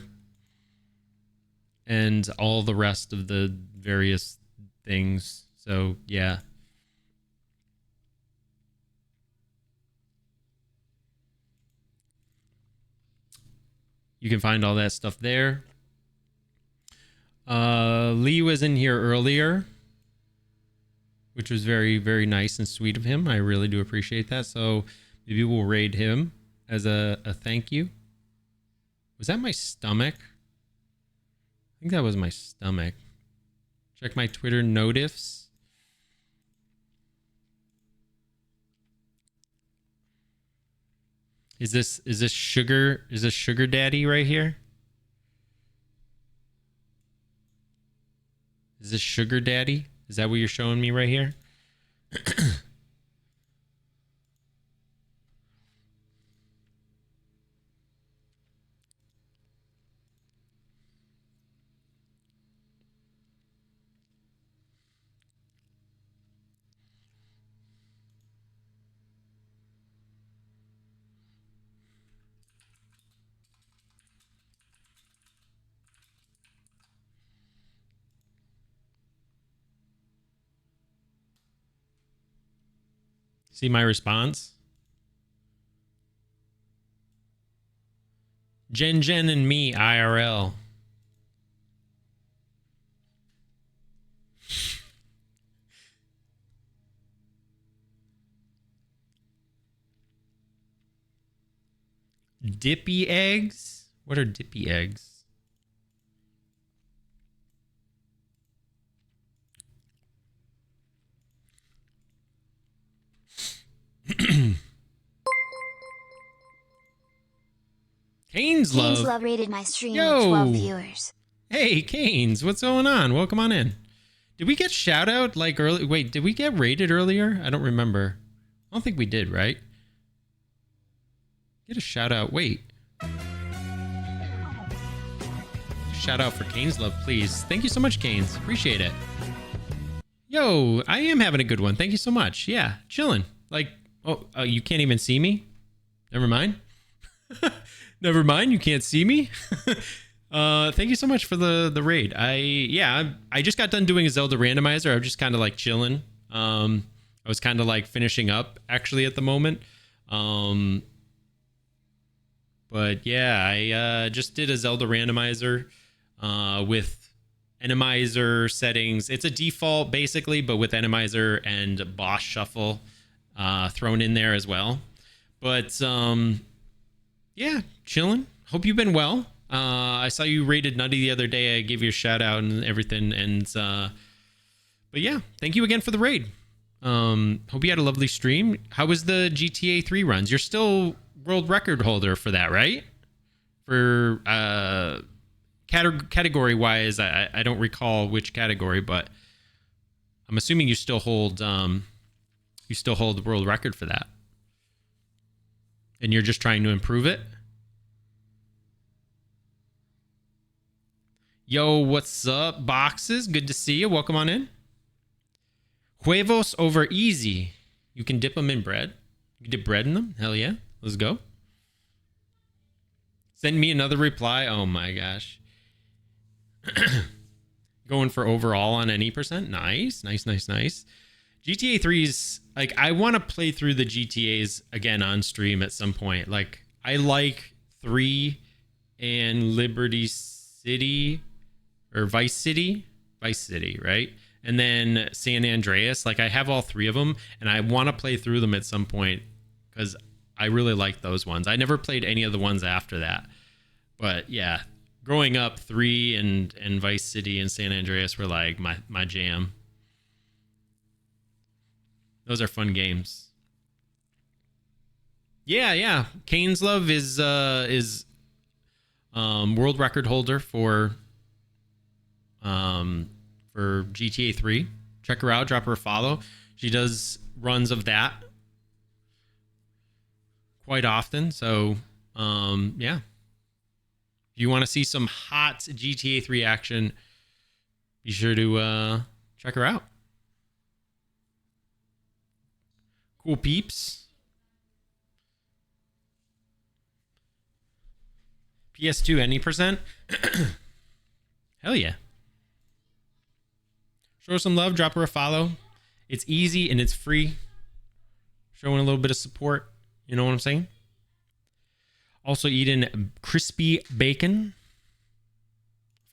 and all the rest of the various things. So yeah. You can find all that stuff there. Lee was in here earlier, which was very, very nice and sweet of him. I really do appreciate that. So maybe we'll raid him as a thank you. Was that my stomach? I think that was my stomach. Check my Twitter notifs. Is this sugar? Is this sugar daddy right here? Is this sugar daddy? Is that what you're showing me right here? See my response? Jen and me IRL. Dippy eggs? What are dippy eggs? Canes Love rated my stream Yo. with 12 viewers. Hey, Canes, what's going on? Welcome on in. Did we get shout out like early? Wait, did we get rated earlier? I don't remember. I don't think we did, right? Get a shout out. Wait. Shout out for Canes Love, please. Thank you so much, Canes. Appreciate it. Yo, I am having a good one. Thank you so much. Yeah, chilling. Like, oh, you can't even see me? Never mind. Never mind, you can't see me. Thank you so much for the raid. I just got done doing a Zelda randomizer. I'm just kind of like chilling. I was kind of like finishing up actually at the moment. But yeah, I just did a Zelda randomizer with Randomizer settings. It's a default basically, but with Randomizer and boss shuffle thrown in there as well. But yeah, chilling. Hope you've been well. I saw you rated Nutty the other day. I gave you a shout out and everything. And but yeah, thank you again for the raid. Hope you had a lovely stream. How was the GTA 3 runs? You're still world record holder for that, right? For category wise, I don't recall which category, but I'm assuming you still hold the world record for that. And you're just trying to improve it? Yo, what's up, boxes? Good to see you. Welcome on in. Huevos over easy. You can dip them in bread. You can dip bread in them? Hell yeah. Let's go. Send me another reply. Oh my gosh. Going for overall on any percent. Nice. GTA 3's like, I want to play through the GTAs again on stream at some point. Like, I like 3 and Liberty City or Vice City, right? And then San Andreas. Like, I have all 3 of them and I want to play through them at some point because I really like those ones. I never played any of the ones after that. But yeah, growing up, 3 and Vice City and San Andreas were like my jam. Those are fun games. Yeah. Canes Love is world record holder for GTA 3. Check her out, drop her a follow. She does runs of that quite often. So yeah. If you want to see some hot GTA 3 action, be sure to check her out. Cool peeps. PS2 any percent? Hell yeah. Show her some love, drop her a follow. It's easy and it's free. Showing a little bit of support. You know what I'm saying? Also eating crispy bacon.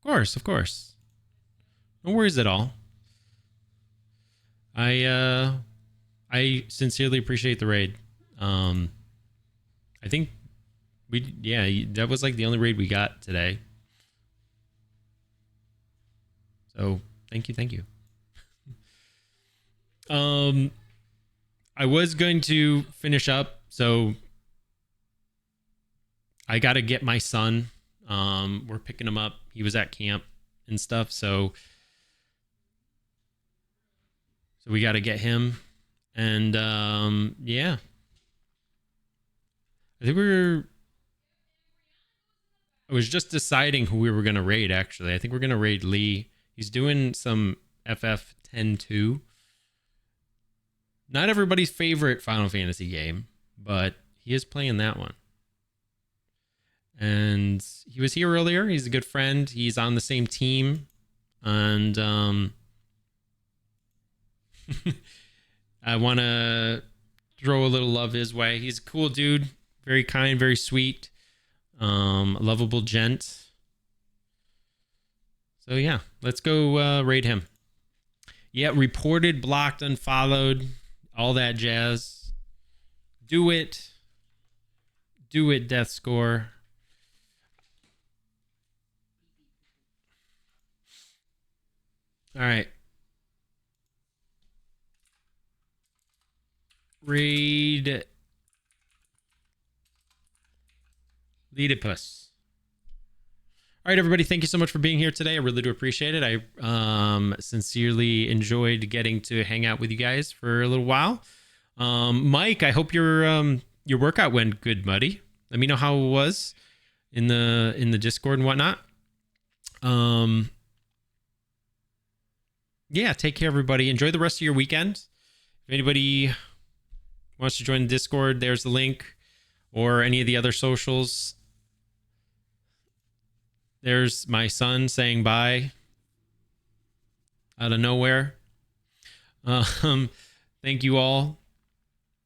Of course. No worries at all. I sincerely appreciate the raid. I think that was like the only raid we got today. So thank you. I was going to finish up, so I got to get my son. We're picking him up. He was at camp and stuff, so we got to get him. And yeah, I was just deciding who we were gonna raid. Actually, I think we're gonna raid Lee. He's doing some FF10-2. Not everybody's favorite Final Fantasy game, but he is playing that one. And he was here earlier. He's a good friend. He's on the same team. And I want to throw a little love his way. He's a cool dude. Very kind, very sweet. Lovable gent. So yeah, let's go raid him. Yeah, reported, blocked, unfollowed, all that jazz. Do it. Do it, death score. All right. Raid Leadipus. All right, everybody. Thank you so much for being here today. I really do appreciate it. I sincerely enjoyed getting to hang out with you guys for a little while. Mike, I hope your workout went good, buddy. Let me know how it was in the Discord and whatnot. Yeah, take care, everybody. Enjoy the rest of your weekend. If anybody wants to join the Discord, there's the link, or any of the other socials. There's my son saying bye out of nowhere. Thank you all.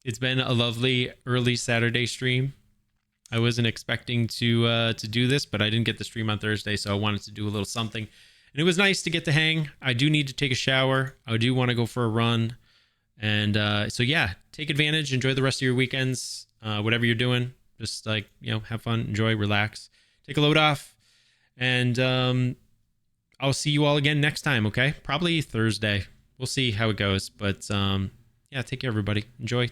It's been a lovely early Saturday stream. I wasn't expecting to do this, but I didn't get the stream on Thursday, so I wanted to do a little something. And it was nice to get to hang. I do need to take a shower. I do want to go for a run. And so yeah, take advantage. Enjoy the rest of your weekends. Whatever you're doing, just like, have fun, enjoy, relax, take a load off. And I'll see you all again next time, okay? Probably Thursday. We'll see how it goes. But yeah, take care, everybody. Enjoy.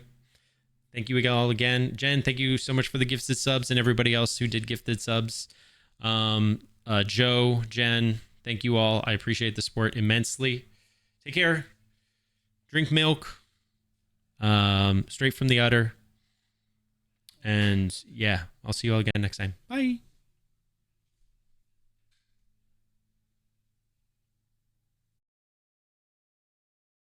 Thank you all again. Jen, thank you so much for the gifted subs, and everybody else who did gifted subs. Joe, Jen, thank you all. I appreciate the support immensely. Take care. Drink milk. Straight from the udder. And yeah, I'll see you all again next time. Bye.